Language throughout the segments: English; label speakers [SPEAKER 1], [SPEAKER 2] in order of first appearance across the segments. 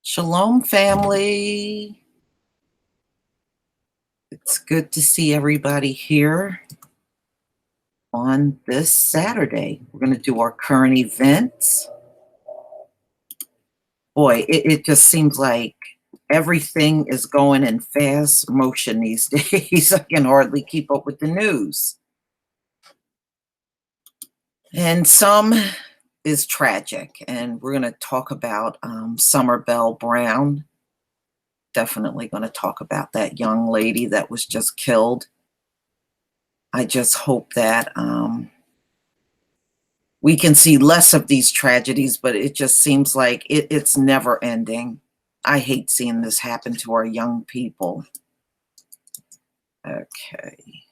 [SPEAKER 1] Shalom, family. It's good to see everybody here on this Saturday. We're going to do our current events. Boy, it just seems like everything is going in fast motion these days. I can hardly keep up with the news. And some is tragic. And we're going to talk about Summer Bell Brown. Definitely going to talk about that young lady that was just killed. I just hope that we can see less of these tragedies, but it just seems like it's never ending. I hate seeing this happen to our young people. Okay.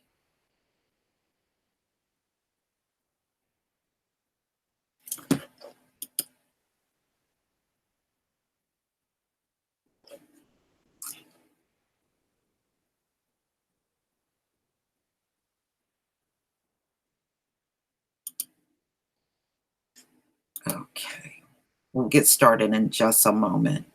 [SPEAKER 1] Okay. We'll get started in just a moment.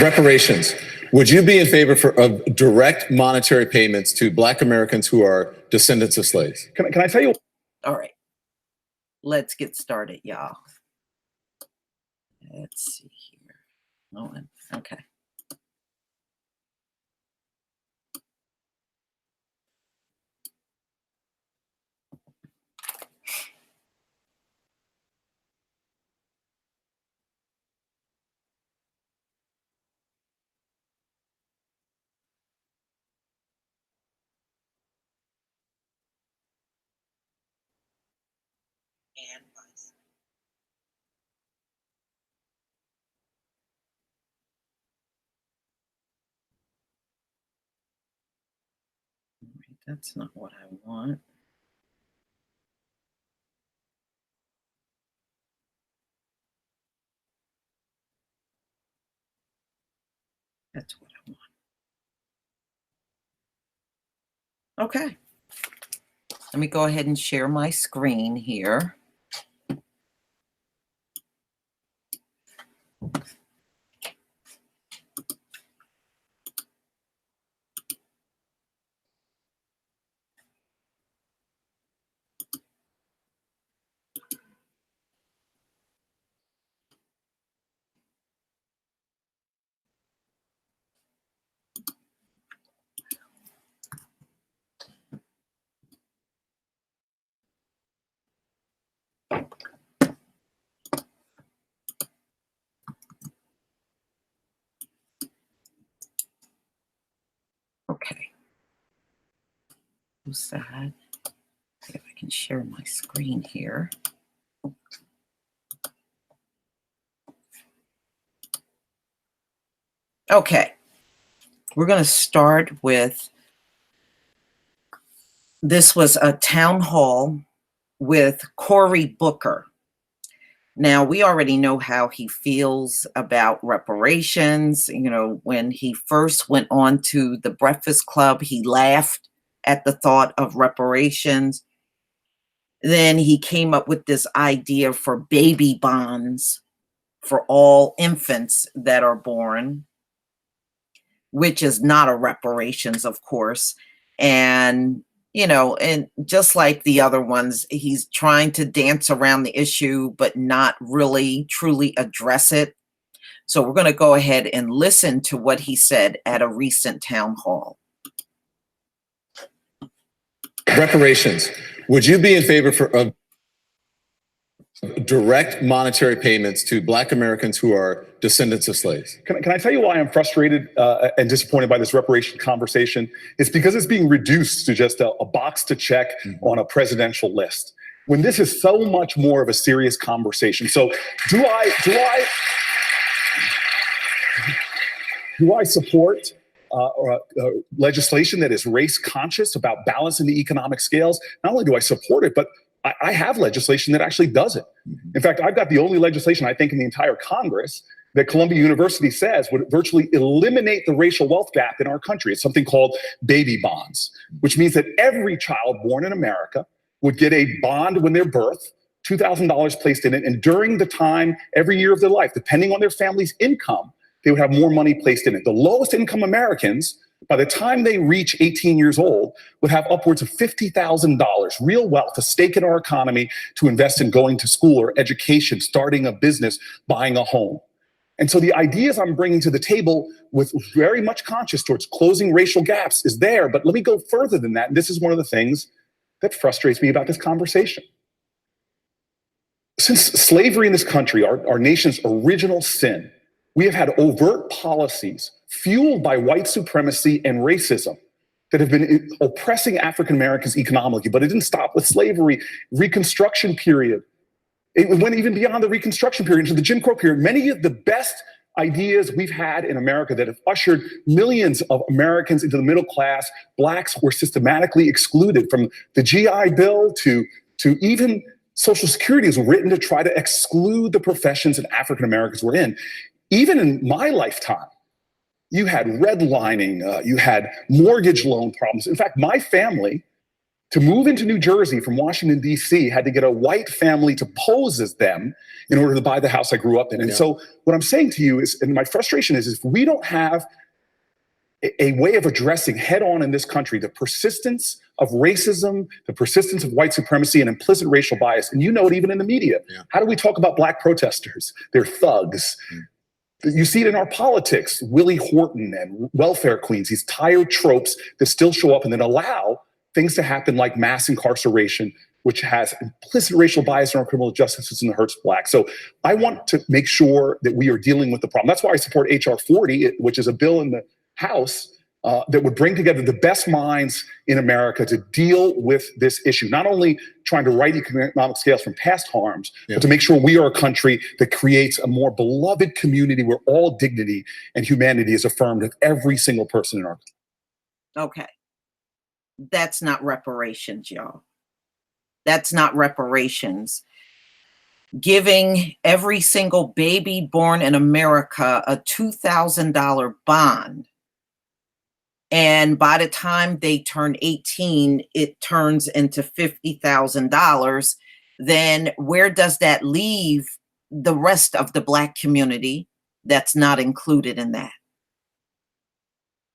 [SPEAKER 2] Reparations. Would you be in favor of direct monetary payments to Black Americans who are descendants of slaves?
[SPEAKER 3] Can I tell you?
[SPEAKER 1] All right. Let's get started, y'all. Let's see here. Oh, okay. That's not what I want. That's what I want. Okay. Let me go ahead and share my screen here. Okay. Who's that? See if I can share my screen here. Okay. We're going to start with, this was a town hall with Cory Booker. Now, we already know how he feels about reparations. You know, when he first went on to the Breakfast Club, he laughed at the thought of reparations. Then he came up with this idea for baby bonds for all infants that are born, which is not a reparations, of course. And, you know, and just like the other ones, he's trying to dance around the issue, but not really truly address it. So we're going to go ahead and listen to what he said at a recent town hall.
[SPEAKER 2] Reparations. Would you be in favor of direct monetary payments to Black Americans who are descendants of slaves?
[SPEAKER 3] Can I tell you why I'm frustrated and disappointed by this reparation conversation? It's because it's being reduced to just a box to check on a presidential list, when this is so much more of a serious conversation. So do I support legislation that is race conscious about balancing the economic scales? Not only do I support it, but I have legislation that actually does it. In fact, I've got the only legislation, I think, in the entire Congress that Columbia University says would virtually eliminate the racial wealth gap in our country. It's something called baby bonds, which means that every child born in America would get a bond when they're birth, $2,000 placed in it, and during the time, every year of their life, depending on their family's income, they would have more money placed in it. The lowest income Americans, by the time they reach 18 years old, would have upwards of $50,000 real wealth, a stake in our economy to invest in going to school or education, starting a business, buying a home. And so the ideas I'm bringing to the table with very much conscious towards closing racial gaps is there, but let me go further than that. And this is one of the things that frustrates me about this conversation. Since slavery in this country, our nation's original sin, we have had overt policies fueled by white supremacy and racism that have been oppressing African Americans economically, but it didn't stop with slavery. Reconstruction period. It went even beyond the Reconstruction period into the Jim Crow period. Many of the best ideas we've had in America that have ushered millions of Americans into the middle class, Blacks were systematically excluded, from the GI Bill to even Social Security was written to try to exclude the professions that African Americans were in. Even in my lifetime, you had redlining, you had mortgage loan problems. In fact, my family, to move into New Jersey from Washington, D.C., had to get a white family to pose as them in order to buy the house I grew up in. And so what I'm saying to you is, and my frustration is if we don't have a way of addressing head on in this country the persistence of racism, the persistence of white supremacy and implicit racial bias, and you know it even in the media. How do we talk about Black protesters? They're thugs. You see it in our politics, Willie Horton and welfare queens, these tired tropes that still show up and then allow things to happen like mass incarceration, which has implicit racial bias in our criminal justice system that hurts Blacks. So I want to make sure that we are dealing with the problem. That's why I support H.R. 40, which is a bill in the House that would bring together the best minds in America to deal with this issue. Not only trying to right economic scales from past harms, but to make sure we are a country that creates a more beloved community where all dignity and humanity is affirmed of every single person in our country.
[SPEAKER 1] Okay. That's not reparations, y'all. That's not reparations. Giving every single baby born in America a $2,000 bond. And by the time they turn 18, it turns into $50,000. Then where does that leave the rest of the Black community that's not included in that?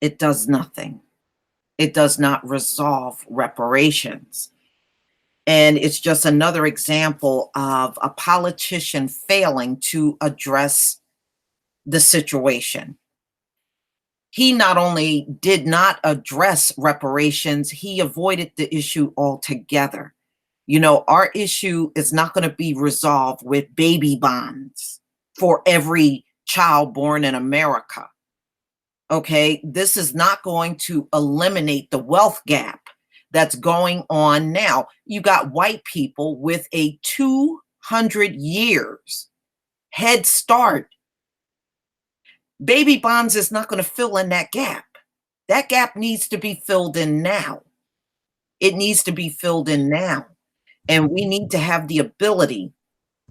[SPEAKER 1] It does nothing. It does not resolve reparations. And it's just another example of a politician failing to address the situation. He not only did not address reparations, he avoided the issue altogether. You know, our issue is not going to be resolved with baby bonds for every child born in America. Okay, this is not going to eliminate the wealth gap that's going on now. You got white people with a 200 years head start. Baby bonds is not going to fill in that gap. That gap needs to be filled in now. It needs to be filled in now. And we need to have the ability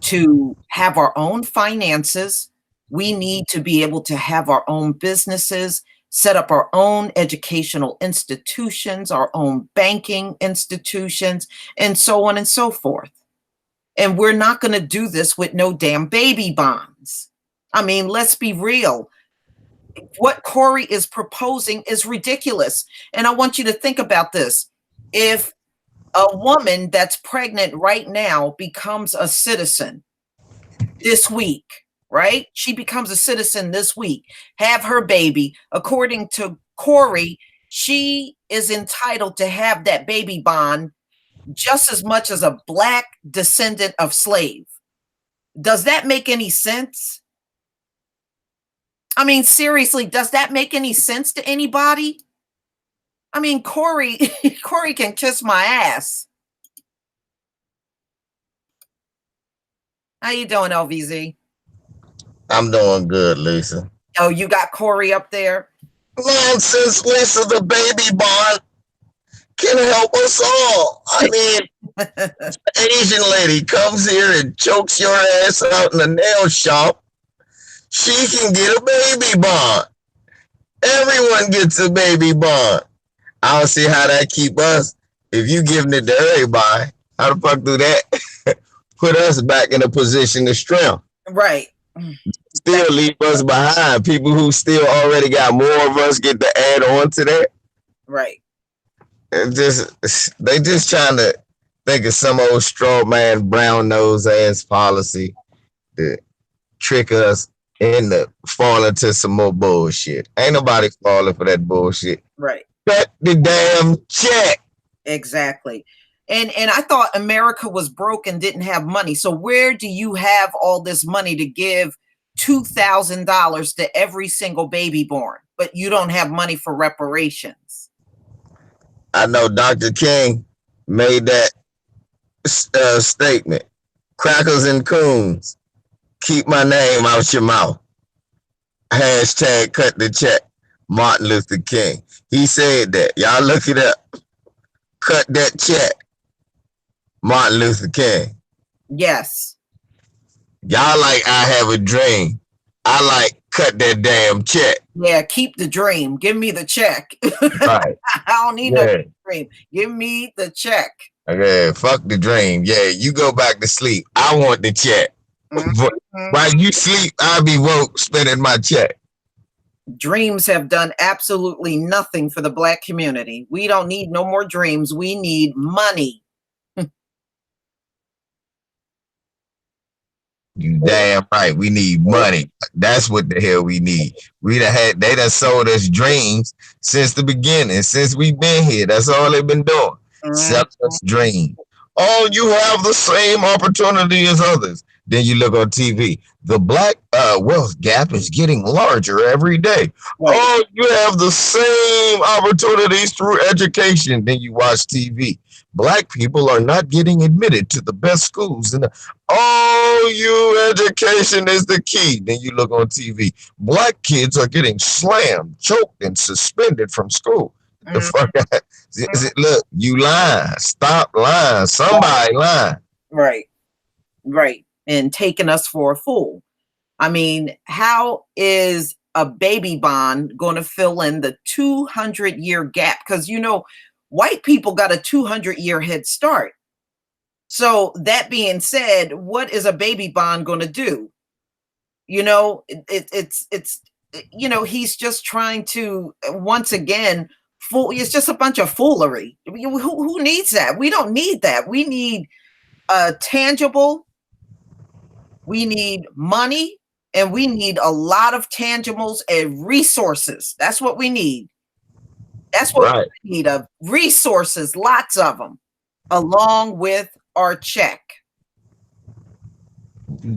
[SPEAKER 1] to have our own finances. We need to be able to have our own businesses, set up our own educational institutions, our own banking institutions, and so on and so forth. And we're not going to do this with no damn baby bonds. I mean, let's be real. What Cory is proposing is ridiculous. And I want you to think about this. If a woman that's pregnant right now becomes a citizen this week, right? She becomes a citizen this week, have her baby. According to Cory, she is entitled to have that baby bond just as much as a Black descendant of slave. Does that make any sense? I mean, seriously, does that make any sense to anybody? I mean, Cory can kiss my ass. How you doing, LVZ?
[SPEAKER 4] I'm doing good, Lisa.
[SPEAKER 1] Oh, you got Cory up there?
[SPEAKER 4] Nonsense, Lisa. The baby bond can help us all. I mean, Asian lady comes here and chokes your ass out in a nail shop. She can get a baby bond. Everyone gets a baby bond. I don't see how that keep us. If you giving it to everybody, how the fuck do that put us back in a position of strength?
[SPEAKER 1] Right.
[SPEAKER 4] Still leave us behind. People who still already got more of us get to add on to that.
[SPEAKER 1] Right.
[SPEAKER 4] They just trying to think of some old straw man, brown nose ass policy to trick us into falling to some more bullshit. Ain't nobody falling for that bullshit.
[SPEAKER 1] Right.
[SPEAKER 4] Cut the damn check.
[SPEAKER 1] Exactly. And I thought America was broke and didn't have money. So where do you have all this money to give $2,000 to every single baby born, but you don't have money for reparations?
[SPEAKER 4] I know Dr. King made that statement. Crackers and coons, keep my name out your mouth. Hashtag cut the check. Martin Luther King. He said that. Y'all look it up. Cut that check. Martin Luther King.
[SPEAKER 1] Yes.
[SPEAKER 4] Y'all like I have a dream. I like cut that damn check.
[SPEAKER 1] Yeah, keep the dream. Give me the check.
[SPEAKER 4] Right.
[SPEAKER 1] I don't need no dream. Give me the check.
[SPEAKER 4] Okay, fuck the dream. Yeah, you go back to sleep. I want the check.
[SPEAKER 1] Mm-hmm.
[SPEAKER 4] While you sleep, I'll be woke spending my check.
[SPEAKER 1] Dreams have done absolutely nothing for the Black community. We don't need no more dreams. We need money.
[SPEAKER 4] You damn right. We need money. That's what the hell we need. They done sold us dreams since the beginning, since we've been here. That's all they've been doing. Sell us dreams. Oh, you have the same opportunity as others. Then you look on TV. The Black wealth gap is getting larger every day. Right. Oh, you have the same opportunities through education. Then you watch TV. Black people are not getting admitted to the best schools. Education is the key. Then you look on TV. Black kids are getting slammed, choked, and suspended from school. The fuck? Look, you lying. Stop lying. Somebody lying.
[SPEAKER 1] Right. Right. And taking us for a fool. I mean, how is a baby bond going to fill in the 200-year gap? Because, white people got a 200-year head start. So that being said, what is a baby bond going to do? He's just trying to, once again, fool. It's just a bunch of foolery. Who needs that? We don't need that. We need tangible. We need money, and we need a lot of tangibles and resources. That's what we need. That's what we need, of resources, lots of them, along with our check.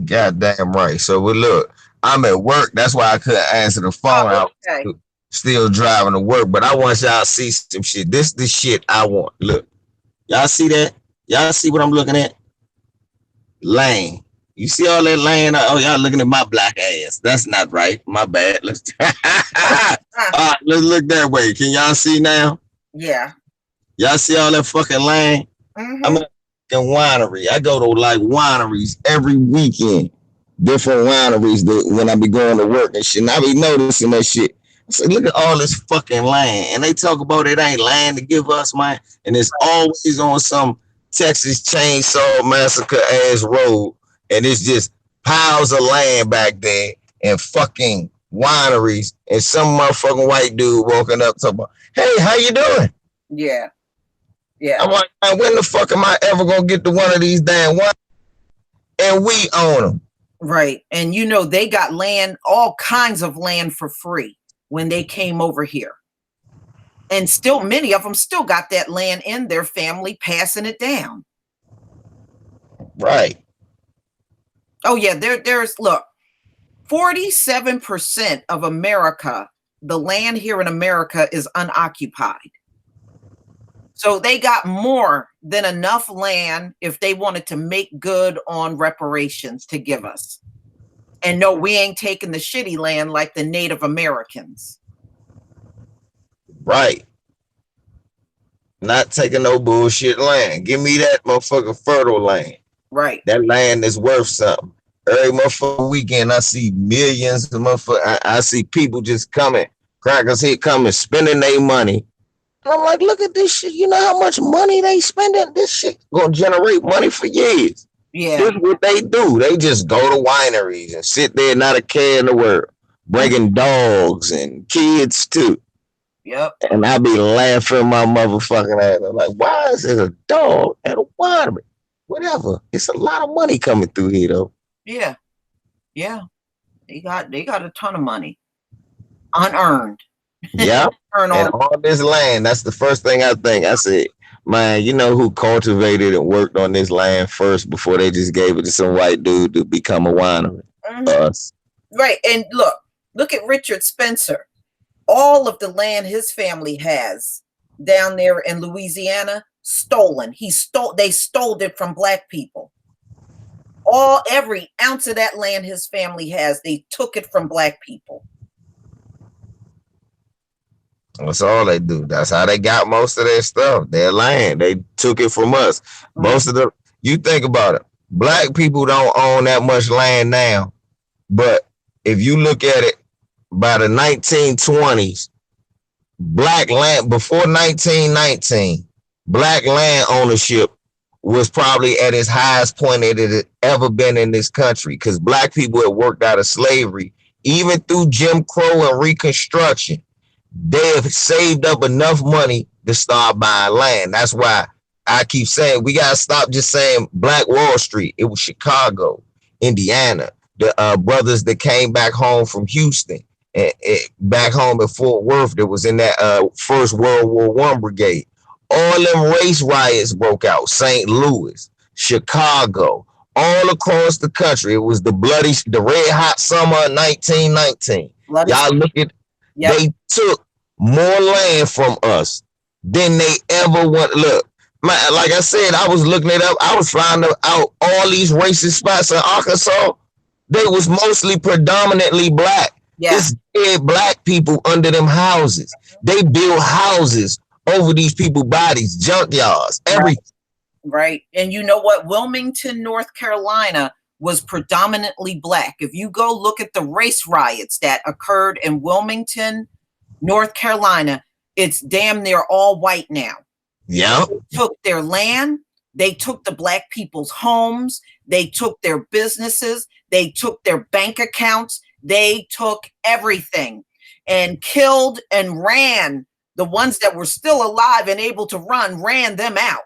[SPEAKER 4] Goddamn right. So look, I'm at work. That's why I couldn't answer the phone. I was still driving to work, but I want y'all to see some shit. This is the shit I want. Look, y'all see that? Y'all see what I'm looking at? Lane. You see all that land? Oh, y'all looking at my black ass. That's not right. My bad. Let's let's look that way. Can y'all see now?
[SPEAKER 1] Yeah.
[SPEAKER 4] Y'all see all that fucking land? Mm-hmm. I'm at a winery. I go to like wineries every weekend. Different wineries that when I be going to work and shit. And I be noticing that shit. I say, look at all this fucking land. And they talk about it ain't land to give us, man. And it's always on some Texas Chainsaw Massacre ass road. And it's just piles of land back there and fucking wineries and some motherfucking white dude walking up talking about, hey, how you doing?
[SPEAKER 1] Yeah. Yeah.
[SPEAKER 4] I'm like, man, when the fuck am I ever going to get to one of these damn wineries? And we own them.
[SPEAKER 1] Right. And they got land, all kinds of land for free when they came over here. And still, many of them still got that land in their family, passing it down.
[SPEAKER 4] Right.
[SPEAKER 1] Oh, yeah, there's, look, 47% of America, the land here in America is unoccupied. So they got more than enough land if they wanted to make good on reparations to give us. And no, we ain't taking the shitty land like the Native Americans.
[SPEAKER 4] Right. Not taking no bullshit land. Give me that motherfucking fertile land.
[SPEAKER 1] Right.
[SPEAKER 4] That land is worth something. Every motherfucking weekend, I see millions of motherfuckers. I see people just coming, crackers here coming, spending their money. And I'm like, look at this shit. You know how much money they spending? This shit gonna generate money for years.
[SPEAKER 1] Yeah.
[SPEAKER 4] This is what they do. They just go to wineries and sit there, not a care in the world, bringing dogs and kids too.
[SPEAKER 1] Yep.
[SPEAKER 4] And I be laughing my motherfucking ass. I'm like, why is there a dog at a winery? Whatever. It's a lot of money coming through here though.
[SPEAKER 1] Yeah. Yeah. They got a ton of money. Unearned.
[SPEAKER 4] Yeah. And all this land, that's the first thing I think. I said, man, you know who cultivated and worked on this land first before they just gave it to some white dude to become a winery? Us.
[SPEAKER 1] Right. And look at Richard Spencer. All of the land his family has down there in Louisiana, stolen. They stole it from black people. Every ounce of that land his family has, they took it from black people.
[SPEAKER 4] That's all they do. That's how they got most of their stuff, their land. They took it from us. Most of you think about it, black people don't own that much land now. But if you look at it, by the 1920s, black land, before 1919, black land ownership was probably at its highest point it had ever been in this country, because black people had worked out of slavery. Even through Jim Crow and Reconstruction, they have saved up enough money to start buying land. That's why I keep saying we got to stop just saying Black Wall Street. It was Chicago, Indiana, the brothers that came back home from Houston and back home at Fort Worth that was in that first World War I brigade. All them race riots broke out. St. Louis, Chicago, all across the country. It was the red hot summer of 1919. Y'all look at, they took more land from us than they ever want. Look, man, like I said, I was looking it up. I was finding out all these racist spots in Arkansas. They was mostly predominantly black.
[SPEAKER 1] Yeah.
[SPEAKER 4] It's dead black people under them houses. They build houses over these people's bodies, junkyards, everything.
[SPEAKER 1] Right. And you know what? Wilmington, North Carolina was predominantly black. If you go look at the race riots that occurred in Wilmington, North Carolina, it's damn near all white now.
[SPEAKER 4] Yeah.
[SPEAKER 1] They took their land, they took the black people's homes, they took their businesses, they took their bank accounts, they took everything and killed and ran the ones that were still alive and able to run, ran them out.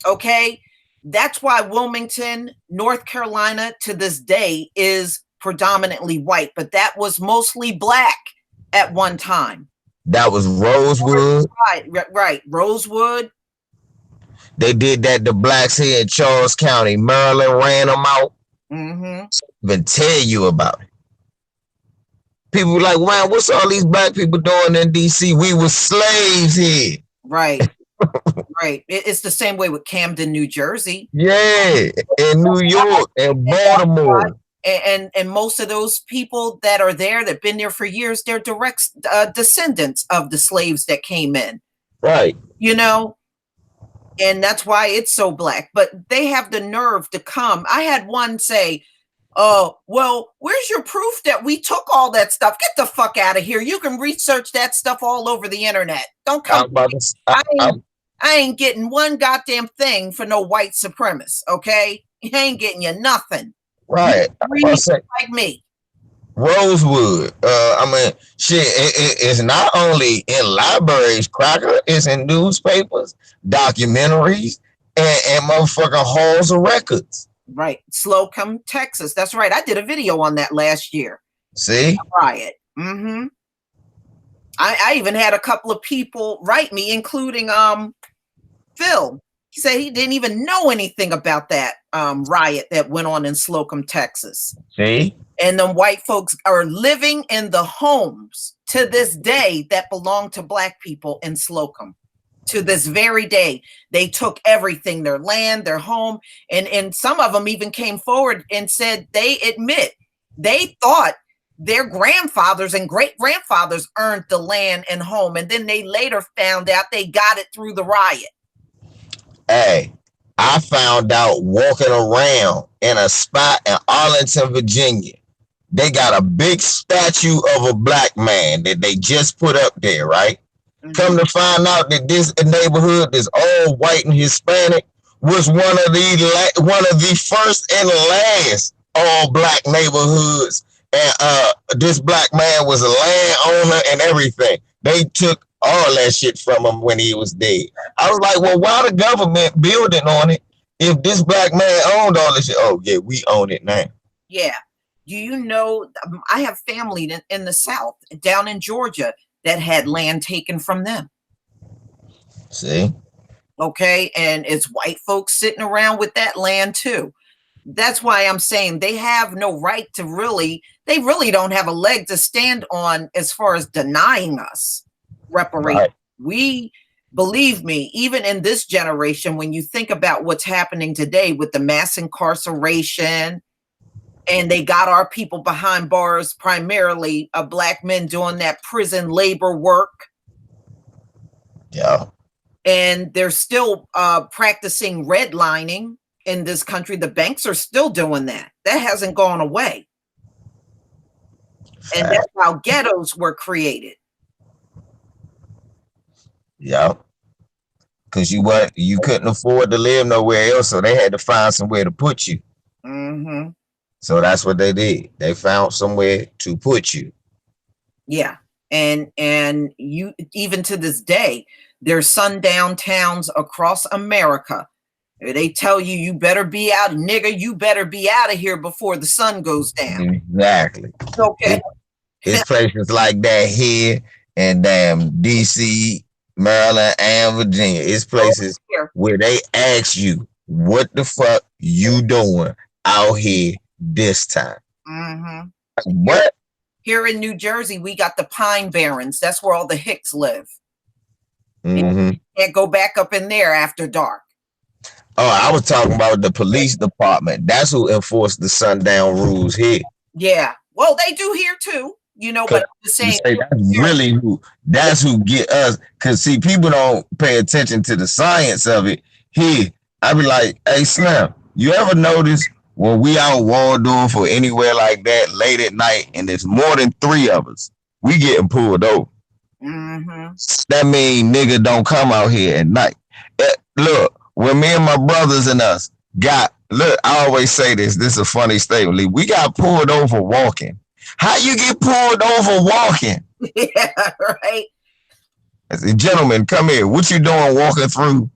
[SPEAKER 1] Okay, that's why Wilmington, North Carolina, to this day is predominantly white, but that was mostly black at one time.
[SPEAKER 4] That was Rosewood.
[SPEAKER 1] Right. Rosewood.
[SPEAKER 4] They did that to blacks here in Charles County. Maryland ran them out.
[SPEAKER 1] Mm-hmm.
[SPEAKER 4] Even tell you about it. People were like, wow, what's all these black people doing in DC? We were slaves here.
[SPEAKER 1] Right. Right. It's the same way with Camden, New Jersey.
[SPEAKER 4] Yeah, in New York and Baltimore.
[SPEAKER 1] And most of those people that are there, that've been there for years, they're direct descendants of the slaves that came in.
[SPEAKER 4] Right.
[SPEAKER 1] You know, and that's why it's so black. But they have the nerve to come. I had one say, oh, well, where's your proof that we took all that stuff? Get the fuck out of here. You can research that stuff all over the internet. Don't come. I ain't getting one goddamn thing for no white supremacist, okay? He ain't getting you nothing.
[SPEAKER 4] Right.
[SPEAKER 1] Like me.
[SPEAKER 4] Rosewood. I mean, shit, it's not only in libraries, cracker, it's in newspapers, documentaries, and motherfucking halls of records.
[SPEAKER 1] Right. Slocum, Texas. That's right. I did a video on that last year.
[SPEAKER 4] See?
[SPEAKER 1] Riot. Mm-hmm. I even had a couple of people write me, including Phil. He said he didn't even know anything about that riot that went on in Slocum, Texas.
[SPEAKER 4] See?
[SPEAKER 1] And them white folks are living in the homes to this day that belong to black people in Slocum. To this very day, they took everything, their land, their home, and some of them even came forward and said they admit they thought their grandfathers and great-grandfathers earned the land and home, and then they later found out they got it through the riot.
[SPEAKER 4] Hey, I found out walking around in a spot in Arlington, Virginia. They got a big statue of a black man that they just put up there, right? Mm-hmm. Come to find out that this neighborhood is all white and Hispanic was one of the first and last all black neighborhoods. And this black man was a landowner and everything. They took all that shit from him when he was dead. I was like, well, why the government building on it if this black man owned all this shit? Oh, yeah, we own it now.
[SPEAKER 1] Yeah. Do you know, I have family in the South, down in Georgia, that had land taken from them.
[SPEAKER 4] See?
[SPEAKER 1] Okay, and it's white folks sitting around with that land too. That's why I'm saying they have no right to they really don't have a leg to stand on as far as denying us reparations. Right. We, believe me, even in this generation, when you think about what's happening today with the mass incarceration, and they got our people behind bars, primarily black men doing that prison labor work.
[SPEAKER 4] Yeah. And
[SPEAKER 1] they're still practicing redlining in this country. The banks are still doing that. That hasn't gone away. And that's how ghettos were created.
[SPEAKER 4] Yeah. Because you couldn't afford to live nowhere else, so they had to find somewhere to put you.
[SPEAKER 1] Mm-hmm.
[SPEAKER 4] So that's what they did. They found somewhere to put you.
[SPEAKER 1] Yeah. And you, even to this day, there's sundown towns across America. They tell you, you better be out, nigga, you better be out of here before the sun goes down.
[SPEAKER 4] Exactly.
[SPEAKER 1] Okay.
[SPEAKER 4] It's places like that here in damn DC, Maryland, and Virginia. It's places where they ask you, what the fuck you doing out here this time?
[SPEAKER 1] Mm-hmm.
[SPEAKER 4] What?
[SPEAKER 1] Here in New Jersey, we got the Pine Barrens. That's where all the Hicks live.
[SPEAKER 4] Mm-hmm.
[SPEAKER 1] You can't go back up in there after dark.
[SPEAKER 4] Oh, I was talking about the police department. That's who enforced the sundown rules here.
[SPEAKER 1] Yeah, Well, they do here too, but I'm just saying.
[SPEAKER 4] That's who get us. Cause see, people don't pay attention to the science of it. Here, I be like, hey Slim, you ever notice when we out Waldorf or anywhere like that late at night and there's more than 3 of us, we getting pulled over.
[SPEAKER 1] Mm-hmm.
[SPEAKER 4] That mean nigga don't come out here at night. Look, when me and my brothers and us look, I always say this is a funny statement. Lee. We got pulled over walking. How you get pulled over walking?
[SPEAKER 1] Yeah, right.
[SPEAKER 4] I said, gentlemen, come here. What you doing walking through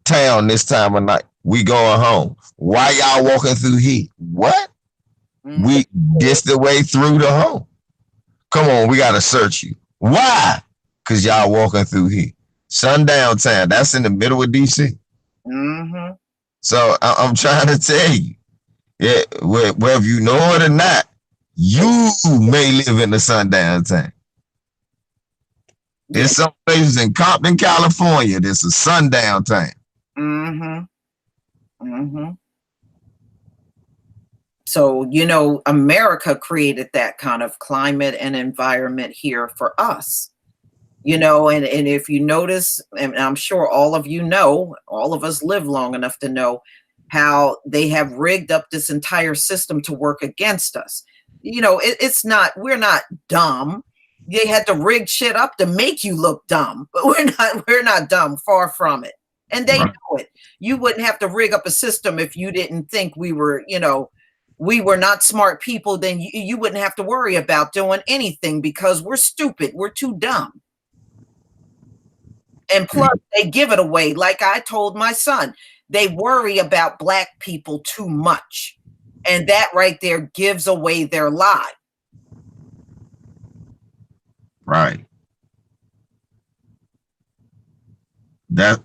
[SPEAKER 4] town this time of night? We going home. Why y'all walking through here? What? Mm-hmm. We this the way through the home. Come on, we gotta search you. Why? Because y'all walking through here. Sundown town. That's in the middle of DC.
[SPEAKER 1] Mm-hmm.
[SPEAKER 4] So I'm trying to tell you, yeah, whether you know it or not, you may live in the sundown town. There's some places in Compton, California. There's a sundown town.
[SPEAKER 1] Mm-hmm. Mm-hmm. So, America created that kind of climate and environment here for us. And if you notice, and I'm sure all of all of us live long enough to know how they have rigged up this entire system to work against us. We're not dumb. They had to rig shit up to make you look dumb, but we're not dumb, far from it. And they know it. You wouldn't have to rig up a system if you didn't think we were not smart people, then you wouldn't have to worry about doing anything because we're stupid. We're too dumb. And plus, they give it away. Like I told my son, they worry about Black people too much. And that right there gives away their lie.
[SPEAKER 4] Right. That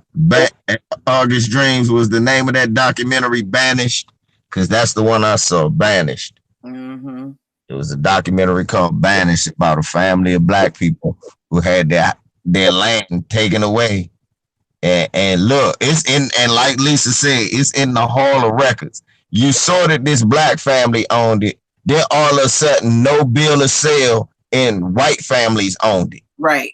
[SPEAKER 4] August Dreams was the name of that documentary, Banished, because that's the one I saw, Banished.
[SPEAKER 1] Mm-hmm.
[SPEAKER 4] It was a documentary called Banished about a family of Black people who had their land taken away. And look, it's in, and like Lisa said, it's in the Hall of Records. You saw that this Black family owned it. Then all of a sudden, no bill of sale and white families owned it.
[SPEAKER 1] Right.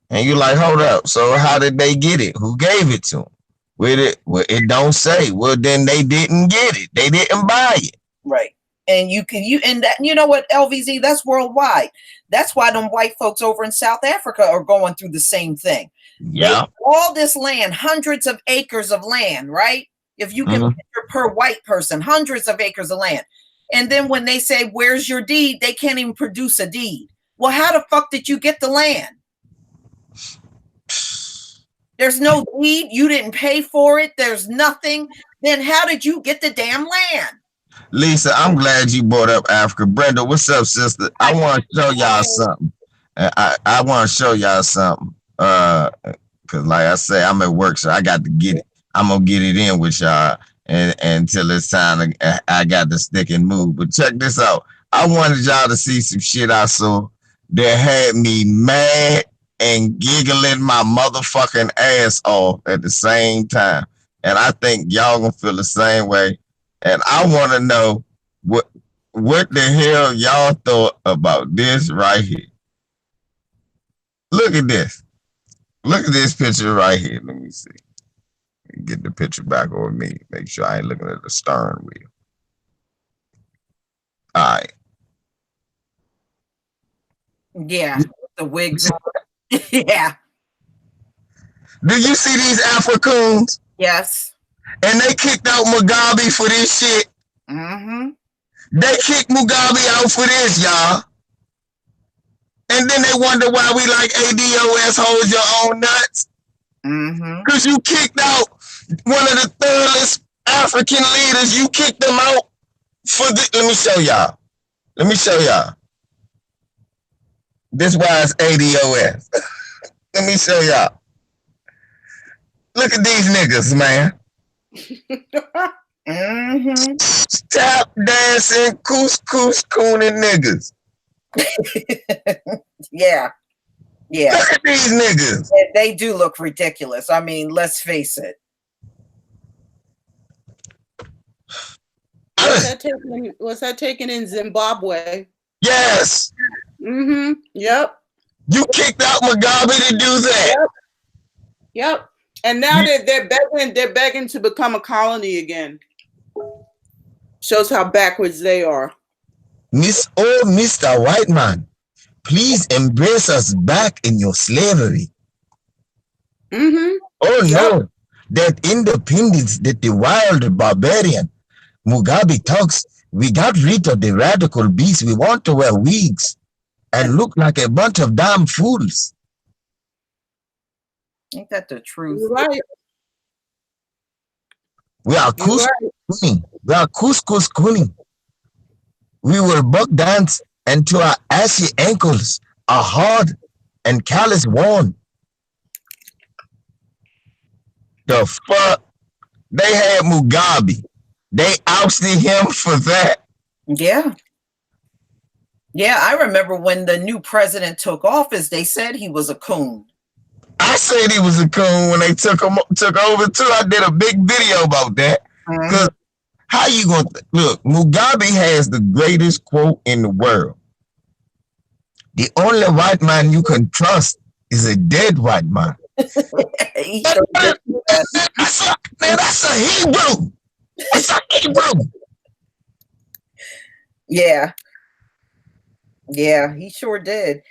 [SPEAKER 4] And you're like, hold up. So how did they get it? Who gave it to them? Well, it don't say. Well, then they didn't get it. They didn't buy it.
[SPEAKER 1] Right. And you know what, LVZ, that's worldwide. That's why them white folks over in South Africa are going through the same thing.
[SPEAKER 4] Yeah.
[SPEAKER 1] All this land, hundreds of acres of land, right? If you can picture per white person, hundreds of acres of land. And then when they say, where's your deed? They can't even produce a deed. Well, how the fuck did you get the land? There's no deed. You didn't pay for it. There's nothing. Then how did you get the damn land?
[SPEAKER 4] Lisa, I'm glad you brought up Africa. Brenda, what's up, sister? I want to show y'all something. I want to show y'all something. Because like I say, I'm at work, so I got to get it. I'm going to get it in with y'all and until it's time. I got to stick and move. But check this out. I wanted y'all to see some shit I saw that had me mad and giggling my motherfucking ass off at the same time. And I think y'all gonna feel the same way. And I want to know what the hell y'all thought about this right here. Look at this. Look at this picture right here. Let me see. Get the picture back over me. Make sure I ain't looking at the stern wheel. All right.
[SPEAKER 1] Yeah, the wigs. Yeah.
[SPEAKER 4] Do you see these Africans?
[SPEAKER 1] Yes.
[SPEAKER 4] And they kicked out Mugabe for this shit.
[SPEAKER 1] Mm-hmm.
[SPEAKER 4] They kicked Mugabe out for this, y'all. And then they wonder why we like ADOS, hold your own nuts.
[SPEAKER 1] Mm-hmm.
[SPEAKER 4] Because you kicked out one of the thirless African leaders. You kicked them out for the. Let me show y'all. Let me show y'all. This why it's ADOS. Let me show y'all. Look at these niggas, man.
[SPEAKER 1] Mm-hmm.
[SPEAKER 4] Tap dancing, couscous cooning niggas.
[SPEAKER 1] Yeah. Yeah.
[SPEAKER 4] Look at these niggas.
[SPEAKER 1] They do look ridiculous. I mean, let's face it.
[SPEAKER 5] Was that taken in Zimbabwe?
[SPEAKER 4] Yes.
[SPEAKER 5] Yep.
[SPEAKER 4] You kicked out Mugabe to do that.
[SPEAKER 5] Yep. And now they're begging to become a colony again. Shows how backwards they are.
[SPEAKER 4] Mr. White Man, please embrace us back in your slavery. Oh no, that independence that the wild barbarian Mugabe talks, we got rid of the radical beasts. We want to wear wigs and look like a bunch of damn fools.
[SPEAKER 1] Ain't that the truth?
[SPEAKER 5] You're right.
[SPEAKER 4] We are couscous cooning. We will buck dance until our ashy ankles are hard and callous worn. The fuck? They had Mugabe. They ousted him for that.
[SPEAKER 1] Yeah. Yeah, I remember when the new president took office, they said he was a coon.
[SPEAKER 4] I said he was a coon when they took over too. I did a big video about that. Because how you gonna look? Mugabe has the greatest quote in the world. The only white man you can trust is a dead white man. That's a Hebrew. It's a Hebrew.
[SPEAKER 1] Yeah. Yeah, he sure did.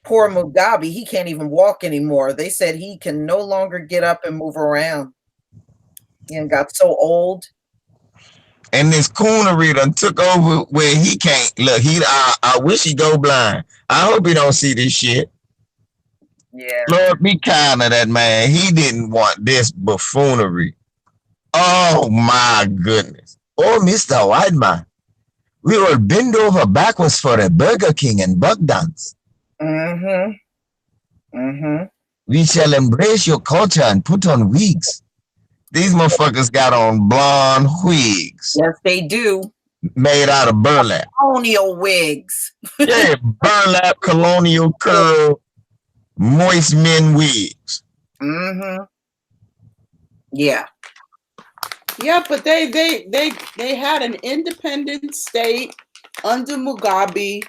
[SPEAKER 1] Poor Mugabe, he can't even walk anymore. They said he can no longer get up and move around. And got so old.
[SPEAKER 4] And this coonery done took over where he can't look. I wish he go blind. I hope he don't see this shit.
[SPEAKER 1] Yeah.
[SPEAKER 4] Lord, be kind to that man. He didn't want this buffoonery. Oh my goodness. Oh, Mr. White Man, we will bend over backwards for a Burger King and buck dance. We shall embrace your culture and put on wigs. These motherfuckers got on blonde wigs.
[SPEAKER 1] Yes, they do.
[SPEAKER 4] Made out of burlap.
[SPEAKER 1] Colonial wigs.
[SPEAKER 4] Yeah, burlap, colonial curl, moist men wigs.
[SPEAKER 1] Yeah.
[SPEAKER 5] Yeah, but they had an independent state under Mugabe,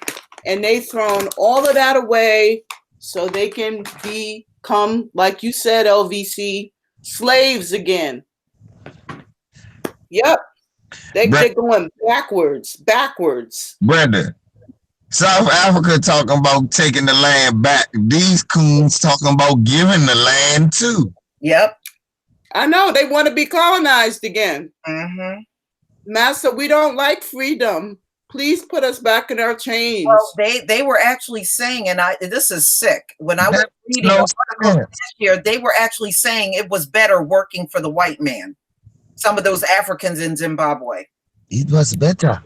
[SPEAKER 5] and they thrown all of that away so they can become, like you said, LVC, slaves again. Yep. They're going backwards.
[SPEAKER 4] Brenda, South Africa talking about taking the land back. These coons talking about giving the land too.
[SPEAKER 1] Yep.
[SPEAKER 5] I know, they want to be colonized again. Master, we don't like freedom. Please put us back in our chains.
[SPEAKER 1] Well, they were actually saying, and this is sick. When I was reading articles this year, they were actually saying it was better working for the white man. Some of those Africans in Zimbabwe.
[SPEAKER 4] It was better.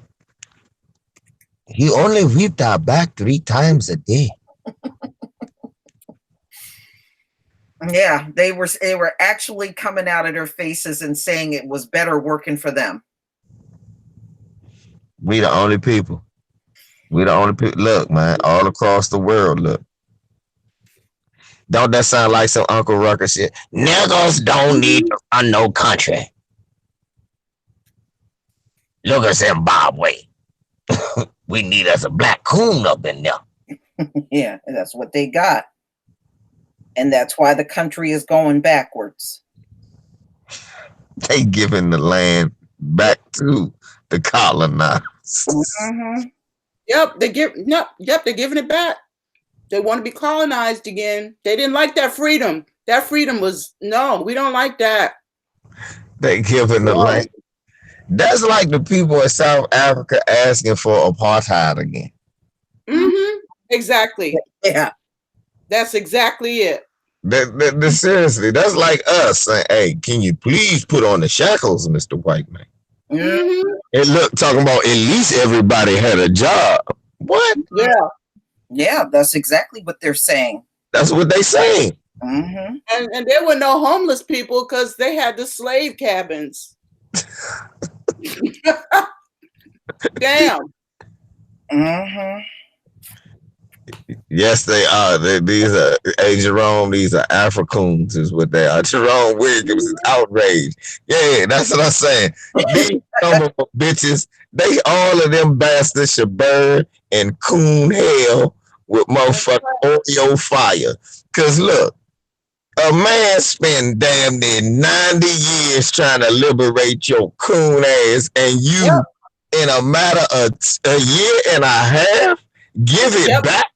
[SPEAKER 4] He only whipped our back 3 times a day.
[SPEAKER 1] Yeah, they were actually coming out of their faces and saying it was better working for them.
[SPEAKER 4] We the only people. Look, man, all across the world, look. Don't that sound like some Uncle Rucker shit? Niggas don't need to run no country. Look at Zimbabwe. We need us a black coon up in there.
[SPEAKER 1] Yeah, and that's what they got. And that's why the country is going backwards.
[SPEAKER 4] They giving the land back to the colonizers.
[SPEAKER 5] Yep, they're giving it back. They want to be colonized again. They didn't like that freedom. That freedom was, no, we don't like that.
[SPEAKER 4] They giving the land. That's like the people in South Africa asking for apartheid again.
[SPEAKER 5] Exactly.
[SPEAKER 1] Yeah.
[SPEAKER 5] That's exactly it.
[SPEAKER 4] Seriously, that's like us saying, hey, can you please put on the shackles, Mr. White Man? And look, talking about at least everybody had a job. What?
[SPEAKER 5] Yeah.
[SPEAKER 1] Yeah, that's exactly what they're saying.
[SPEAKER 4] That's what they saying.
[SPEAKER 5] And there were no homeless people because they had the slave cabins. Damn.
[SPEAKER 4] Yes, they are. These are, hey, Jerome, these are Africans, is what they are. Jerome Williams is outraged. Yeah, that's what I'm saying. These some of them bitches, they all of them bastards should burn in coon hell with motherfucking Oreo fire. Cause look, a man spent damn near 90 years trying to liberate your coon ass, and you, in a matter of a year and a half, give it back.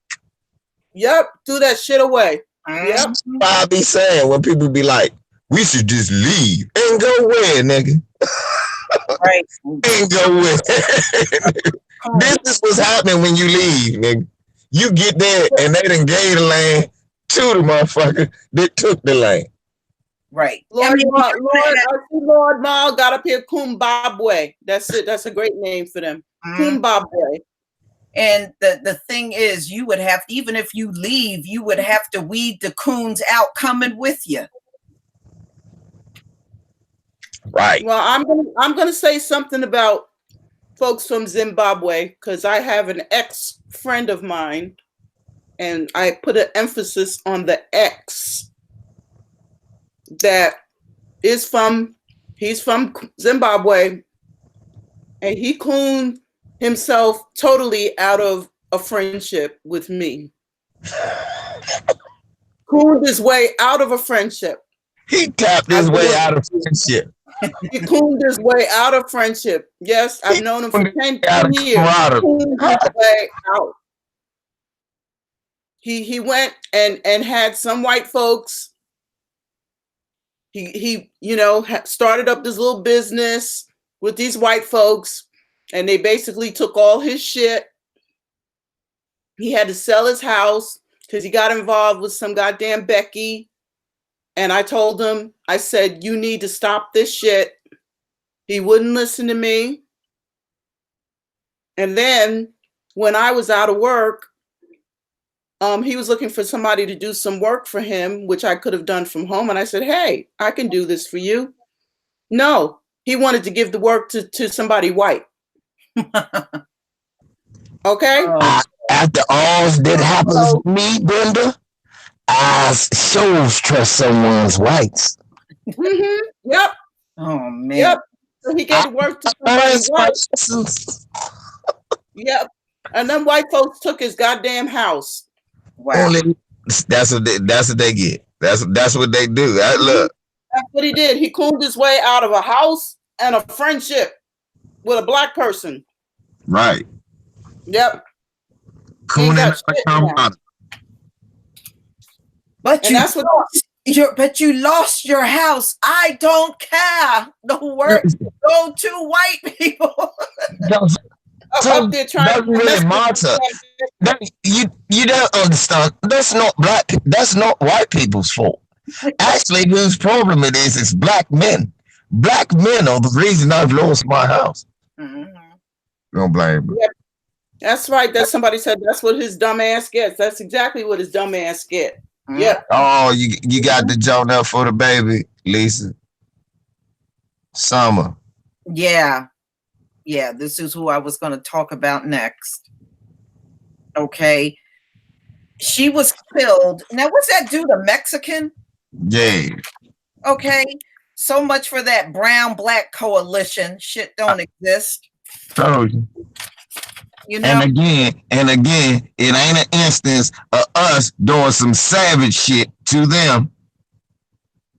[SPEAKER 5] Yep, threw that shit away. Yep.
[SPEAKER 4] I be saying when people be like, we should just leave and go where, nigga?
[SPEAKER 1] Right.
[SPEAKER 4] And go where? This is what's happening when you leave, nigga. You get there and they done gave the land to the motherfucker that took the land.
[SPEAKER 1] Right.
[SPEAKER 5] Lord Mal got up here, Kumbabwe. That's it. That's a great name for them. Kumbabwe.
[SPEAKER 1] And the thing is, you would have, even if you leave, you would have to weed the coons out coming with you.
[SPEAKER 4] Right.
[SPEAKER 5] Well, I'm gonna say something about folks from Zimbabwe, because I have an ex-friend of mine, and I put an emphasis on the ex, that is he's from Zimbabwe, and he cooned himself totally out of a friendship with me. Cooned his way out of a friendship.
[SPEAKER 4] He tapped his way out of friendship.
[SPEAKER 5] He cooned his way out of friendship. Yes, I've known him for 10 years. Cooned his way out. He went and had some white folks. He started up this little business with these white folks, and they basically took all his shit. He had to sell his house because he got involved with some goddamn Becky. And I told him, I said, you need to stop this shit. He wouldn't listen to me. And then when I was out of work, he was looking for somebody to do some work for him, which I could have done from home. And I said, hey, I can do this for you. No, he wanted to give the work to somebody white. Okay?
[SPEAKER 4] After all that happens to me, Brenda, I sure trust someone's whites.
[SPEAKER 5] Mm-hmm. Yep.
[SPEAKER 1] Oh, man.
[SPEAKER 5] Yep. So he gave the work to somebody white. Yep. And then white folks took his goddamn house.
[SPEAKER 1] Wow.
[SPEAKER 4] That's what they get. That's what they do. Look.
[SPEAKER 5] That's what he did. He cooned his way out of a house and a friendship with a black person.
[SPEAKER 4] Right.
[SPEAKER 5] Yep.
[SPEAKER 1] But you lost your house. I don't care. The work go to white people.
[SPEAKER 4] So that's really matter. You don't understand. That's not black. That's not white people's fault. Actually, whose problem it is black men. Black men are the reason I've lost my house. Mm-hmm. Don't blame me.
[SPEAKER 5] Yep. That's right. That somebody said that's what his dumb ass gets. That's exactly what his dumb ass get. Mm-hmm. Yep.
[SPEAKER 4] Oh, you got the joke up for the baby, Lisa. Summer.
[SPEAKER 1] Yeah. Yeah, this is who I was going to talk about next. Okay. She was killed. Now, what's that dude, a Mexican?
[SPEAKER 4] Yeah.
[SPEAKER 1] Okay. So much for that brown-black coalition. Shit don't exist.
[SPEAKER 4] Told you.
[SPEAKER 1] You know?
[SPEAKER 4] And again, it ain't an instance of us doing some savage shit to them.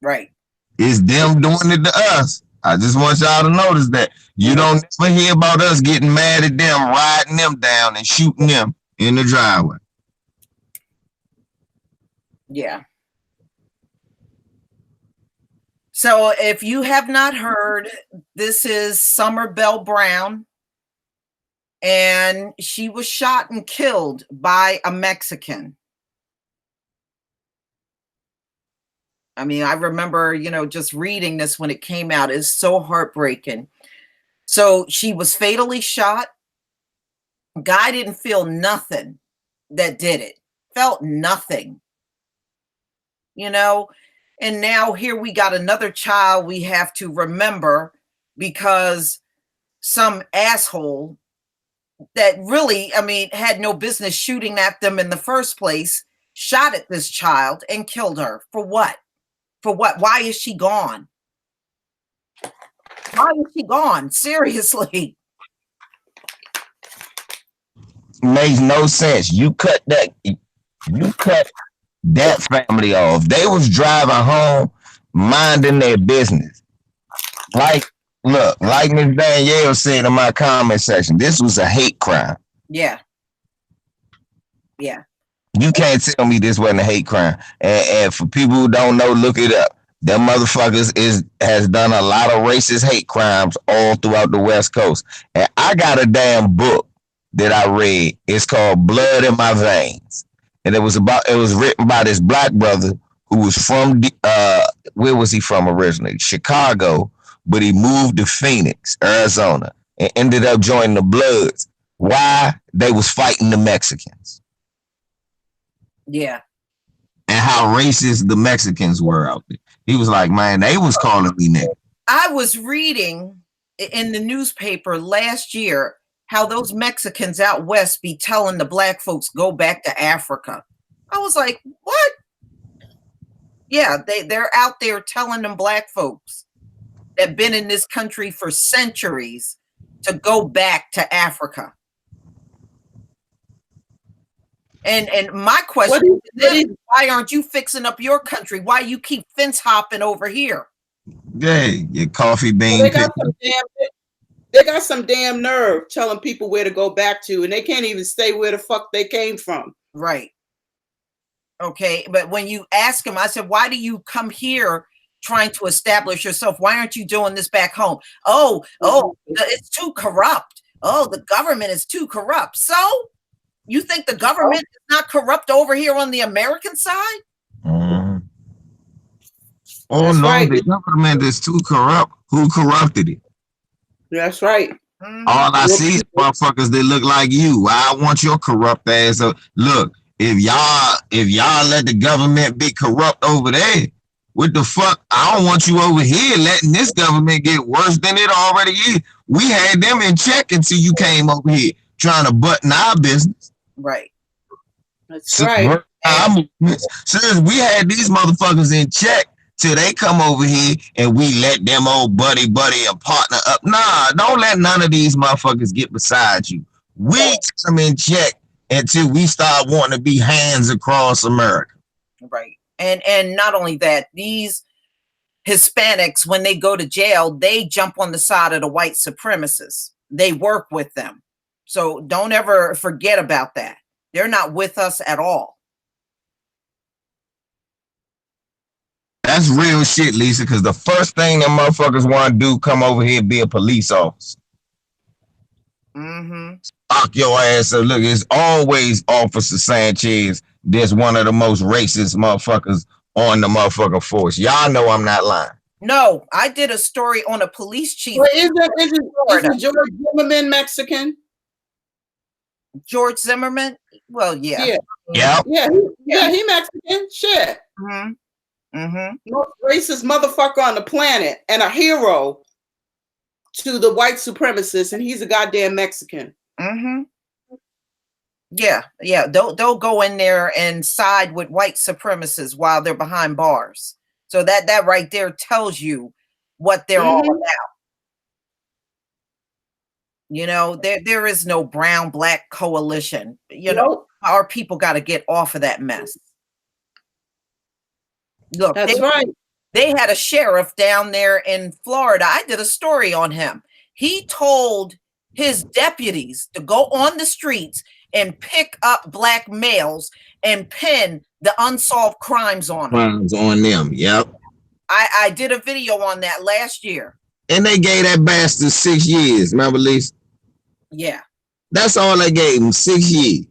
[SPEAKER 1] Right.
[SPEAKER 4] It's them doing it to us. I just want y'all to notice that. You don't ever hear about us getting mad at them, riding them down and shooting them in the driveway.
[SPEAKER 1] Yeah. So if you have not heard, this is Summer Bell Brown, and she was shot and killed by a Mexican. I mean, I remember, just reading this when it came out. It's so heartbreaking. So she was fatally shot. Guy didn't feel nothing that did it. Felt nothing. And now here we got another child we have to remember because some asshole that really, I mean, had no business shooting at them in the first place, shot at this child and killed her. For what? For what? Why is she gone? Why is she gone? Seriously.
[SPEAKER 4] Makes no sense. You cut that family off. They was driving home, minding their business. Like, look, like Ms. Danielle said in my comment section, this was a hate crime.
[SPEAKER 1] Yeah. Yeah.
[SPEAKER 4] You can't tell me this wasn't a hate crime. And for people who don't know, look it up. Them motherfuckers has done a lot of racist hate crimes all throughout the West Coast. And I got a damn book that I read. It's called Blood in My Veins. And it was written by this black brother who was from where was he from originally? Chicago, but he moved to Phoenix, Arizona, and ended up joining the Bloods. Why? They was fighting the Mexicans.
[SPEAKER 1] Yeah.
[SPEAKER 4] And how racist the Mexicans were out there. He was like, man, they was calling me nigga.
[SPEAKER 1] I was reading in the newspaper last year how those Mexicans out west be telling the black folks go back to Africa. I was like, what? Yeah, they're out there telling them black folks that been in this country for centuries to go back to Africa. And my question is, why aren't you fixing up your country? Why you keep fence hopping over here?
[SPEAKER 4] Hey, your coffee bean.
[SPEAKER 5] They got some damn nerve telling people where to go back to, and they can't even say where the fuck they came from.
[SPEAKER 1] Right. Okay, but when you ask them, I said, why do you come here trying to establish yourself? Why aren't you doing this back home? Oh, it's too corrupt. Oh, the government is too corrupt. So you think the government is not corrupt over here on the American side?
[SPEAKER 4] Mm-hmm. Oh,
[SPEAKER 5] That's
[SPEAKER 4] no,
[SPEAKER 5] right.
[SPEAKER 4] the government is too corrupt. Who corrupted it?
[SPEAKER 5] That's right.
[SPEAKER 4] All I see is motherfuckers that look like you. I want your corrupt ass. Look, if y'all let the government be corrupt over there, what the fuck? I don't want you over here letting this government get worse than it already is. We had them in check until you came over here trying to button our business.
[SPEAKER 1] Right.
[SPEAKER 5] That's right.
[SPEAKER 4] Since we had these motherfuckers in check till they come over here and we let them old buddy and partner up. Nah, don't let none of these motherfuckers get beside you. We keep them in check until we start wanting to be hands across America.
[SPEAKER 1] Right. And not only that, these Hispanics, when they go to jail, they jump on the side of the white supremacists. They work with them. So don't ever forget about that. They're not with us at all.
[SPEAKER 4] That's real shit, Lisa, because the first thing that motherfuckers want to do, come over here and be a police officer.
[SPEAKER 1] Mm-hmm.
[SPEAKER 4] Lock your ass up. Look, it's always Officer Sanchez that's one of the most racist motherfuckers on the motherfucking force. Y'all know I'm not lying.
[SPEAKER 1] No, I did a story on a police chief.
[SPEAKER 5] Well, isn't George Zimmerman Mexican?
[SPEAKER 1] George Zimmerman? Well, yeah.
[SPEAKER 4] Yeah.
[SPEAKER 5] Yeah, he Mexican. Shit.
[SPEAKER 1] Mm-hmm. Mm-hmm.
[SPEAKER 5] Most racist motherfucker on the planet and a hero to the white supremacists, and he's a goddamn Mexican.
[SPEAKER 1] Mm-hmm. Yeah. Don't go in there and side with white supremacists while they're behind bars. So that right there tells you what they're all about. You know, there is no brown black coalition. You know, our people got to get off of that mess. Look,
[SPEAKER 5] that's right.
[SPEAKER 1] They had a sheriff down there in Florida. I did a story on him. He told his deputies to go on the streets and pick up black males and pin the unsolved crimes on them.
[SPEAKER 4] Yep.
[SPEAKER 1] I did a video on that last year.
[SPEAKER 4] And they gave that bastard 6 years. Remember, Lisa?
[SPEAKER 1] Yeah.
[SPEAKER 4] That's all they gave him, 6 years.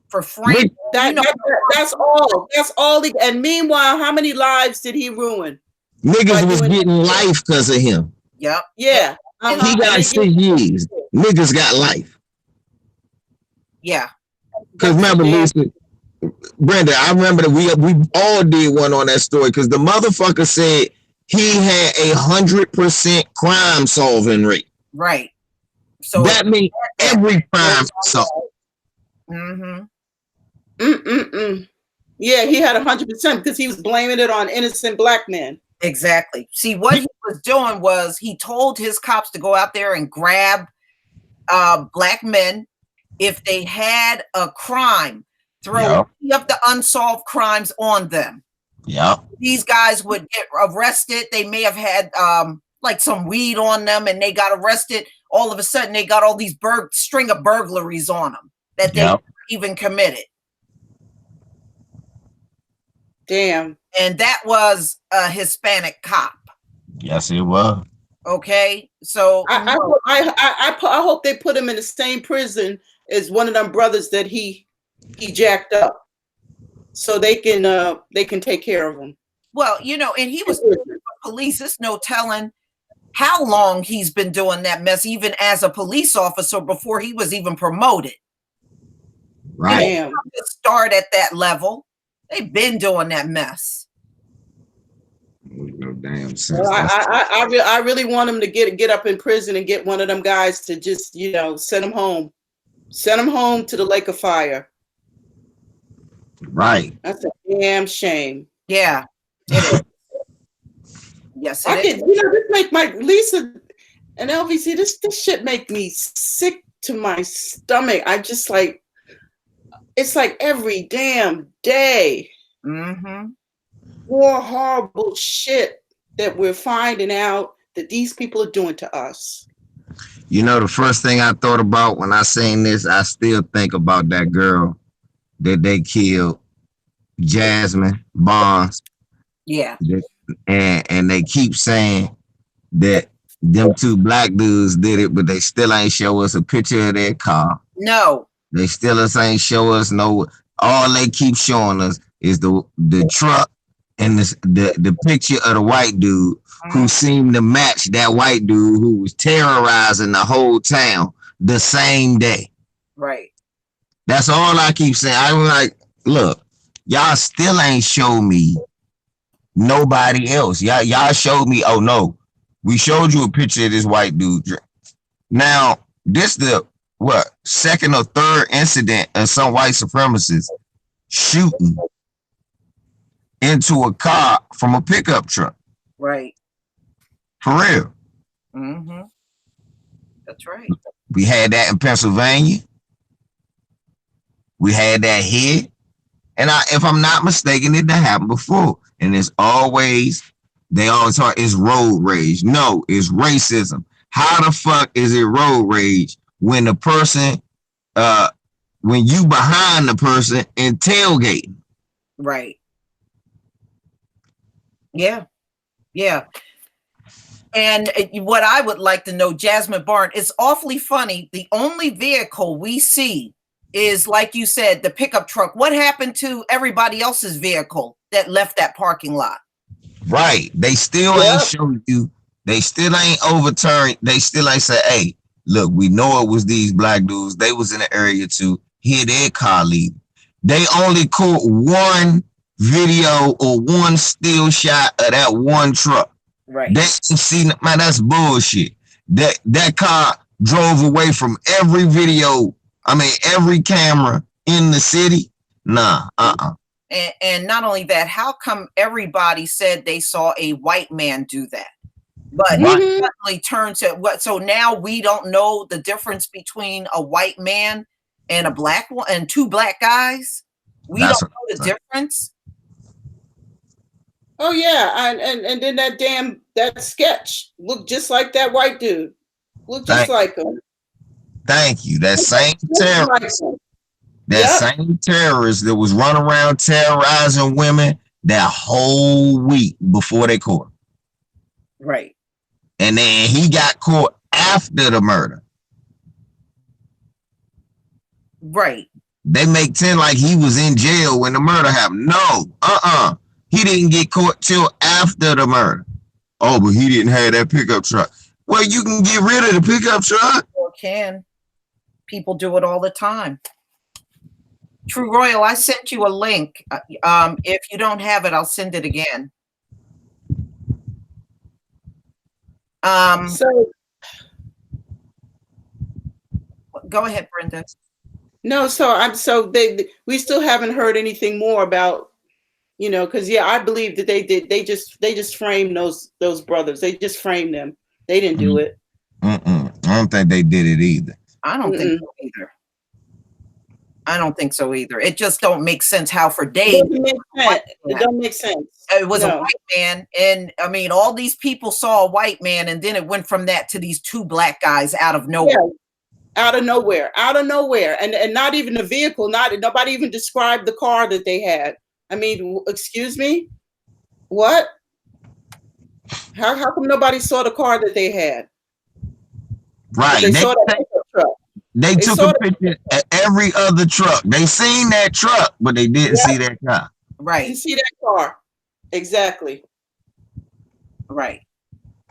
[SPEAKER 1] For free.
[SPEAKER 5] That's all. That's all. And meanwhile, how many lives did he ruin?
[SPEAKER 4] Niggas was getting life because of him.
[SPEAKER 1] Yep.
[SPEAKER 5] Yeah.
[SPEAKER 4] He got 6 years. Niggas got life.
[SPEAKER 1] Yeah.
[SPEAKER 4] Because remember, Lisa, Brenda, I remember that we all did one on that story because the motherfucker said he had 100% crime solving rate.
[SPEAKER 1] Right. So
[SPEAKER 4] that means every crime. So
[SPEAKER 5] yeah, he had 100% because he was blaming it on innocent black men.
[SPEAKER 1] exactly. See, what he was doing was he told his cops to go out there and grab black men if they had a crime, throw any of the unsolved crimes on them.
[SPEAKER 4] Yeah.
[SPEAKER 1] These guys would get arrested. They may have had like some weed on them and they got arrested. All of a sudden, they got all these string of burglaries on them that they even committed.
[SPEAKER 5] Damn.
[SPEAKER 1] And that was a Hispanic cop.
[SPEAKER 4] Yes, it was.
[SPEAKER 1] Okay, so
[SPEAKER 5] I hope they put him in the same prison as one of them brothers that he jacked up, so they can take care of him.
[SPEAKER 1] Well, you know, and he was police. There's no telling how long he's been doing that mess, even as a police officer before he was even promoted.
[SPEAKER 4] Right.
[SPEAKER 5] Damn.
[SPEAKER 1] To start at that level, they've been doing that mess.
[SPEAKER 4] No damn sense.
[SPEAKER 5] Well, I really want him to get up in prison and get one of them guys to just, you know, send him home to the lake of fire.
[SPEAKER 4] Right.
[SPEAKER 5] That's a damn shame.
[SPEAKER 1] Yeah. It is. Yes, it is.
[SPEAKER 5] You know, this make my Lisa and LVC. This shit make me sick to my stomach. I just like, it's like every damn day. More horrible shit that we're finding out that these people are doing to us.
[SPEAKER 4] You know, the first thing I thought about when I seen this, I still think about that girl that they killed, Jasmine Barnes.
[SPEAKER 1] Yeah.
[SPEAKER 4] And they keep saying that them two black dudes did it, but they still ain't show us a picture of their car.
[SPEAKER 1] No.
[SPEAKER 4] They still ain't show us no. All they keep showing us is the truck and the picture of the white dude who seemed to match that white dude who was terrorizing the whole town the same day.
[SPEAKER 1] Right.
[SPEAKER 4] That's all I keep saying. I'm like, look, y'all still ain't show me nobody else. Y'all showed me, oh no, we showed you a picture of this white dude. Now, this the second or third incident of some white supremacists shooting into a car from a pickup truck.
[SPEAKER 1] Right.
[SPEAKER 4] For real.
[SPEAKER 1] That's right.
[SPEAKER 4] We had that in Pennsylvania. We had that here. And if I'm not mistaken, it done happened before. And they always talk, it's road rage. No, it's racism. How the fuck is it road rage when the person, when you behind the person and tailgating?
[SPEAKER 1] Right. Yeah. Yeah. And what I would like to know, Jasmine Barnes, it's awfully funny. The only vehicle we see is, like you said, the pickup truck. What happened to everybody else's vehicle that left that parking lot?
[SPEAKER 4] Right. They still ain't showed you. They still ain't overturned. They still ain't say, hey, look, we know it was these black dudes. They was in the area to hear their car leave. They only caught one video or one still shot of that one truck.
[SPEAKER 1] Right.
[SPEAKER 4] They ain't seen it. Man, that's bullshit. That car drove away from every video. I mean, every camera in the city. Nah,
[SPEAKER 1] And not only that, how come everybody said they saw a white man do that? But it suddenly turned to what? So now we don't know the difference between a white man and a black one and two black guys. We don't know the difference.
[SPEAKER 5] Oh yeah, and then that sketch looked just like that white dude. Looked just like him.
[SPEAKER 4] Thank you. That same terrorist. Same terrorist that was running around terrorizing women that whole week before they caught him.
[SPEAKER 1] Right.
[SPEAKER 4] And then he got caught after the murder.
[SPEAKER 1] Right.
[SPEAKER 4] They make 10 like he was in jail when the murder happened. No, he didn't get caught till after the murder. Oh, but he didn't have that pickup truck. Well, you can get rid of the pickup truck.
[SPEAKER 1] Or can. People do it all the time. True Royal, I sent you a link. If you don't have it, I'll send it again.
[SPEAKER 5] So
[SPEAKER 1] Go ahead, Brenda.
[SPEAKER 5] No, so we still haven't heard anything more about, you know, because yeah, I believe that they just framed those brothers. They just framed them. They didn't do it.
[SPEAKER 4] I don't think they did it either.
[SPEAKER 1] I don't think so either. I don't think so either. It just don't make sense how for days
[SPEAKER 5] It don't make sense.
[SPEAKER 1] it was a white man, and I mean all these people saw a white man, and then it went from that to these two black guys out of nowhere.
[SPEAKER 5] Yeah. Out of nowhere, and not even a vehicle. Nobody even described the car that they had. I mean, excuse me, what? How come nobody saw the car that they had?
[SPEAKER 4] Right.
[SPEAKER 5] They saw that pickup truck.
[SPEAKER 4] They took a picture of every other truck. They seen that truck, but they didn't see that car.
[SPEAKER 1] Right.
[SPEAKER 5] Didn't see that car. Exactly.
[SPEAKER 1] Right.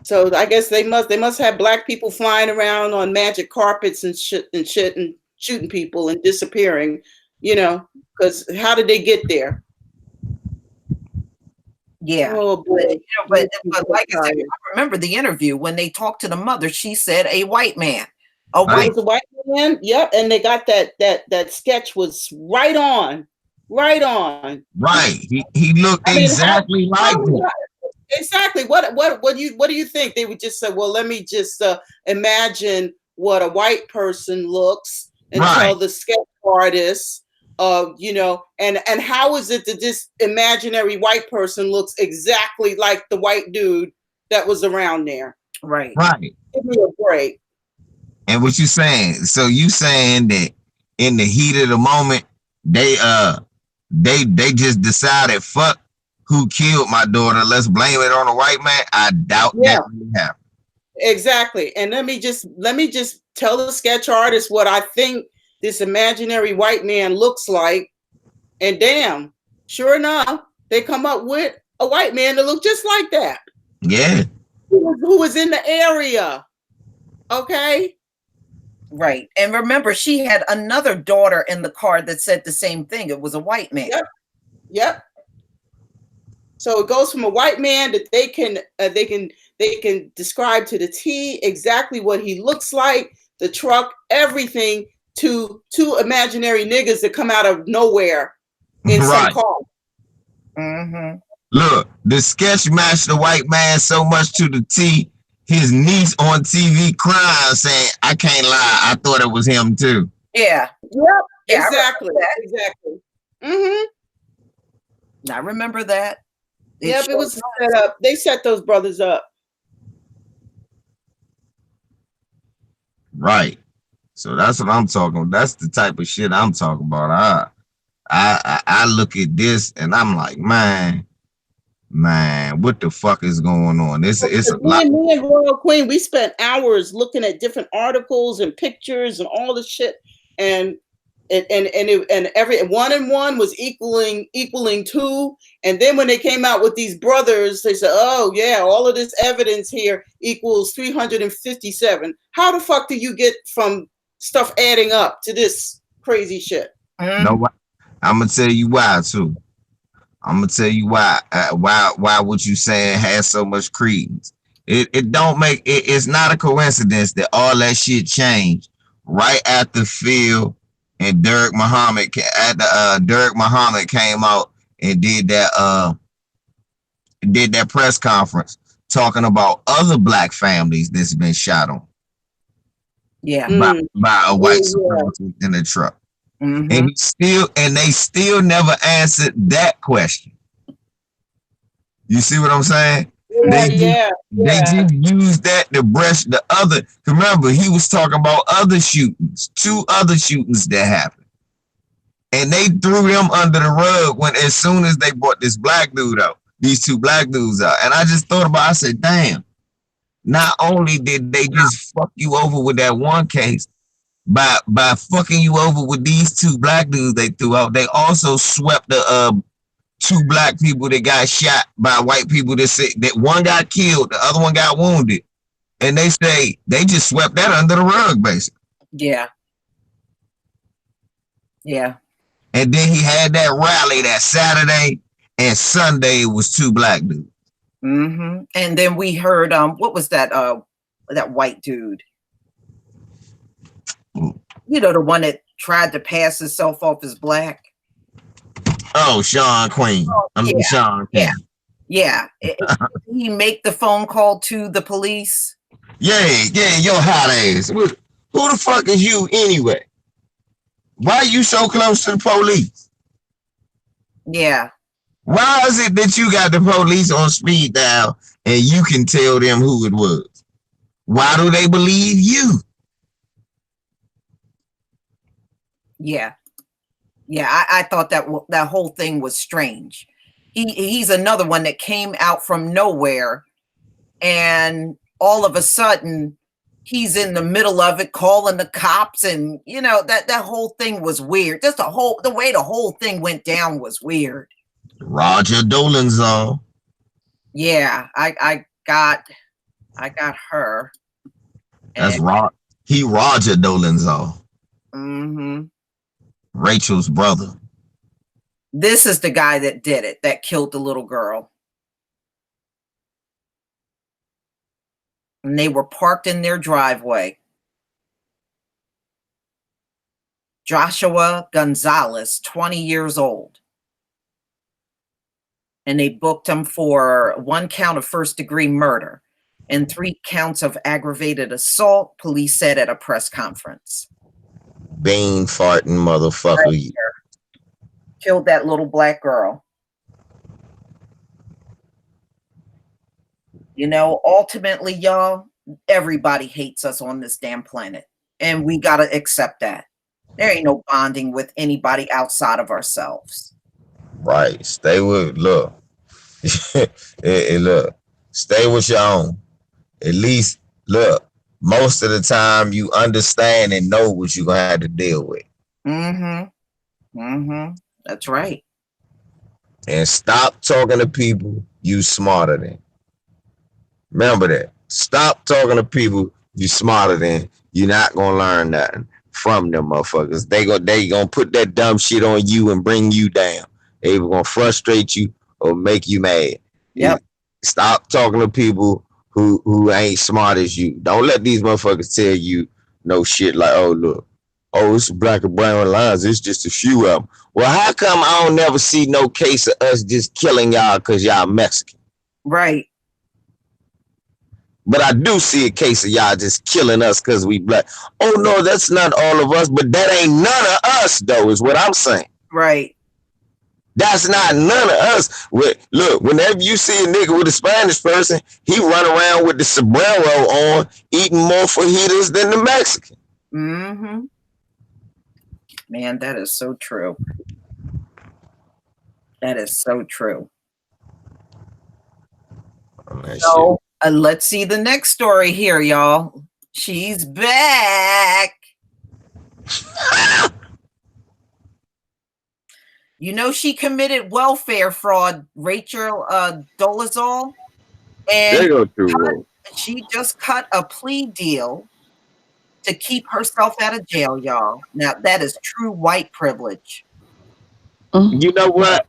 [SPEAKER 5] So I guess they must have black people flying around on magic carpets and shit and shooting people and disappearing, you know, because how did they get there?
[SPEAKER 1] Yeah.
[SPEAKER 5] Oh boy.
[SPEAKER 1] But like I said, I remember the interview when they talked to the mother, she said a white man.
[SPEAKER 5] It was a white man, yep, and they got that sketch was right on. Right.
[SPEAKER 4] He looked exactly like him.
[SPEAKER 5] Exactly. What do you think? They would just say, well, let me just imagine what a white person looks and tell the sketch artist, you know, and how is it that this imaginary white person looks exactly like the white dude that was around there?
[SPEAKER 1] Right.
[SPEAKER 5] Give me a break.
[SPEAKER 4] And what you saying? So you saying that in the heat of the moment, they just decided, fuck who killed my daughter, let's blame it on a white man? I doubt that really happened.
[SPEAKER 5] Exactly. And let me just tell the sketch artist what I think this imaginary white man looks like. And damn, sure enough, they come up with a white man that looked just like that.
[SPEAKER 4] Yeah.
[SPEAKER 5] Who was in the area. Okay.
[SPEAKER 1] Right. And remember, she had another daughter in the car that said the same thing. It was a white man.
[SPEAKER 5] Yep. So it goes from a white man that they can describe to the T exactly what he looks like, the truck, everything, to two imaginary niggas that come out of nowhere in some car.
[SPEAKER 1] Mm-hmm.
[SPEAKER 4] Look, the sketch matched the white man so much to the T. His niece on TV crying, saying, "I can't lie, I thought it was him too."
[SPEAKER 1] Yeah.
[SPEAKER 5] Yep.
[SPEAKER 1] Yeah,
[SPEAKER 5] exactly. Mm-hmm.
[SPEAKER 1] I remember that.
[SPEAKER 5] Yep, it was set up. They set those brothers up.
[SPEAKER 4] Right. So that's what I'm talking about. That's the type of shit I'm talking about. I look at this and I'm like, man, what the fuck is going on? It's a lot.
[SPEAKER 5] Me and Royal Queen, we spent hours looking at different articles and pictures and all this shit, and every 1 and 1 was equaling 2, and then when they came out with these brothers, they said, oh yeah, all of this evidence here equals 357. How the fuck do you get from stuff adding up to this crazy shit?
[SPEAKER 4] No, I'm gonna tell you why too. I'm gonna tell you why what you saying has so much credence. It don't make it. It's not a coincidence that all that shit changed right after Phil and Derek Muhammad came out and did that press conference talking about other black families that's been shot on.
[SPEAKER 1] Yeah.
[SPEAKER 4] By a white supremacist in a truck.
[SPEAKER 1] Mm-hmm.
[SPEAKER 4] And they still never answered that question. You see what I'm saying? They just used that to brush the other. Remember, he was talking about other shootings, 2 other shootings that happened. And they threw them under the rug as soon as they brought this black dude out, these 2 black dudes out. And I just thought about it, I said, damn, not only did they just fuck you over with that one case, by fucking you over with these 2 black dudes they threw out, they also swept the 2 black people that got shot by white people that said that one got killed, the other one got wounded. And they say they just swept that under the rug, basically.
[SPEAKER 1] Yeah. Yeah.
[SPEAKER 4] And then he had that rally that Saturday, and Sunday it was 2 black dudes.
[SPEAKER 1] Mm-hmm. And then we heard what was that white dude? You know, the one that tried to pass himself off as black.
[SPEAKER 4] Oh, Sean Queen. Sean King.
[SPEAKER 1] Yeah. He make the phone call to the police.
[SPEAKER 4] Yeah, your hot ass. Who the fuck is you anyway? Why are you so close to the police?
[SPEAKER 1] Yeah.
[SPEAKER 4] Why is it that you got the police on speed dial and you can tell them who it was? Why do they believe you?
[SPEAKER 1] Yeah. I thought that whole thing was strange. He's another one that came out from nowhere, and all of a sudden he's in the middle of it calling the cops, and you know that whole thing was weird. Just the way the whole thing went down was weird.
[SPEAKER 4] Roger Dolezal.
[SPEAKER 1] Yeah, I got her.
[SPEAKER 4] That's Roger Dolezal.
[SPEAKER 1] Mm-hmm.
[SPEAKER 4] Rachel's brother.
[SPEAKER 1] This is the guy that did it, that killed the little girl. And they were parked in their driveway. Joshua Gonzalez, 20 years old. And they booked him for 1 count of first-degree murder and 3 counts of aggravated assault, police said at a press conference.
[SPEAKER 4] Bean farting motherfucker.
[SPEAKER 1] Right, killed that little black girl. You know, ultimately, y'all, everybody hates us on this damn planet. And we got to accept that. There ain't no bonding with anybody outside of ourselves.
[SPEAKER 4] Right. Stay with, look. Look. Stay with your own. At least, look, most of the time you understand and know what you're going to have to deal with.
[SPEAKER 1] Mm-hmm. Mm-hmm. That's right.
[SPEAKER 4] And stop talking to people you smarter than. Remember that. Stop talking to people you smarter than. You're not gonna learn nothing from them motherfuckers. They gonna put that dumb shit on you and bring you down. They gonna frustrate you or make you mad.
[SPEAKER 1] Yep.
[SPEAKER 4] Stop talking to people who ain't smart as you. Don't let these motherfuckers tell you no shit like, oh look, oh, it's black and brown lines. It's just a few of them. Well, how come I don't never see no case of us just killing y'all because y'all Mexican?
[SPEAKER 1] Right.
[SPEAKER 4] But I do see a case of y'all just killing us because we black. Oh, no, that's not all of us. But that ain't none of us, though, is what I'm saying.
[SPEAKER 1] Right.
[SPEAKER 4] That's not none of us. Look, whenever you see a nigga with a Spanish person, he run around with the sombrero on, eating more fajitas than the Mexican.
[SPEAKER 1] Mm-hmm. Man, that is so true. That is so true. So let's see the next story here, y'all. She's back. You know, she committed welfare fraud, Rachel Dolezal. And she just cut a plea deal to keep herself out of jail, y'all. Now, that is true white privilege.
[SPEAKER 4] You know what?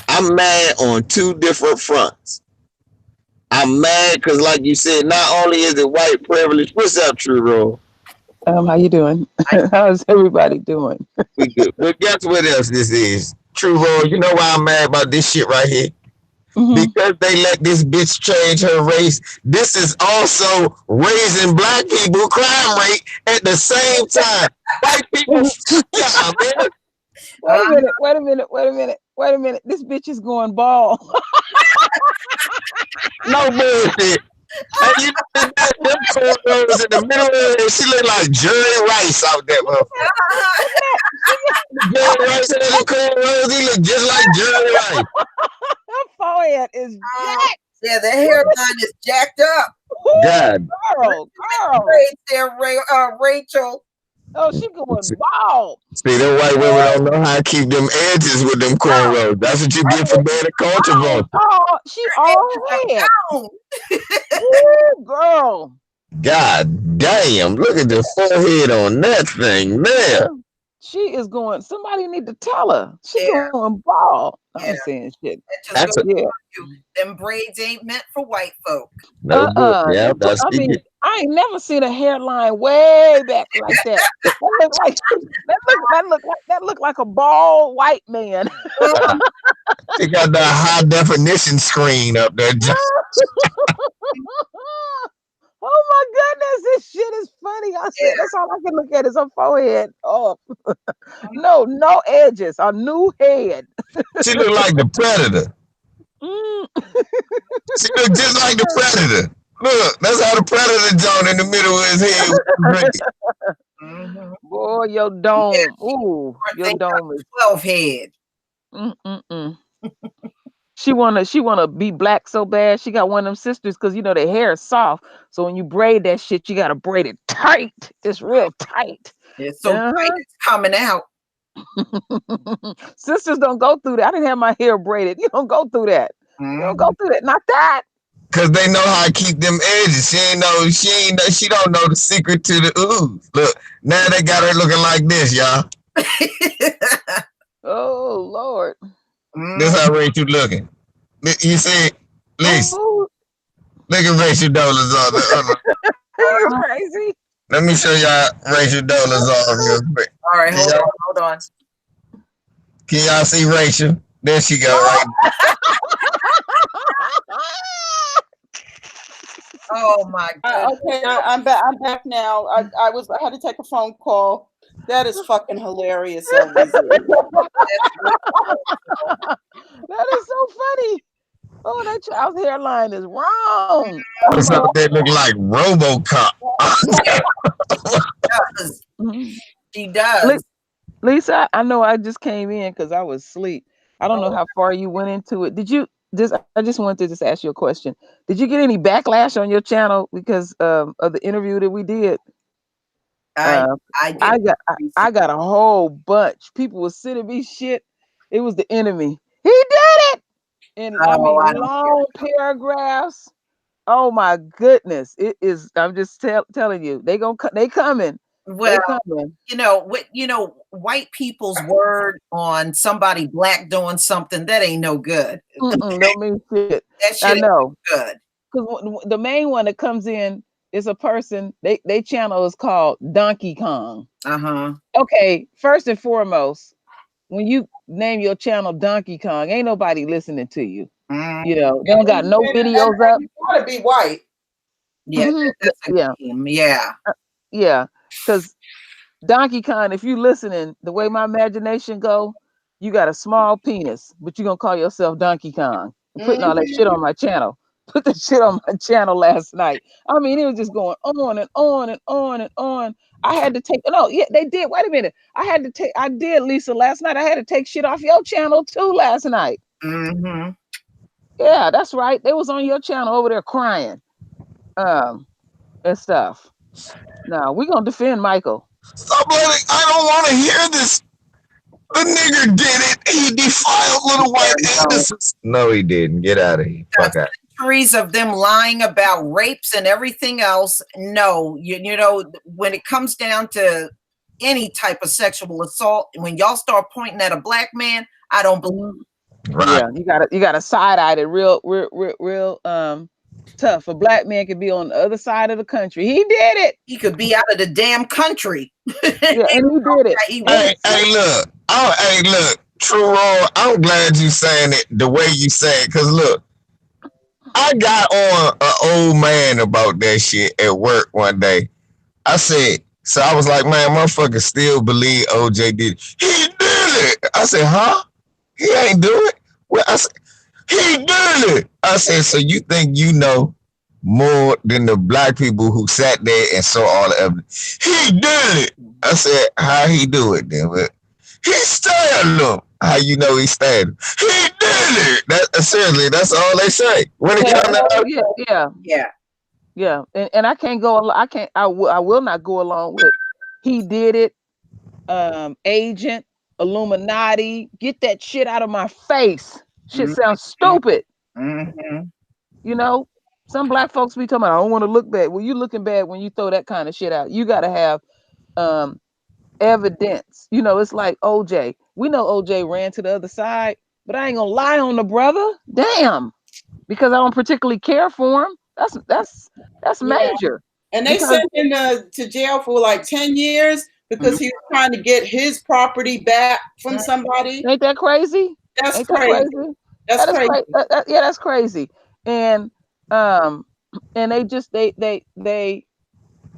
[SPEAKER 4] I'm mad on 2 different fronts. I'm mad because, like you said, not only is it white privilege. What's up, True Roll?
[SPEAKER 6] How you doing? How's everybody doing?
[SPEAKER 4] We good. But guess what else this is? True Roll, you know why I'm mad about this shit right here? Mm-hmm. Because they let this bitch change her race. This is also raising black people crime rate at the same time. White people, man.
[SPEAKER 6] Wait a minute. This bitch is going bald.
[SPEAKER 4] No bullshit. And you know them cornrows in the middle of it, she look like Jerry Rice out there, Jerry Rice and them cornrows, he look just like Jerry Rice.
[SPEAKER 6] Her forehead is jacked.
[SPEAKER 1] Yeah, the hairline is jacked up.
[SPEAKER 4] God.
[SPEAKER 6] Girl.
[SPEAKER 1] Right there, Rachel.
[SPEAKER 6] Oh, she going bald.
[SPEAKER 4] See, them white women don't know how to keep them edges with them cornrows. That's what you get for being a controversy.
[SPEAKER 6] Oh, she all head. Ooh, girl.
[SPEAKER 4] God damn, look at the forehead on that thing, man.
[SPEAKER 6] She is going, somebody need to tell her. She's going bald. I'm saying shit.
[SPEAKER 1] Them braids ain't meant for white folk.
[SPEAKER 4] No, yeah, that's
[SPEAKER 6] I ain't never seen a hairline way back like that. That look like a bald white man.
[SPEAKER 4] She got that high definition screen up there.
[SPEAKER 6] Oh my goodness, this shit is funny. I said that's all I can look at is her forehead. Oh, no edges. A new head.
[SPEAKER 4] She look like the Predator.
[SPEAKER 6] Mm.
[SPEAKER 4] She look just like the Predator. Look, that's how the Predator John in the middle of his head.
[SPEAKER 6] Boy, your dome. Ooh, your dome is
[SPEAKER 1] 12 head.
[SPEAKER 6] She wanna be black so bad. She got one of them sisters because their hair is soft. So when you braid that shit, you gotta braid it tight. It's real tight.
[SPEAKER 1] It's so tight, it's coming out.
[SPEAKER 6] Sisters don't go through that. I didn't have my hair braided. You don't go through that. You don't go through that. Not that.
[SPEAKER 4] Cause they know how to keep them edges. She don't know the secret to the ooze. Look, now they got her looking like this, y'all.
[SPEAKER 6] Oh Lord.
[SPEAKER 4] This how Rachel looking. You see, Lisa. Look at Rachel Dolezal.
[SPEAKER 6] You're crazy.
[SPEAKER 4] Let me show y'all Rachel Dolezal real quick.
[SPEAKER 1] All right, hold on.
[SPEAKER 4] Can y'all see Rachel? There she go, right?
[SPEAKER 1] Oh my God.
[SPEAKER 5] Okay, I'm back now. I had to take a phone call. That is fucking hilarious.
[SPEAKER 6] That is so funny. Oh, that child's hairline is wrong.
[SPEAKER 4] So they look like RoboCop.
[SPEAKER 1] She does.
[SPEAKER 6] Lisa, I know I just came in because I was asleep. I don't know how far you went into it. I just wanted to ask you a question. Did you get any backlash on your channel because of the interview that we did? I got a whole bunch. People were sending me shit. It was the enemy. He did it. And long paragraphs. Oh my goodness. It is. I'm just telling you, they coming.
[SPEAKER 1] Well, white people's word on somebody black doing something that ain't no good.
[SPEAKER 6] Don't mean shit.
[SPEAKER 1] That shit
[SPEAKER 6] I know.
[SPEAKER 1] Good.
[SPEAKER 6] Because the main one that comes in is a person. They channel is called Donkey Kong. Okay. First and foremost, when you name your channel Donkey Kong, ain't nobody listening to you. They don't got no videos up.
[SPEAKER 5] You gotta be white.
[SPEAKER 1] Yeah.
[SPEAKER 6] Yeah. Because Donkey Kong, if you listening, the way my imagination go, you got a small penis, but you gonna call yourself Donkey Kong. I'm putting all that shit on my channel. Put the shit on my channel last night. I mean, it was just going on and on and on and on. I had to take they did. Wait a minute. I did, Lisa, last night. I had to take shit off your channel too last night. Yeah, that's right. They was on your channel over there crying. And stuff. Now we're gonna defend Michael.
[SPEAKER 4] Stop letting, I don't want to hear this. The nigger did it. He defiled little white innocents. No, he didn't. Get out of here. Fuck out.
[SPEAKER 1] Centuries of them lying about rapes and everything else. No, when it comes down to any type of sexual assault, when y'all start pointing at a black man, I don't believe it.
[SPEAKER 6] Right. Yeah, you gotta side-eye it real tough. A black man could be on the other side of the country. He did it.
[SPEAKER 1] He could be out of the damn country.
[SPEAKER 6] Yeah, and he did it.
[SPEAKER 4] Hey, look, True Roy, I'm glad you saying it the way you say it, because look, I got on an old man about that shit at work one day. I was like, man, motherfucker still believe OJ did it. He did it. I said, huh? He ain't do it? Well, I said, he did it. I said, so you think you know more than the black people who sat there and saw all the evidence? He did it. I said, how he do it then? But he stabbed him. How you know he stabbed him? He did it. Seriously, that's all they say. When it comes out.
[SPEAKER 6] Yeah. And I can't go. I will not go along with. He did it. Agent, Illuminati. Get that shit out of my face. Shit sounds stupid. Some black folks be talking about, I don't want to look bad. Well, you looking bad when you throw that kind of shit out. You got to have evidence. It's like OJ. We know OJ ran to the other side, but I ain't gonna lie on the brother. Damn, because I don't particularly care for him. That's major.
[SPEAKER 5] And they sent him to jail for like 10 years because he was trying to get his property back from somebody.
[SPEAKER 6] Ain't that crazy?
[SPEAKER 5] That's
[SPEAKER 6] Ain't
[SPEAKER 5] crazy.
[SPEAKER 6] that crazy?
[SPEAKER 5] That's
[SPEAKER 6] That is
[SPEAKER 5] crazy.
[SPEAKER 6] yeah, that's crazy. And they just they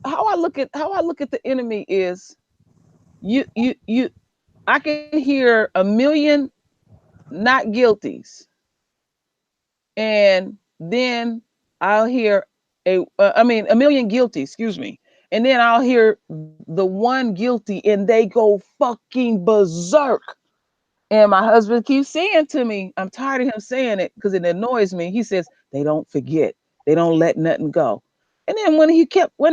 [SPEAKER 6] how I look at the enemy is you I can hear a million not guilties, and then I'll hear a million guilty, excuse me, and then I'll hear the one guilty, and they go fucking berserk. And my husband keeps saying to me, I'm tired of him saying it because it annoys me. He says, they don't forget. They don't let nothing go. And then one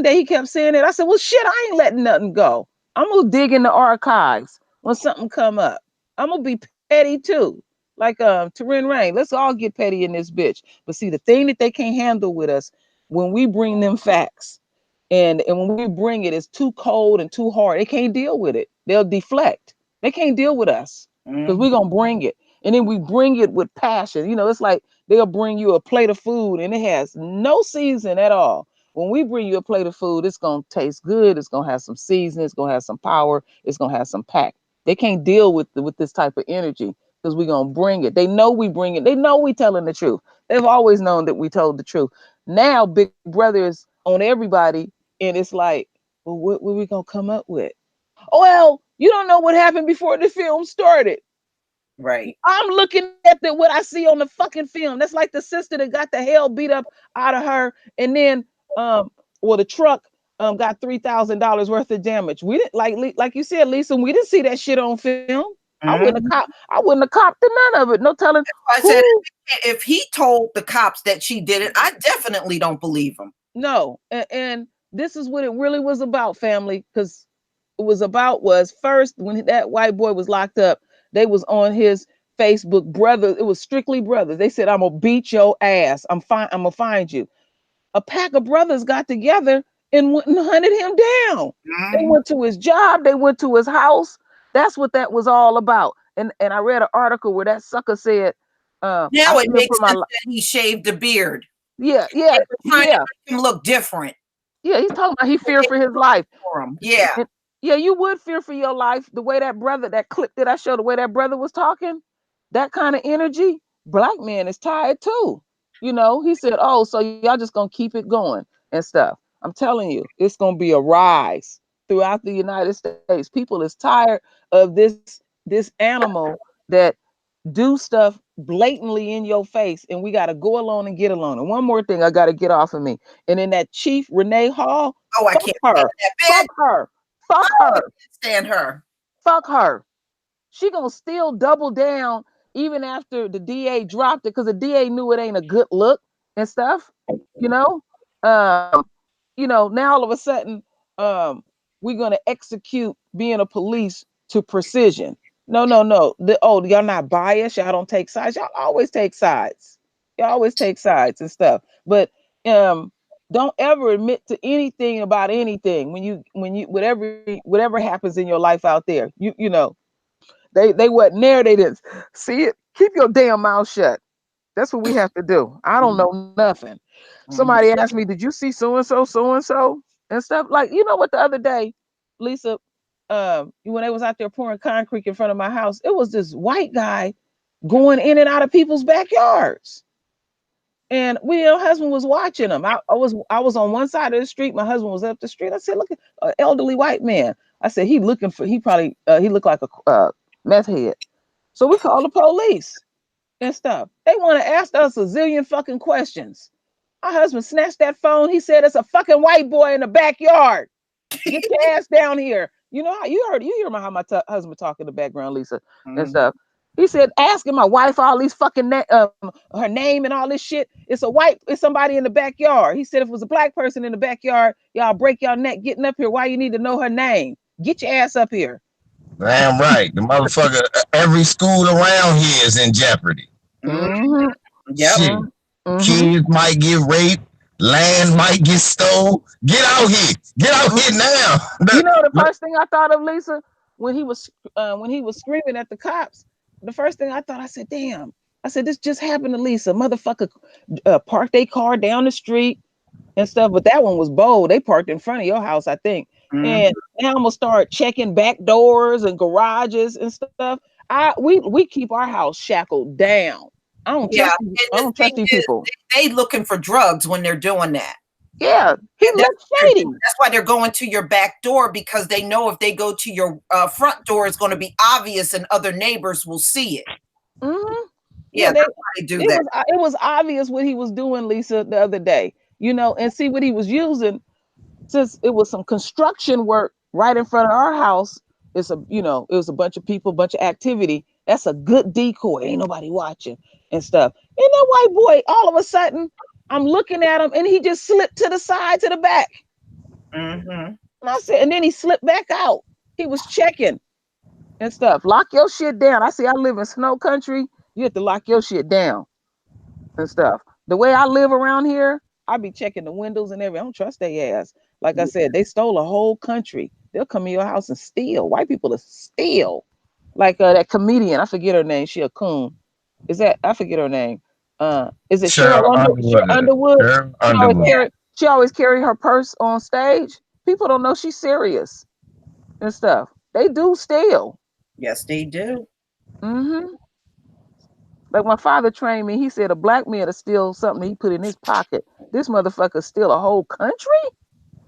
[SPEAKER 6] day he kept saying it, I said, well, shit, I ain't letting nothing go. I'm going to dig in the archives when something come up. I'm going to be petty too. Like Taryn Rain, let's all get petty in this bitch. But see, the thing that they can't handle with us, when we bring them facts and when we bring it, it's too cold and too hard. They can't deal with it. They'll deflect. They can't deal with us. Because we're gonna bring it, and then we bring it with passion. It's like they'll bring you a plate of food and it has no season at all. When we bring you a plate of food, it's gonna taste good, it's gonna have some seasoning, it's gonna have some power, it's gonna have some pack. They can't deal with this type of energy because we're gonna bring it. They know we bring it, they know we telling the truth. They've always known that we told the truth. Now Big Brother is on everybody, and it's like, well, what are we gonna come up with? Oh, well, you don't know what happened before the film started.
[SPEAKER 1] Right.
[SPEAKER 6] I'm looking at what I see on the fucking film. That's like the sister that got the hell beat up out of her, and then the truck got $3,000 worth of damage. We didn't like you said, Lisa. We didn't see that shit on film. I wouldn't have copped to none of it. No telling.
[SPEAKER 1] I said if he told the cops that she did it, I definitely don't believe him.
[SPEAKER 6] No, and this is what it really was about, family, because was first when that white boy was locked up, they was on his Facebook, brother. It was strictly brothers. They said, I'm gonna beat your ass. I'm gonna find you. A pack of brothers got together and went and hunted him down. They went to his job, they went to his house. That's what that was all about. And I read an article where that sucker said,
[SPEAKER 1] now it makes sense that he shaved a beard.
[SPEAKER 6] Yeah.
[SPEAKER 1] They were trying to make him look different.
[SPEAKER 6] Yeah, he's talking about he feared for his life.
[SPEAKER 1] Yeah.
[SPEAKER 6] Yeah, you would fear for your life. The way that brother, that clip that I showed, the way that brother was talking, that kind of energy, black man is tired too. He said, oh, so y'all just gonna keep it going and stuff. I'm telling you, it's gonna be a rise throughout the United States. People is tired of this animal that do stuff blatantly in your face, and we gotta go along and get along. And one more thing I gotta get off of me. And in that Chief Renee Hall,
[SPEAKER 1] I can't
[SPEAKER 6] her. Fuck her. Fuck her.
[SPEAKER 1] Stand her.
[SPEAKER 6] Fuck her. She gonna still double down even after the DA dropped it, because the DA knew it ain't a good look and stuff. Now all of a sudden, we're gonna execute being a police to precision. No. Y'all not biased. Y'all don't take sides. Y'all always take sides. Y'all always take sides and stuff. But don't ever admit to anything about anything when you whatever happens in your life out there. They wasn't there. They didn't see it. Keep your damn mouth shut. That's what we have to do. I don't know nothing. Somebody asked me, did you see so and so and stuff? Like, what, the other day, Lisa, when they was out there pouring concrete in front of my house, it was this white guy going in and out of people's backyards. And husband was watching him. I was on one side of the street. My husband was up the street. I said, look at an elderly white man. I said, he looked like a meth head. So we called the police and stuff. They want to ask us a zillion fucking questions. My husband snatched that phone. He said, it's a fucking white boy in the backyard. Get your ass down here. You hear how my husband talk in the background, Lisa, and stuff. He said, asking my wife all these fucking her name and all this shit. It's somebody in the backyard. He said, if it was a black person in the backyard, y'all break y'all neck getting up here. Why you need to know her name? Get your ass up here.
[SPEAKER 4] Damn right. The motherfucker, every school around here is in jeopardy.
[SPEAKER 1] Yep.
[SPEAKER 4] Shit. Kids might get raped. Land might get stole. Get out here. Get out here now.
[SPEAKER 6] The first thing I thought of, Lisa, when he was screaming at the cops, the first thing I said, damn. I said, this just happened to Lisa. Motherfucker parked their car down the street, and stuff. But that one was bold. They parked in front of your house, I think.
[SPEAKER 1] Mhm.
[SPEAKER 6] And now I'm gonna start checking back doors and garages and stuff. We keep our house shackled down. I don't
[SPEAKER 1] Yeah,
[SPEAKER 6] trust
[SPEAKER 1] and
[SPEAKER 6] I
[SPEAKER 1] the
[SPEAKER 6] don't
[SPEAKER 1] thing
[SPEAKER 6] trust these
[SPEAKER 1] is,
[SPEAKER 6] people.
[SPEAKER 1] they looking for drugs when they're doing that.
[SPEAKER 6] Yeah, he
[SPEAKER 1] And
[SPEAKER 6] looks shady.
[SPEAKER 1] that's why they're going to your back door, because they know if they go to your front door, it's going to be obvious and other neighbors will see it.
[SPEAKER 6] Mm-hmm.
[SPEAKER 1] Yeah,
[SPEAKER 6] Yeah,
[SPEAKER 1] that's why they do that.
[SPEAKER 6] it was obvious what he was doing, Lisa, the other day. And see what he was using, since it was some construction work right in front of our house. It was a bunch of people, bunch of activity. That's a good decoy. Ain't nobody watching and stuff. And that white boy, all of a sudden, I'm looking at him and he just slipped to the side, to the back.
[SPEAKER 1] Mm-hmm.
[SPEAKER 6] And I said, and then he slipped back out. He was checking and stuff. Lock your shit down. I see, I live in snow country. You have to lock your shit down and stuff. The way I live around here, I be checking the windows and everything. I don't trust their ass. Like I said, they stole a whole country. They'll come in your house and steal. White people are steal. Like that comedian, I forget her name. She a coon. I forget her name. Is it
[SPEAKER 4] Cheryl
[SPEAKER 6] Cheryl
[SPEAKER 4] Underwood.
[SPEAKER 6] Underwood?
[SPEAKER 4] Cheryl
[SPEAKER 6] She always
[SPEAKER 4] Underwood.
[SPEAKER 6] carry she always carry her purse on stage. People don't know she's serious and stuff. They do steal.
[SPEAKER 1] Yes, they do.
[SPEAKER 6] Mm-hmm. Like my father trained me. He said a black man to steal something he put in his pocket. This motherfucker steal a whole country.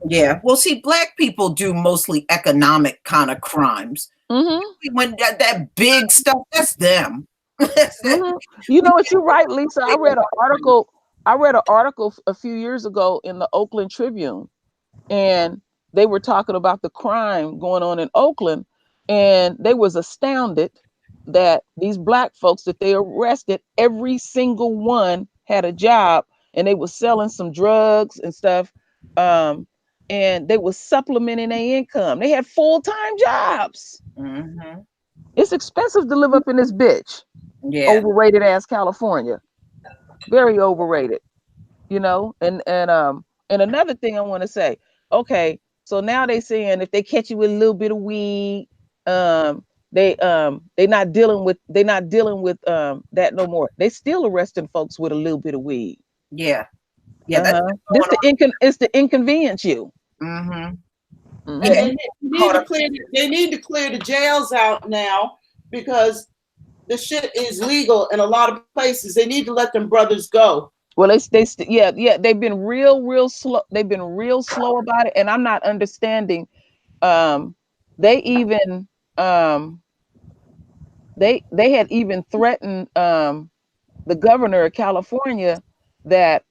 [SPEAKER 1] Yeah. Well, see, black people do mostly economic kind of crimes.
[SPEAKER 6] Mm-hmm.
[SPEAKER 1] When that big stuff, that's them.
[SPEAKER 6] Mm-hmm. You know what? You're right, Lisa. I read an article. A few years ago in the Oakland Tribune, and they were talking about the crime going on in Oakland, and they was astounded that these black folks that they arrested, every single one had a job, and they was selling some drugs and stuff, and they was supplementing their income. They had full-time jobs.
[SPEAKER 1] Mm-hmm.
[SPEAKER 6] It's expensive to live up in this bitch.
[SPEAKER 1] Yeah.
[SPEAKER 6] Overrated ass California, very overrated. And another thing I want to say, okay, so now they saying if they catch you with a little bit of weed, um they not dealing with that no more. They still arresting folks with a little bit of weed.
[SPEAKER 1] Yeah. Yeah. That's
[SPEAKER 6] This
[SPEAKER 1] going
[SPEAKER 6] it's the inconvenience you.
[SPEAKER 1] on. Mm-hmm.
[SPEAKER 5] And
[SPEAKER 1] Yeah.
[SPEAKER 6] Mhm.
[SPEAKER 5] they need to clear the jails out now, because the shit is legal in a lot of places. They need to let them brothers go.
[SPEAKER 6] Well, yeah, they've been real slow. They've been real slow about it, and I'm not understanding. Um, they even um, they had even threatened the governor of California that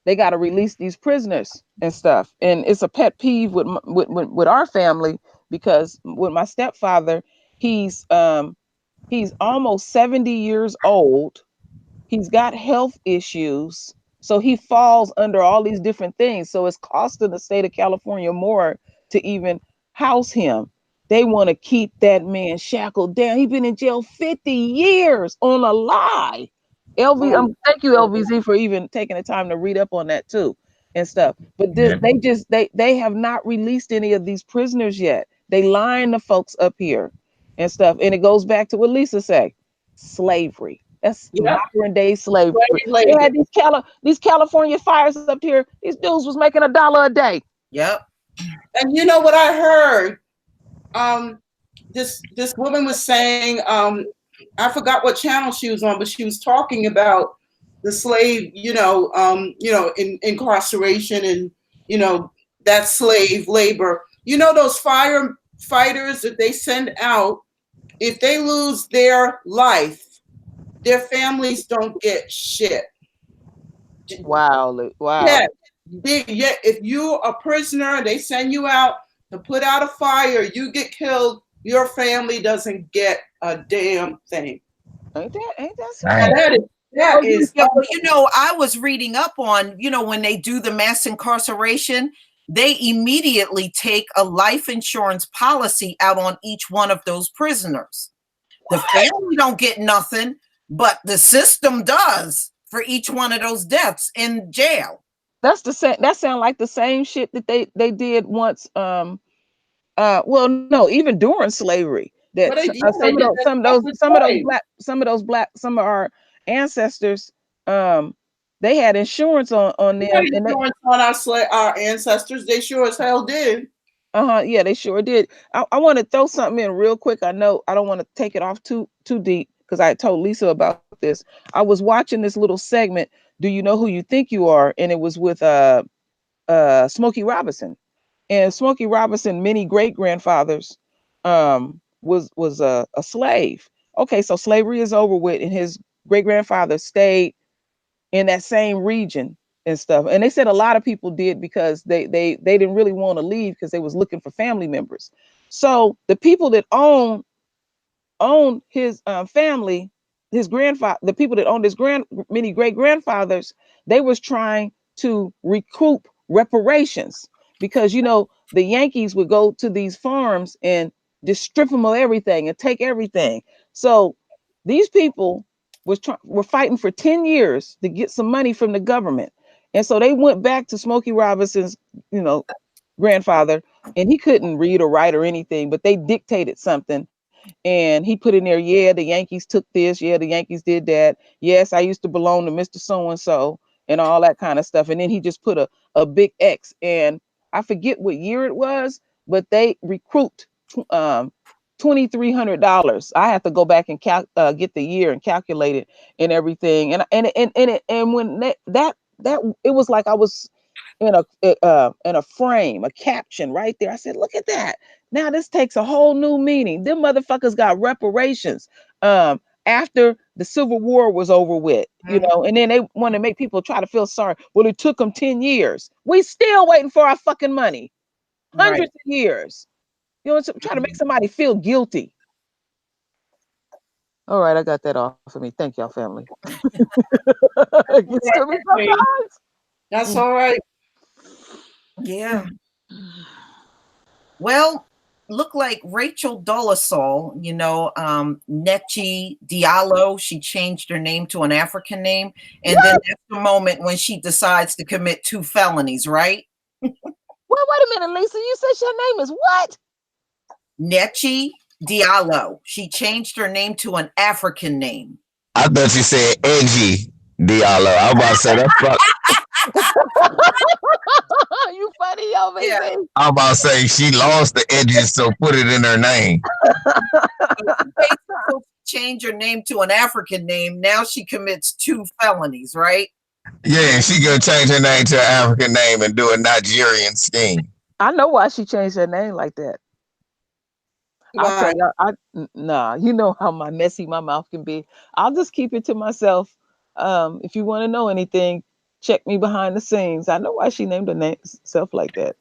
[SPEAKER 6] they got to release these prisoners and stuff. And it's a pet peeve with our family, because with my stepfather, he's almost 70 years old. He's got health issues, so he falls under all these different things. So it's costing the state of California more to even house him. They want to keep that man shackled down. He's been in jail 50 years on a lie. Thank you, LVZ, for even taking the time to read up on that too and stuff. But
[SPEAKER 4] Yeah.
[SPEAKER 6] they have not released any of these prisoners yet. They lying the folks up here and stuff. And it goes back to what Lisa said: slavery. That's
[SPEAKER 5] Yep.
[SPEAKER 6] modern day slavery.
[SPEAKER 5] Slave
[SPEAKER 6] They
[SPEAKER 5] labor.
[SPEAKER 6] had these California fires up here. These dudes was making $1 a day.
[SPEAKER 1] Yep.
[SPEAKER 5] And you know what I heard? This woman was saying, I forgot what channel she was on, but she was talking about the slave, incarceration, and that slave labor. Those firefighters that they send out, if they lose their life, their families don't get shit.
[SPEAKER 6] Wow.
[SPEAKER 5] Yeah, if you're a prisoner, they send you out to put out a fire, you get killed, your family doesn't get a damn thing.
[SPEAKER 6] Ain't that so?
[SPEAKER 4] Right.
[SPEAKER 5] That is
[SPEAKER 1] Yeah, well, I was reading up on, when they do the mass incarceration, they immediately take a life insurance policy out on each one of those prisoners. The family don't get nothing, but the system does for each one of those deaths in jail.
[SPEAKER 6] That's the same. That sound like the same shit that they did once. Well, no, even during slavery, that some of our ancestors, they had insurance on
[SPEAKER 5] We
[SPEAKER 6] them,
[SPEAKER 5] had
[SPEAKER 6] and they
[SPEAKER 5] insurance on our ancestors. They sure as hell did.
[SPEAKER 6] yeah, they sure did. I want to throw something in real quick. I know I don't want to take it off too deep because I told Lisa about this. I was watching this little segment. Do you know who you think you are? And it was with Smokey Robinson. And Smokey Robinson, many great grandfathers, was a slave. Okay, so slavery is over with, and his great grandfather stayed in that same region and stuff. And they said a lot of people did because they didn't really want to leave because they was looking for family members. So the people that owned his family, his grandfather, the people that owned his many great grandfathers, they was trying to recoup reparations because the Yankees would go to these farms and just strip them of everything and take everything. So these people were fighting for 10 years to get some money from the government. And so they went back to Smokey Robinson's, grandfather, and he couldn't read or write or anything, but they dictated something. And he put in there, yeah, the Yankees took this. Yeah, the Yankees did that. Yes, I used to belong to Mr. So-and-so and all that kind of stuff. And then he just put a big X. And I forget what year it was, but they recruit $2,300. I have to go back and get the year and calculate it and everything. And when that it was like I was in a frame, a caption right there. I said, look at that. Now this takes a whole new meaning. Them motherfuckers got reparations after the Civil War was over with, and then they want to make people try to feel sorry. Well, it took them 10 years. We still waiting for our fucking money. Hundreds of years. Try to make somebody feel guilty. All right, I got that off of me. Thank y'all, family. It gets to me sometimes.
[SPEAKER 5] That's all right.
[SPEAKER 1] Yeah. Well, look like Rachel Dolezal, Nechi Diallo, she changed her name to an African name. And then that's the moment when she decides to commit 2 felonies, right?
[SPEAKER 6] Well, wait a minute, Lisa. You said your name is what?
[SPEAKER 1] Nechi Diallo. She changed her name to an African name.
[SPEAKER 4] I thought you said edgy Diallo. I was about to say that fuck.
[SPEAKER 6] You funny, yo, baby.
[SPEAKER 1] Yeah.
[SPEAKER 4] I'm about to say she lost the edges, so put it in her name.
[SPEAKER 1] Change her name to an African name. Now she commits 2 felonies, right?
[SPEAKER 4] Yeah, she gonna change her name to an African name and do a Nigerian scheme.
[SPEAKER 6] I know why she changed her name like that. I'll tell you, nah, you know how messy my mouth can be. I'll just keep it to myself. If you want to know anything, check me behind the scenes. I know why she named herself like that.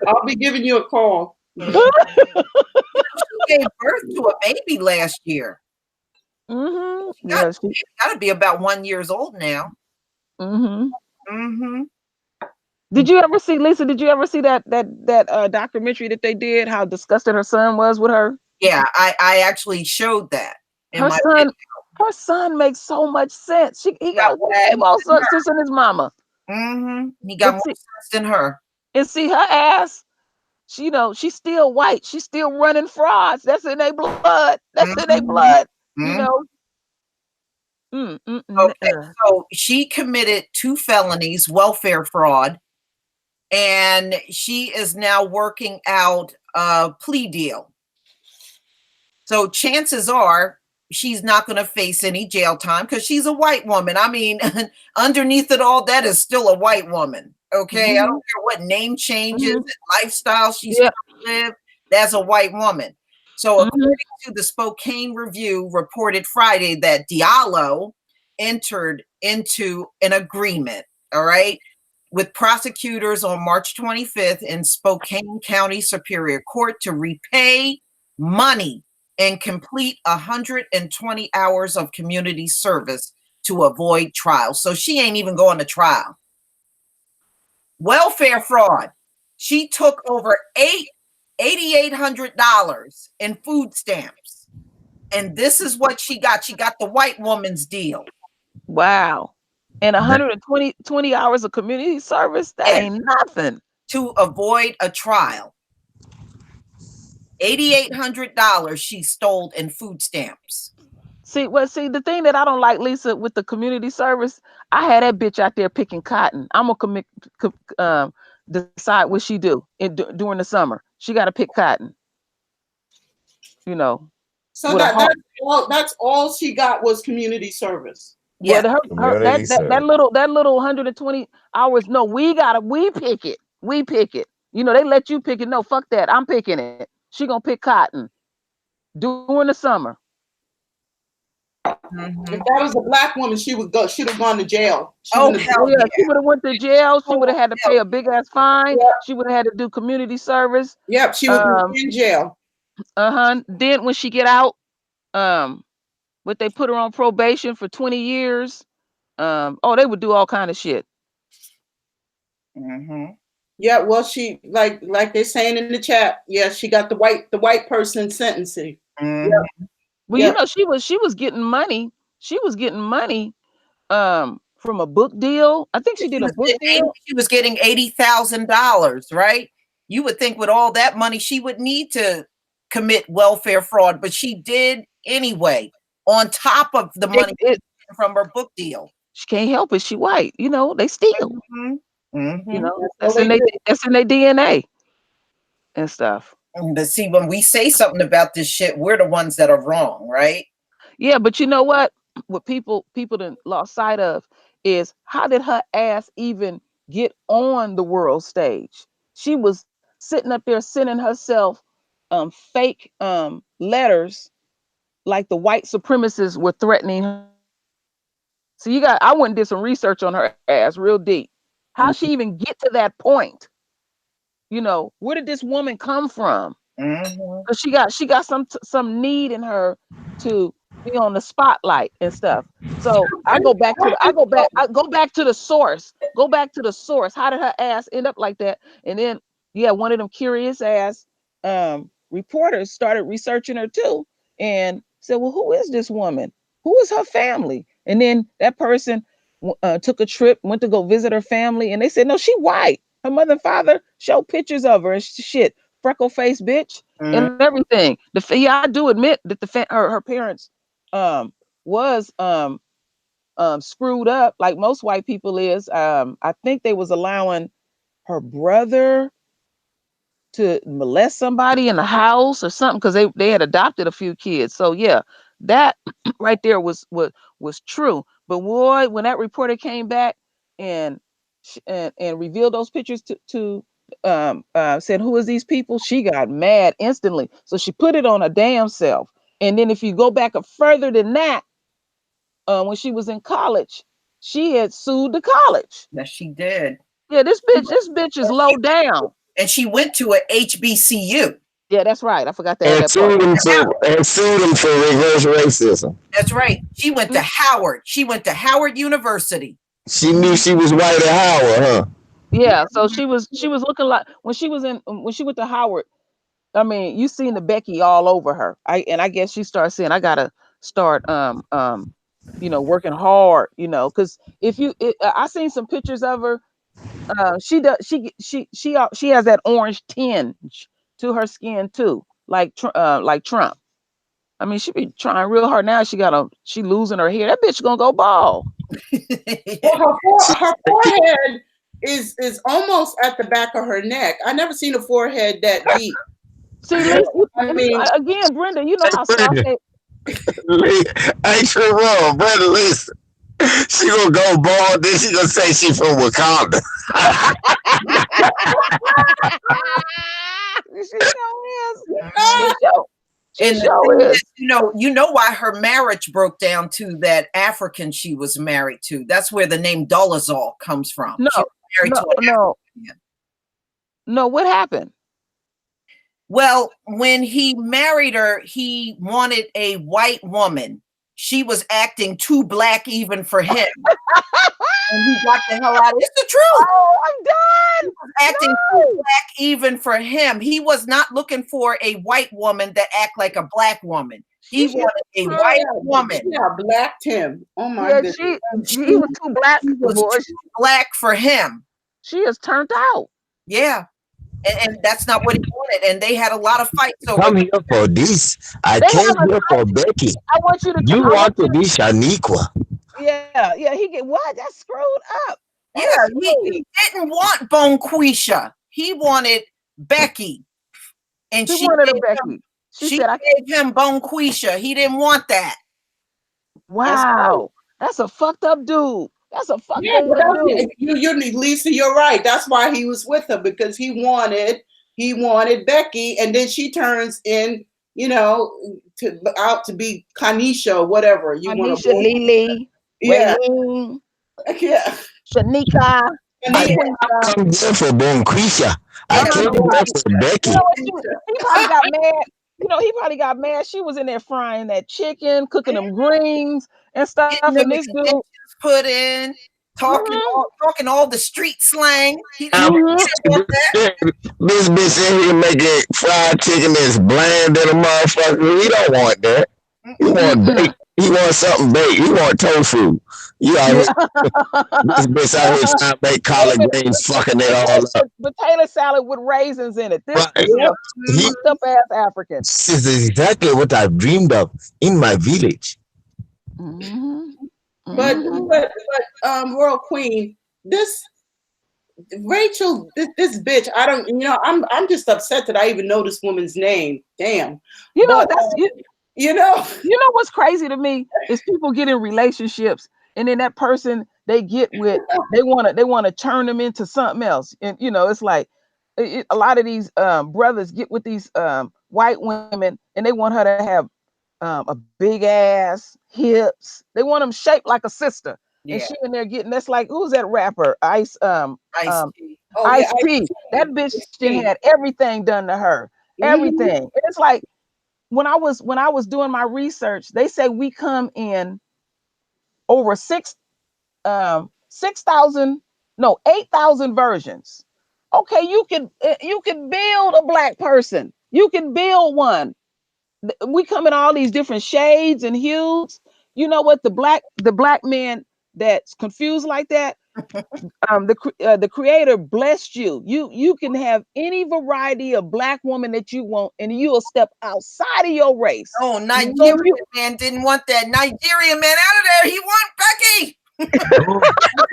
[SPEAKER 5] I'll be giving you a call.
[SPEAKER 1] She gave birth to a baby last year.
[SPEAKER 6] Mm-hmm.
[SPEAKER 1] She's got to be about 1 year old now.
[SPEAKER 6] Mm-hmm.
[SPEAKER 1] Mm-hmm.
[SPEAKER 6] Did you ever see, Lisa? Did you ever see that documentary that they did? How disgusted her son was with her.
[SPEAKER 1] Yeah, I actually showed that.
[SPEAKER 6] Her son makes so much sense. He got way more sense than his mama.
[SPEAKER 1] Mm-hmm. He got more sense than her.
[SPEAKER 6] And see her ass. She's still white. She's still running frauds. That's in their blood. In their blood.
[SPEAKER 1] Okay, so she committed 2 felonies, welfare fraud, and she is now working out a plea deal. So chances are she's not going to face any jail time because she's a white woman. I mean, underneath it all, that is still a white woman. Okay, I don't care what name changes and lifestyle she's live. That's a white woman. So according to the Spokane Review, reported Friday that Diallo entered into an agreement, all right, with prosecutors on March 25th in Spokane County Superior Court to repay money and complete 120 hours of community service to avoid trial. So she ain't even going to trial. Welfare fraud. She took over $8,800 in food stamps. And this is what she got. She got the white woman's deal.
[SPEAKER 6] Wow. And 120 hours of community service, that ain't nothing.
[SPEAKER 1] To avoid a trial. $8,800 she stole in food stamps.
[SPEAKER 6] See, the thing that I don't like, Lisa, with the community service, I had that bitch out there picking cotton. I'm gonna decide what she do during the summer. She got to pick cotton, you know,
[SPEAKER 5] So
[SPEAKER 6] with a heart.
[SPEAKER 5] that's all she got was community service.
[SPEAKER 1] Yeah.
[SPEAKER 6] Well,
[SPEAKER 4] Community
[SPEAKER 6] that
[SPEAKER 4] service.
[SPEAKER 6] little 120 hours. No, we pick it. We pick it. You know, they let you pick it. No, fuck that. I'm picking it. She gonna pick cotton during the summer.
[SPEAKER 5] If that was a black woman, she'd have gone to jail. She
[SPEAKER 1] Oh,
[SPEAKER 5] wouldn't have
[SPEAKER 1] hell
[SPEAKER 6] Yeah,
[SPEAKER 1] yeah.
[SPEAKER 6] she would have went to jail. She would have had to
[SPEAKER 1] Hell
[SPEAKER 6] pay a big ass fine.
[SPEAKER 5] Yep.
[SPEAKER 6] She would have had to do community service.
[SPEAKER 5] Yep, she would be in jail.
[SPEAKER 6] Then when she get out, but they put her on probation for 20 years. They would do all kind of shit.
[SPEAKER 1] Mm-hmm.
[SPEAKER 5] Yeah, well, she like they're saying in the chat. Yeah, she got the white person sentencing.
[SPEAKER 1] Mm-hmm.
[SPEAKER 5] Yep.
[SPEAKER 6] Well, you know, she was getting money. She was getting money from a book deal. I think she did a book deal.
[SPEAKER 1] She was getting $80,000, right? You would think with all that money she would need to commit welfare fraud, but she did anyway. On top of the money from her book deal,
[SPEAKER 6] she can't help it. She white. You know, they steal.
[SPEAKER 1] Mm-hmm. Mm-hmm.
[SPEAKER 6] You know, that's in their DNA and stuff.
[SPEAKER 1] But see, when we say something about this shit, we're the ones that are wrong, right?
[SPEAKER 6] Yeah, but you know what? What people done lost sight of is how did her ass even get on the world stage? She was sitting up there sending herself fake letters like the white supremacists were threatening her. So I went and did some research on her ass real deep. How she even get to that point? You know, where did this woman come from?
[SPEAKER 1] Mm-hmm.
[SPEAKER 6] Because she got some need in her to be on the spotlight and stuff. So I go back to the source. Go back to the source. How did her ass end up like that? And then one of them curious ass reporters started researching her too and said, well, who is this woman? Who is her family? And then that person took a trip, went to go visit her family, and they said, no, she white. Her mother and father showed pictures of her and shit. Freckle face bitch and everything. I do admit that her parents was screwed up like most white people is. I think they was allowing her brother to molest somebody in the house or something because they had adopted a few kids. So yeah, that right there was true. But boy, when that reporter came back and revealed those pictures to said, who is these people? She got mad instantly. So she put it on her damn self. And then if you go back further than that, when she was in college, she had sued the college.
[SPEAKER 1] Yes, she did.
[SPEAKER 6] Yeah, this bitch is low down.
[SPEAKER 1] And she went to a HBCU.
[SPEAKER 6] Yeah, that's right. I forgot that.
[SPEAKER 4] And sued them for reverse racism.
[SPEAKER 1] That's right. She went to Howard. She went to Howard University.
[SPEAKER 4] She knew she was white at Howard, huh?
[SPEAKER 6] Yeah, so she was looking like when she went to Howard. I mean, you seen the Becky all over her. I guess she started saying, I gotta start working hard, because I seen some pictures of her. She has that orange tinge to her skin too, like Trump. I mean, she be trying real hard now. She losing her hair. That bitch gonna go bald.
[SPEAKER 5] Well, her forehead is almost at the back of her neck. I never seen a forehead that deep.
[SPEAKER 6] See, Lisa, I mean, again, Brenda, you know how soft they.
[SPEAKER 4] Ain't true wrong, Brenda. Listen, she gonna go bald. Then she gonna say she from Wakanda.
[SPEAKER 6] She sure is.
[SPEAKER 1] You know why her marriage broke down to that African she was married to. That's where the name Dolezal comes from.
[SPEAKER 6] No, what happened?
[SPEAKER 1] Well, when he married her, he wanted a white woman. She was acting too black even for him. And he got the hell out. It's the truth.
[SPEAKER 6] Oh, I'm done.
[SPEAKER 1] He was acting too black even for him. He was not looking for a white woman that act like a black woman. He wanted a white woman.
[SPEAKER 5] Yeah, blacked him. Oh my goodness.
[SPEAKER 6] She was too black.
[SPEAKER 1] She was too black for him.
[SPEAKER 6] She is turned out.
[SPEAKER 1] Yeah. and that's not what he wanted. And they had a lot of fights over
[SPEAKER 7] Come
[SPEAKER 1] that.
[SPEAKER 7] here for this. I
[SPEAKER 6] They
[SPEAKER 7] came
[SPEAKER 6] have a
[SPEAKER 7] here for
[SPEAKER 6] fight.
[SPEAKER 7] Becky.
[SPEAKER 6] I want you to.
[SPEAKER 7] You
[SPEAKER 6] I
[SPEAKER 7] want
[SPEAKER 6] want
[SPEAKER 7] to
[SPEAKER 6] you
[SPEAKER 7] be Shaniqua.
[SPEAKER 6] yeah. He get what? That's screwed up. That
[SPEAKER 1] Yeah,
[SPEAKER 6] is
[SPEAKER 1] he
[SPEAKER 6] silly.
[SPEAKER 1] didn't want Bonquisha. He wanted Becky, and
[SPEAKER 6] She
[SPEAKER 1] she
[SPEAKER 6] wanted a
[SPEAKER 1] gave
[SPEAKER 6] Becky.
[SPEAKER 1] him,
[SPEAKER 6] She
[SPEAKER 1] she
[SPEAKER 6] said, "I
[SPEAKER 1] gave him Bonquisha. He didn't want that.
[SPEAKER 6] wow, that's a fucked up dude. That's a fucked
[SPEAKER 5] Yeah,
[SPEAKER 6] up
[SPEAKER 5] but that's,
[SPEAKER 6] dude."
[SPEAKER 5] Lisa, you're right. That's why he was with her, because he wanted Becky, and then she turns in, out to be Kanisha or whatever you want
[SPEAKER 6] Anisha,
[SPEAKER 5] to.
[SPEAKER 6] Lily,
[SPEAKER 5] Yeah,
[SPEAKER 6] Raylene,
[SPEAKER 5] yeah.
[SPEAKER 6] Shanika,
[SPEAKER 7] I did
[SPEAKER 6] Bonquisha.
[SPEAKER 7] not come here for Bonquisha. I
[SPEAKER 1] No,
[SPEAKER 7] came
[SPEAKER 1] no,
[SPEAKER 7] here for
[SPEAKER 6] You
[SPEAKER 7] Becky.
[SPEAKER 6] know what? He probably got mad. He probably got mad. She was in there frying that chicken, cooking them greens and stuff.
[SPEAKER 1] Getting them
[SPEAKER 6] And this dude,
[SPEAKER 1] extensions put in, talking all the street slang. He
[SPEAKER 7] I'm
[SPEAKER 1] didn't
[SPEAKER 6] mhm.
[SPEAKER 1] want that.
[SPEAKER 7] this bitch in here making fried chicken that's bland than a motherfucker. He don't want that. He want bait. He want something baked. He want tofu. You already this bitch out here trying to make collard greens, fucking it all up.
[SPEAKER 6] Potato salad with raisins in it. This
[SPEAKER 7] Right.
[SPEAKER 6] is a
[SPEAKER 7] He,
[SPEAKER 6] fucked up ass African.
[SPEAKER 7] this is exactly what I've dreamed of in my village.
[SPEAKER 6] Mhm.
[SPEAKER 5] But
[SPEAKER 6] Mhm.
[SPEAKER 5] Royal Queen, this Rachel, this bitch, I don't, I'm just upset that I even know this woman's name. Damn.
[SPEAKER 6] You know
[SPEAKER 5] But
[SPEAKER 6] that's
[SPEAKER 5] you know,
[SPEAKER 6] You know what's crazy to me is people get in relationships and then that person they get with they want to turn them into something else. And it's like a lot of these brothers get with these white women and they want her to have a big ass, hips. They want them shaped like a sister. And
[SPEAKER 1] Yeah,
[SPEAKER 6] she in there getting that's like who's that rapper? Ice
[SPEAKER 1] Ice T.
[SPEAKER 5] oh
[SPEAKER 6] Ice
[SPEAKER 5] yeah,
[SPEAKER 6] T. That bitch then had everything done to her. Everything. And it's like when I was doing my research, they say we come in over 6,000, no 8,000 versions. Okay, you can build a black person. You can build one. We come in all these different shades and hues. You know what? The black man that's confused like that. The creator blessed you. You can have any variety of black woman that you want, and you'll step outside of your race.
[SPEAKER 1] Oh,
[SPEAKER 6] So
[SPEAKER 1] Nigerian
[SPEAKER 6] you,
[SPEAKER 1] man didn't want that. Nigerian man out of there. He want Becky.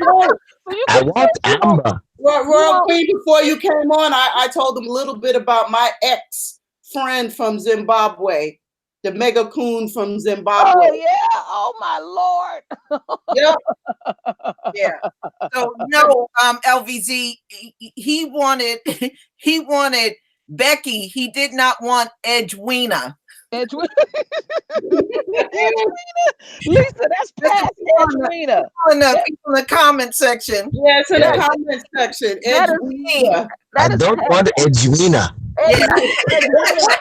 [SPEAKER 6] so you
[SPEAKER 7] I
[SPEAKER 6] can
[SPEAKER 7] want
[SPEAKER 6] say,
[SPEAKER 7] Amber.
[SPEAKER 5] Royal Queen, before you came on, I told them a little bit about my ex friend from Zimbabwe, the mega coon from Zimbabwe.
[SPEAKER 6] oh yeah, oh my lord.
[SPEAKER 5] Yeah.
[SPEAKER 1] Yeah. So no, LVZ, he wanted he wanted Becky. He did not want Edwina.
[SPEAKER 6] Edwina. Lisa, that's past Edwina.
[SPEAKER 1] In the comment section.
[SPEAKER 5] Yeah, it's in the comment section. Edwina.
[SPEAKER 7] I don't want Edwina.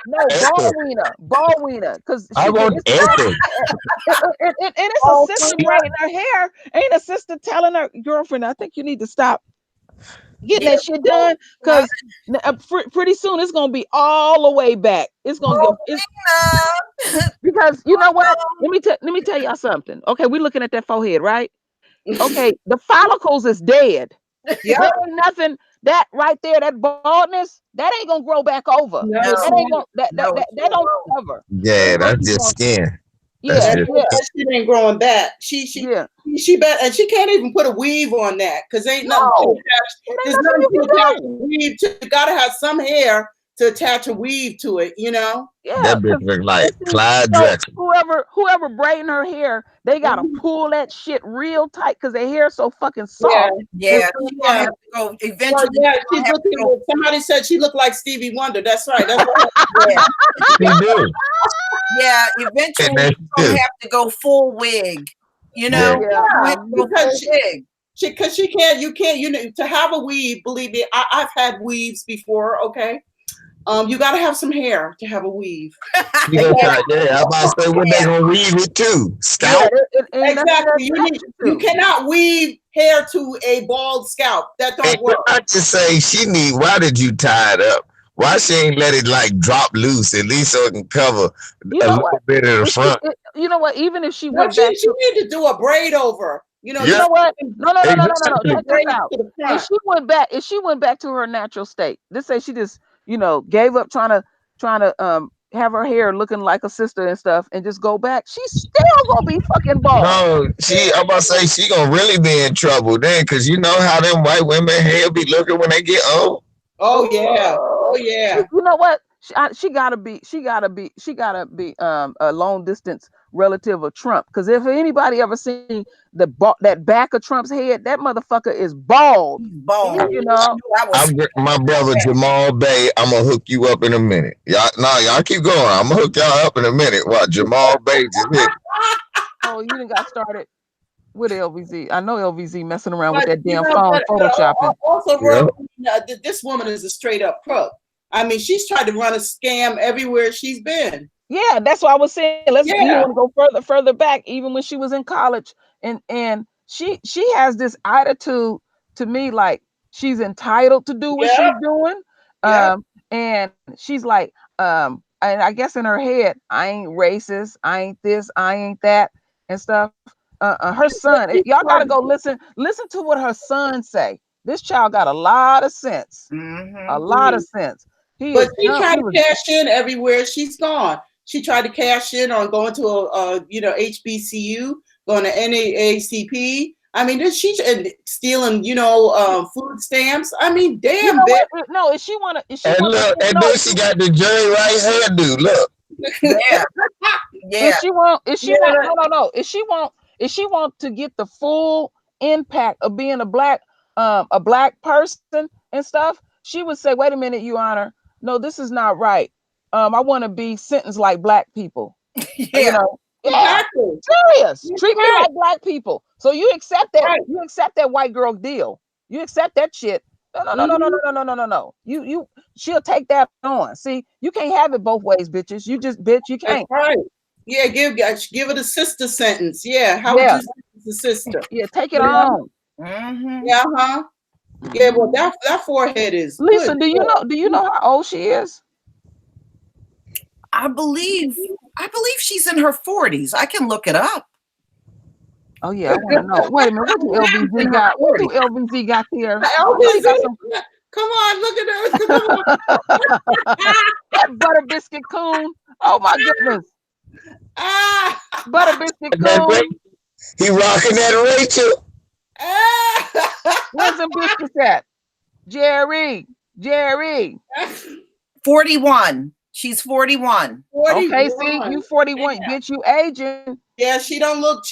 [SPEAKER 6] No, Baldwina, because
[SPEAKER 7] I want Ethel.
[SPEAKER 6] and it's a sister braiding her hair. Ain't a sister telling her girlfriend, I think you need to stop getting that shit done, because pretty soon it's gonna be all the way back. It's gonna go because you know what? Let me tell y'all something. Okay, we're looking at that forehead, right? Okay, the follicles is dead.
[SPEAKER 5] Yeah.
[SPEAKER 6] There ain't nothing that right there, that baldness, that ain't gonna grow back over.
[SPEAKER 5] No,
[SPEAKER 6] That ain't gonna that don't cover.
[SPEAKER 7] Yeah, that's just skin.
[SPEAKER 6] Yeah,
[SPEAKER 5] that shit ain't growing back. She bet, and she can't even put a weave on that because ain't nothing. There's nothing to attach a weave to. You gotta have some hair to attach a weave to it,
[SPEAKER 6] Yeah,
[SPEAKER 7] that bitch look like Clyde Drexler.
[SPEAKER 6] Whoever braiding her hair, they gotta pull that shit real tight because their hair is so fucking soft.
[SPEAKER 1] Yeah. Have to go eventually.
[SPEAKER 5] Yeah, she's looking. Somebody said she looked like Stevie Wonder. That's right. That's right.
[SPEAKER 7] She do.
[SPEAKER 1] Yeah, eventually you're gonna have to go full wig.
[SPEAKER 5] Because she can't. You can't. To have a weave. Believe me, I've had weaves before. Okay. You got to have some hair to have a weave.
[SPEAKER 7] I'm about to say what they gonna weave it to. Scalp.
[SPEAKER 5] Exactly. You cannot weave hair to a bald scalp. That don't work.
[SPEAKER 7] I just say why did you tie it up? Why she ain't let it like drop loose at least so it can cover a little bit of the front?
[SPEAKER 6] You know what? Even if she
[SPEAKER 5] she need to do a braid over. You know,
[SPEAKER 6] You know what? No. Check this
[SPEAKER 4] Exactly.
[SPEAKER 6] out. If she went back to her natural state, let's say she just, gave up trying to have her hair looking like a sister and stuff, and just go back, she's still gonna be fucking bald.
[SPEAKER 4] No, I'm about to say she gonna really be in trouble then, cause you know how them white women hair be looking when they get old.
[SPEAKER 5] Oh yeah. Oh yeah.
[SPEAKER 6] You know what? She gotta be a long distance relative of Trump. Because if anybody ever seen that back of Trump's head, that motherfucker is bald.
[SPEAKER 1] Bald.
[SPEAKER 6] You know,
[SPEAKER 4] My brother Jamal Bay. I'm gonna hook you up in a minute. Y'all keep going. I'm gonna hook y'all up in a minute. What Jamal Bay just hit?
[SPEAKER 6] Oh, you done got started with LVZ. I know LVZ messing around
[SPEAKER 5] But,
[SPEAKER 6] with that damn
[SPEAKER 5] you know,
[SPEAKER 6] phone
[SPEAKER 5] but,
[SPEAKER 6] photoshopping.
[SPEAKER 5] Also,
[SPEAKER 4] Yeah.
[SPEAKER 5] this woman is a straight up crook. I mean, she's tried to run a scam everywhere she's been.
[SPEAKER 6] Yeah, that's what I was saying. You
[SPEAKER 5] Yeah.
[SPEAKER 6] want to go further back, even when she was in college, and she has this attitude to me like she's entitled to do what
[SPEAKER 5] Yeah.
[SPEAKER 6] she's doing.
[SPEAKER 5] Yeah.
[SPEAKER 6] And she's like, and I guess in her head, I ain't racist, I ain't this, I ain't that, and stuff. Her son, y'all gotta go listen to what her son say. This child got a lot of sense. A lot of sense.
[SPEAKER 5] But she tried to cash in everywhere she's gone. She tried to cash in on going to a HBCU, going to NAACP. I mean, she's stealing, food stamps. I mean, damn, bitch.
[SPEAKER 6] No, if she wanna,
[SPEAKER 4] Look, and then she got the Jerry Rice hairdo. Look.
[SPEAKER 1] Yeah.
[SPEAKER 6] If she want to get the full impact of being a black person and stuff, she would say, "Wait a minute, Your Honor. No, this is not right. I want to be sentenced like black people."
[SPEAKER 1] Yeah.
[SPEAKER 5] Exactly.
[SPEAKER 6] Serious. Treat me like black people. So you accept that? Right. You accept that white girl deal? You accept that shit? No. She'll take that on. See, you can't have it both ways, bitches. You can't.
[SPEAKER 5] That's right. Yeah, give it a sister sentence. Yeah, how would you sentence the sister?
[SPEAKER 6] Yeah, take it on.
[SPEAKER 1] Mm-hmm.
[SPEAKER 5] Yeah, huh? Yeah, well, that forehead is.
[SPEAKER 6] Lisa, do you know how old she is?
[SPEAKER 1] I believe she's in her 40s. I can look it up.
[SPEAKER 6] Oh yeah, I want to know. Wait a minute, what do LVZ got? What do LVZ got there?
[SPEAKER 5] Come on, look at her.
[SPEAKER 6] That butter biscuit coon. Oh my goodness. Butter biscuit coon.
[SPEAKER 4] He rocking that Rachel.
[SPEAKER 6] Where's them biscuits at? Jerry.
[SPEAKER 1] 41. She's 41.
[SPEAKER 6] Okay, see, you 41. Yeah. Bitch, you aging.
[SPEAKER 5] Yeah, she don't look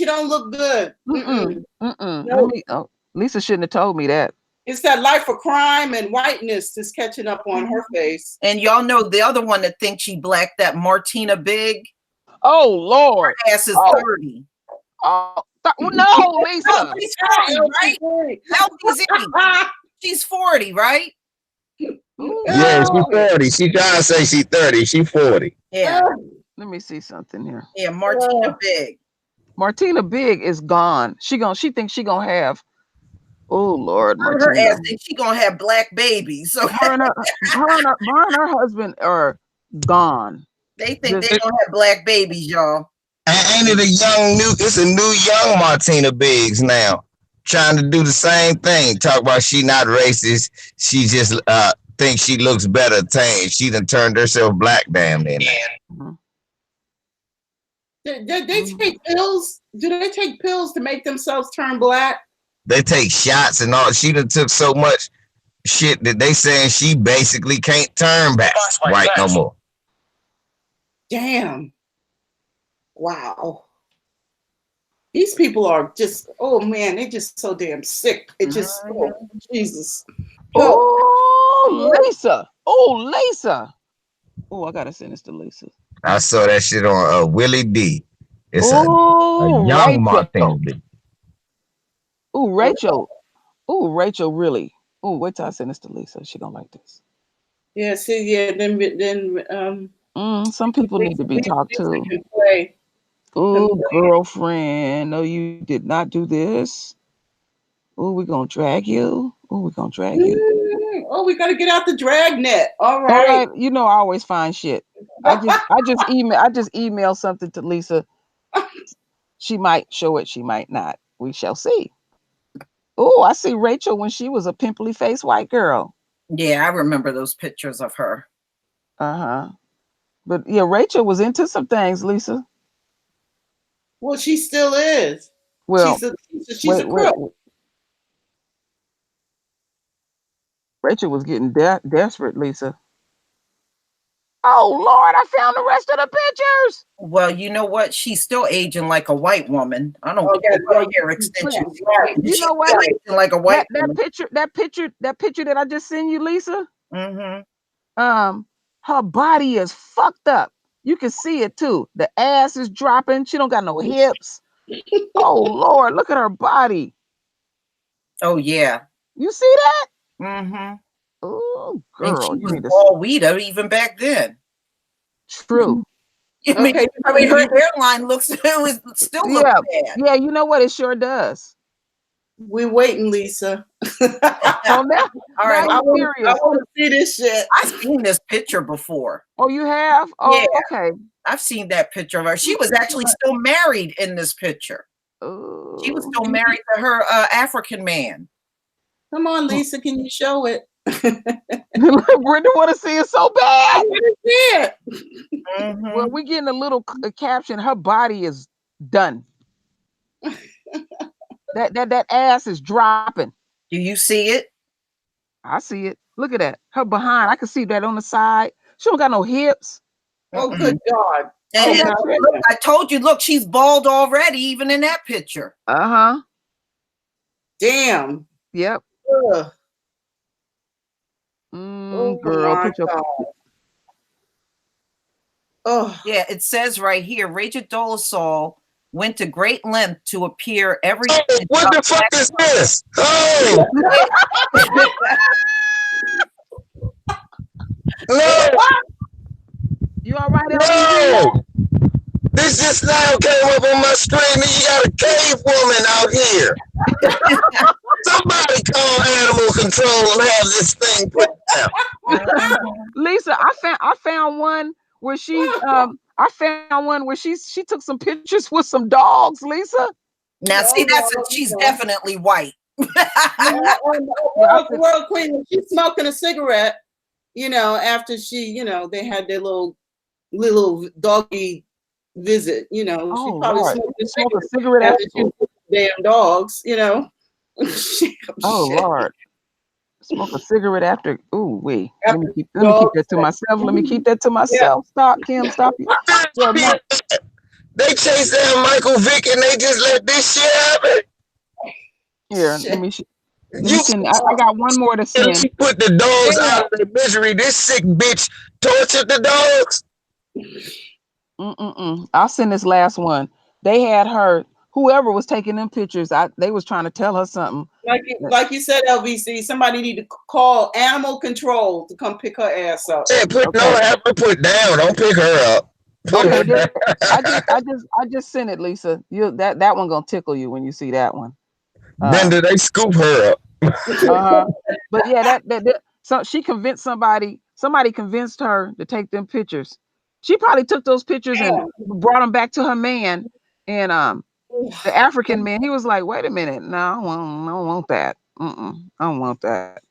[SPEAKER 5] good.
[SPEAKER 6] No. Lisa shouldn't have told me that.
[SPEAKER 5] It's that life of crime and whiteness that's catching up on her face.
[SPEAKER 1] And y'all know the other one that thinks she black, that Martina Big.
[SPEAKER 6] Oh Lord.
[SPEAKER 1] Her ass is 30.
[SPEAKER 6] Oh no, Lisa.
[SPEAKER 1] She's 40, right? She's 40, right?
[SPEAKER 4] Yeah, she's 40. She trying to say she's 30. She's 40.
[SPEAKER 1] Yeah.
[SPEAKER 6] Let me see something here.
[SPEAKER 1] Yeah, Martina Big.
[SPEAKER 6] Martina Big is gone. She thinks she gonna have. Oh Lord, Martina.
[SPEAKER 1] Her ass thinks she gonna have black babies. So
[SPEAKER 6] her and her husband are gone.
[SPEAKER 1] They think they gonna have black babies, y'all.
[SPEAKER 4] And ain't it it's a new young Martina Biggs now, trying to do the same thing. Talk about she not racist. She just thinks she looks better tanned. She done turned herself black damn near.
[SPEAKER 5] They take pills? Do they take pills to make themselves turn black?
[SPEAKER 4] They take shots and all. She done took so much shit that they saying she basically can't turn back right no more.
[SPEAKER 5] Damn. Wow. These people are just, oh man, they're just so damn sick. It just, Jesus.
[SPEAKER 6] Oh, Lisa. Oh, I gotta send this to Lisa.
[SPEAKER 4] I saw that shit on Willie D. It's a young Martina B.
[SPEAKER 6] Ooh, Rachel. Ooh, Rachel, really. Ooh, wait till I send this to Lisa. She gonna like this.
[SPEAKER 5] Yeah, see, yeah, then
[SPEAKER 6] some people need to be talked to. Ooh, girlfriend. No, you did not do this. Ooh, we're gonna drag you. Oh, we
[SPEAKER 5] gotta get out the drag net. All right.
[SPEAKER 6] You know I always find shit. I just email something to Lisa. She might show it, she might not. We shall see. Oh, I see Rachel when she was a pimply faced white girl.
[SPEAKER 1] Yeah, I remember those pictures of her.
[SPEAKER 6] Uh-huh. But yeah, Rachel was into some things, Lisa.
[SPEAKER 5] Well, she still is.
[SPEAKER 6] Well,
[SPEAKER 5] she's a crook.
[SPEAKER 6] Rachel was getting desperate, Lisa. Oh Lord, I found the rest of the pictures.
[SPEAKER 1] Well, you know what? She's still aging like a white woman. I don't care what hair extensions.
[SPEAKER 6] You know what?
[SPEAKER 1] Aging like a white
[SPEAKER 6] that picture that I just sent you, Lisa.
[SPEAKER 1] Mm-hmm.
[SPEAKER 6] Her body is fucked up. You can see it too. The ass is dropping. She don't got no hips. Oh Lord, look at her body.
[SPEAKER 1] Oh yeah.
[SPEAKER 6] You see that?
[SPEAKER 1] Mm-hmm.
[SPEAKER 6] Oh girl,
[SPEAKER 1] and she
[SPEAKER 6] you
[SPEAKER 1] was
[SPEAKER 6] need to.
[SPEAKER 1] bald even back then.
[SPEAKER 6] True.
[SPEAKER 1] I mean, her hairline looks it was still look bad.
[SPEAKER 6] Yeah, you know what? It sure does.
[SPEAKER 5] We're waiting, Lisa.
[SPEAKER 6] Oh, now,
[SPEAKER 1] all right,
[SPEAKER 5] I want to see this shit.
[SPEAKER 1] I've seen this picture before.
[SPEAKER 6] Oh, you have? Oh, yeah. Okay.
[SPEAKER 1] I've seen that picture of her. She was actually still married in this picture.
[SPEAKER 6] Oh.
[SPEAKER 1] She was still married to her African man.
[SPEAKER 5] Come on, Lisa, can you show it?
[SPEAKER 6] Brenda want to see it so bad.
[SPEAKER 5] I want to see it.
[SPEAKER 1] Mm-hmm.
[SPEAKER 6] Well, we're getting a little caption. Her body is done. that ass is dropping.
[SPEAKER 1] Do you see it?
[SPEAKER 6] I see it. Look at that. Her behind. I can see that on the side. She don't got no hips.
[SPEAKER 5] Oh, good God.
[SPEAKER 1] And look, I told you, look, she's bald already, even in that picture.
[SPEAKER 6] Uh-huh.
[SPEAKER 5] Damn.
[SPEAKER 6] Yep. Girl, put your...
[SPEAKER 5] Oh.
[SPEAKER 1] Yeah, it says right here, Rachel Dolezal went to great length to appear every...
[SPEAKER 7] Oh, what the fuck is this? Oh! No!
[SPEAKER 6] You all right?
[SPEAKER 7] No! This just now came up on my screen and you got a cave woman out here. Somebody call animal control and have this thing put down.
[SPEAKER 6] Lisa, I found one where she she took some pictures with some dogs, Lisa.
[SPEAKER 1] Now see, she's definitely white.
[SPEAKER 5] World Queen, she's smoking a cigarette, after she, they had their little doggy visit, she probably smoked a cigarette after she took the damn dogs,
[SPEAKER 6] Oh Lord. Smoke a cigarette after. Ooh, wait. Let me keep that to myself. Let me keep that to myself. Stop, Kim. Stop.
[SPEAKER 7] They chased down Michael Vick and they just let this shit happen.
[SPEAKER 6] Here, let me send. I got one more to send.
[SPEAKER 7] She put the dogs out of their misery. This sick bitch tortured the dogs.
[SPEAKER 6] I'll send this last one. They had her. Whoever was taking them pictures, they was trying to tell her something.
[SPEAKER 5] Like you said, LVC, somebody need to call animal control to come pick her ass up.
[SPEAKER 7] Yeah, have her put down. Don't pick her up.
[SPEAKER 6] I just sent it, Lisa. That one gonna tickle you when you see that one.
[SPEAKER 7] Brenda, they scoop her up.
[SPEAKER 6] But yeah, so she convinced somebody convinced her to take them pictures. She probably took those pictures and brought them back to her man, and the African man, he was like, wait a minute, no, I don't want that. I don't want that.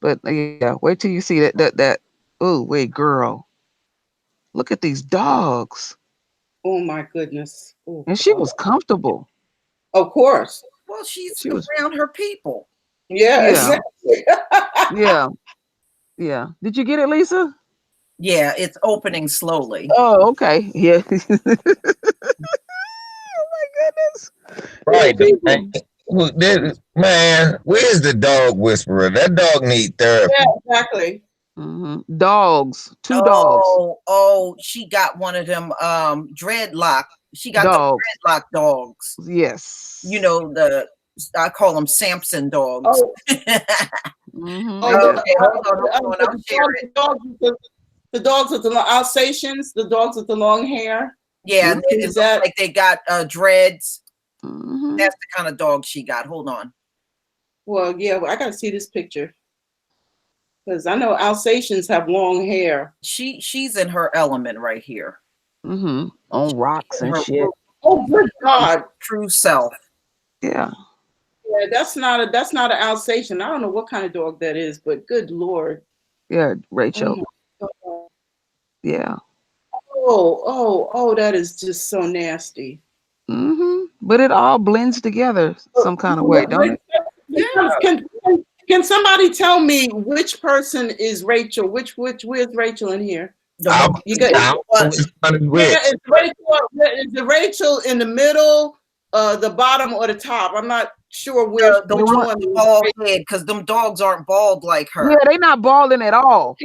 [SPEAKER 6] But yeah, wait till you see that. Oh, wait, girl. Look at these dogs.
[SPEAKER 5] Oh my goodness. Oh,
[SPEAKER 6] and she was comfortable.
[SPEAKER 5] Of course.
[SPEAKER 1] Well, she was around her people.
[SPEAKER 5] Yeah. Exactly.
[SPEAKER 6] Yeah. Did you get it, Lisa?
[SPEAKER 1] Yeah, it's opening slowly.
[SPEAKER 6] Oh, okay. Yeah. Oh my goodness.
[SPEAKER 7] Right. Man, where's the dog whisperer? That dog need therapy.
[SPEAKER 5] Yeah, exactly.
[SPEAKER 6] Dogs. Two dogs.
[SPEAKER 1] Oh, she got one of them dreadlock. She got
[SPEAKER 6] dogs.
[SPEAKER 1] The dreadlock dogs.
[SPEAKER 6] Yes.
[SPEAKER 1] I call them Samson dogs.
[SPEAKER 5] Oh.
[SPEAKER 1] Okay, hold on.
[SPEAKER 5] The dogs with the Alsatians, the dogs with the long hair.
[SPEAKER 1] Yeah, it's like they got dreads. That's the kind of dog she got. Hold on.
[SPEAKER 5] Well, yeah, I gotta see this picture. Because I know Alsatians have long hair.
[SPEAKER 1] She's in her element right here.
[SPEAKER 6] On rocks and shit.
[SPEAKER 5] Oh, good God.
[SPEAKER 1] True self.
[SPEAKER 6] Yeah.
[SPEAKER 5] Yeah, that's not an Alsatian. I don't know what kind of dog that is, but good Lord.
[SPEAKER 6] Yeah, Rachel.
[SPEAKER 5] Oh, my God.
[SPEAKER 6] Yeah.
[SPEAKER 5] Oh, that is just so nasty.
[SPEAKER 6] But it all blends together some kind of way, don't it?
[SPEAKER 5] Yeah. Can somebody tell me which person is Rachel? Where's Rachel in here? You got is it Rachel in the middle, the bottom, or the top? I'm not sure which one.
[SPEAKER 1] Bald head, because them dogs aren't bald like her.
[SPEAKER 6] Yeah, they not balding at all.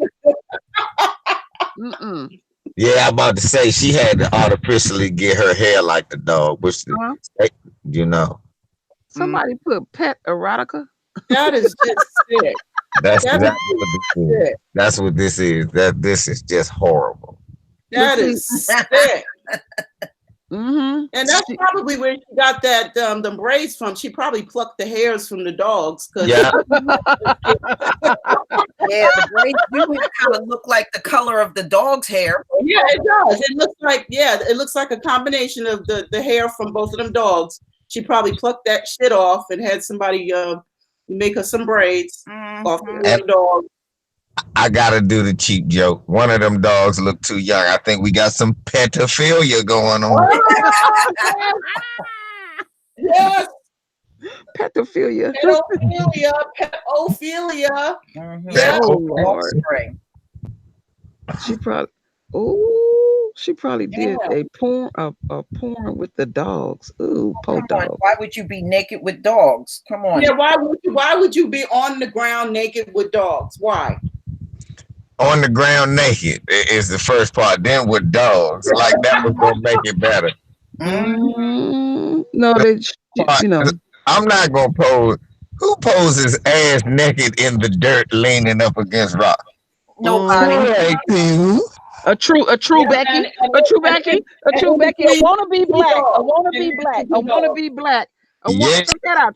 [SPEAKER 7] Yeah, I'm about to say she had to artificially get her hair like the dog, which you know.
[SPEAKER 6] Somebody put pet erotica.
[SPEAKER 5] That is just sick.
[SPEAKER 7] That's what this is. This is just horrible.
[SPEAKER 5] That is sick. And that's probably where she got that the braids from. She probably plucked the hairs from the dogs.
[SPEAKER 7] Yeah.
[SPEAKER 1] Yeah, the braids do kind of look like the color of the dog's hair.
[SPEAKER 5] Yeah, it does. It looks like a combination of the hair from both of them dogs. She probably plucked that shit off and had somebody make her some braids off the dog.
[SPEAKER 4] I gotta do the cheap joke. One of them dogs look too young. I think we got some pedophilia going on.
[SPEAKER 5] Yes.
[SPEAKER 6] Pedophilia.
[SPEAKER 5] Pedophilia.
[SPEAKER 6] Yeah. Oh, Lord. She probably did a porn with the dogs. Ooh, poor dog.
[SPEAKER 1] Why would you be naked with dogs? Come on.
[SPEAKER 5] Yeah, why would you be on the ground naked with dogs? Why?
[SPEAKER 4] On the ground naked is the first part. Then with dogs, like that was gonna make it better.
[SPEAKER 6] No, you know.
[SPEAKER 4] I'm not gonna pose. Who poses ass naked in the dirt, leaning up against rock?
[SPEAKER 1] Nobody.
[SPEAKER 6] A true Becky. A true Becky. I wanna be black.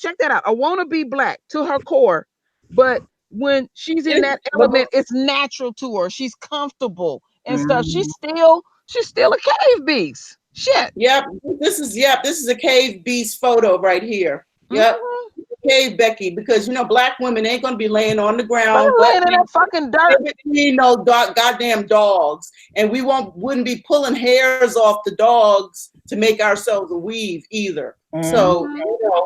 [SPEAKER 6] Check that out. I wanna be black to her core, but when she's in that element, it's natural to her. She's comfortable and stuff. She's still a cave beast. Shit.
[SPEAKER 5] Yep. This is a cave beast photo right here. Yep. Cave Becky, because black women ain't gonna be laying on the ground,
[SPEAKER 6] laying in that fucking dirt.
[SPEAKER 5] Goddamn dogs, and we wouldn't be pulling hairs off the dogs to make ourselves a weave either. So,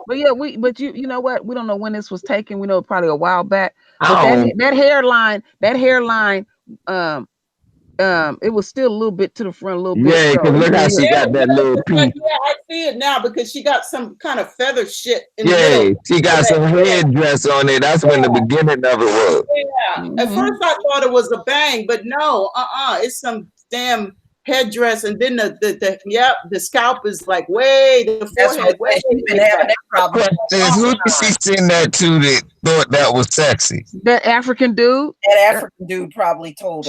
[SPEAKER 6] but you know what? We don't know when this was taken. We know probably a while back. But that hairline, it was still a little bit to the front, a little bit.
[SPEAKER 7] Yeah, because look how she got that little piece.
[SPEAKER 5] Yeah, I see it now because she got some kind of feather shit in the
[SPEAKER 7] middle.
[SPEAKER 5] Yeah,
[SPEAKER 7] she got some headdress on it. That's when the beginning of it was.
[SPEAKER 5] Yeah. At first I thought it was a bang, but no, it's some damn headdress, and then the scalp is like way, the forehead way.
[SPEAKER 1] She's been having that problem.
[SPEAKER 4] Who did she send that to that thought that was sexy?
[SPEAKER 6] That African dude.
[SPEAKER 1] That African dude probably told her.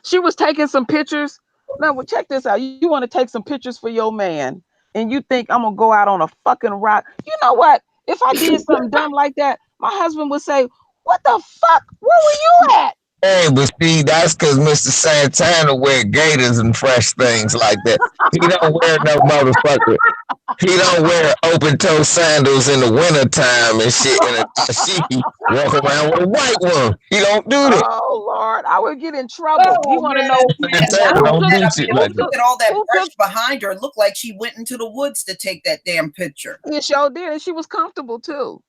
[SPEAKER 6] She was taking some pictures. Now, well, check this out. You want to take some pictures for your man, and you think I'm gonna go out on a fucking rock? You know what? If I did something dumb like that, my husband would say, "What the fuck? Where were you at?"
[SPEAKER 4] Hey, but see, that's because Mr. Santana wear gaiters and fresh things like that. He don't wear no motherfucker. He don't wear open-toe sandals in the wintertime and shit, and a dashiki walk around with a white one. He don't do that.
[SPEAKER 6] Oh, Lord. I would get in trouble. You want to know?
[SPEAKER 1] Look at all that brush behind her. It looked like she went into the woods to take that damn picture.
[SPEAKER 6] It sure did, and she was comfortable, too.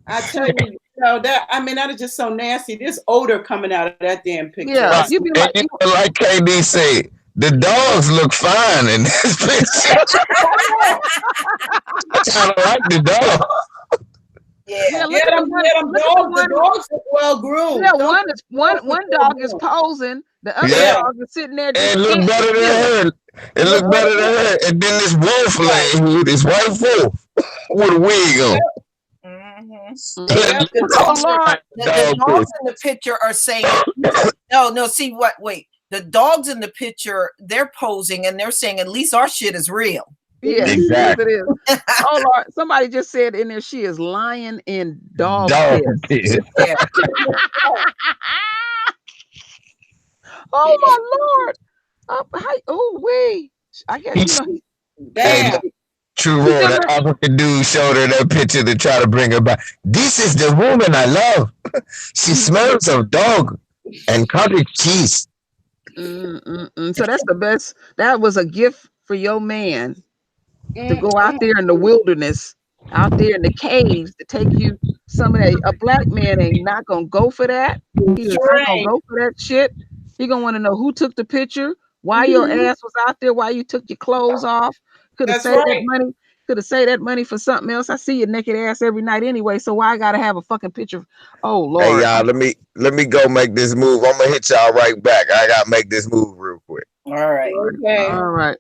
[SPEAKER 5] I tell you, that is just so nasty. There's odor coming out of that damn picture.
[SPEAKER 6] Yeah, you be like
[SPEAKER 4] KD said, the dogs look fine in this picture. I kind of like the dog.
[SPEAKER 5] Yeah, the dogs are well groomed.
[SPEAKER 6] Yeah, one dog is posing, the other dog is sitting there.
[SPEAKER 4] It look better than her. It look better than her. And then this wolf lady, this white wolf with a wig on.
[SPEAKER 1] The dogs in the picture are saying no. See what? Wait, the dogs in the picture, they're posing and they're saying at least our shit is real.
[SPEAKER 6] Yeah, exactly. It is. Oh Lord, somebody just said in there she is lying in dog piss. Yeah. Oh my Lord. I guess
[SPEAKER 4] Hey,
[SPEAKER 5] Bam.
[SPEAKER 4] True Roy, that African dude showed her that picture to try to bring her back. This is the woman I love. She smells of dog and cottage cheese.
[SPEAKER 6] So that's the best. That was a gift for your man to go out
[SPEAKER 5] Mm-mm.
[SPEAKER 6] there in the wilderness, out there in the caves, to take you some of that. A black man ain't not gonna go for that. He is
[SPEAKER 5] Sure
[SPEAKER 6] not gonna
[SPEAKER 5] ain't.
[SPEAKER 6] go for that shit. He gonna want to know who took the picture, why your
[SPEAKER 5] Mhm.
[SPEAKER 6] ass was out there, why you took your clothes off. Could have
[SPEAKER 5] That's
[SPEAKER 6] saved that
[SPEAKER 5] right.
[SPEAKER 6] money. Could have saved that money for something else. I see your naked ass every night anyway. So why I gotta have a fucking picture? Oh
[SPEAKER 4] Hey
[SPEAKER 6] Lord.
[SPEAKER 4] y'all, let me go make this move. I'm gonna hit y'all right back. I gotta make this move real quick.
[SPEAKER 1] All right.
[SPEAKER 5] Okay.
[SPEAKER 6] All right.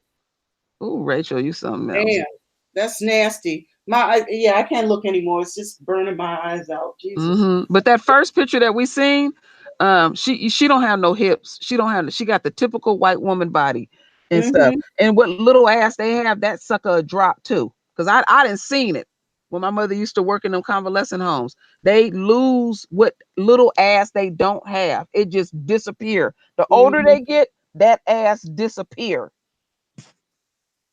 [SPEAKER 6] Oh, Rachel, you something else.
[SPEAKER 5] Damn. That's nasty. I can't look anymore. It's just burning my eyes out. Jesus.
[SPEAKER 6] But that first picture that we seen, she don't have no hips. She got the typical white woman body and stuff.
[SPEAKER 5] Mm-hmm.
[SPEAKER 6] And what little ass they have, that sucker a drop too. Cause I didn't seen it when my mother used to work in them convalescent homes. They lose what little ass they don't have. It just disappear. The older they get, that ass disappear.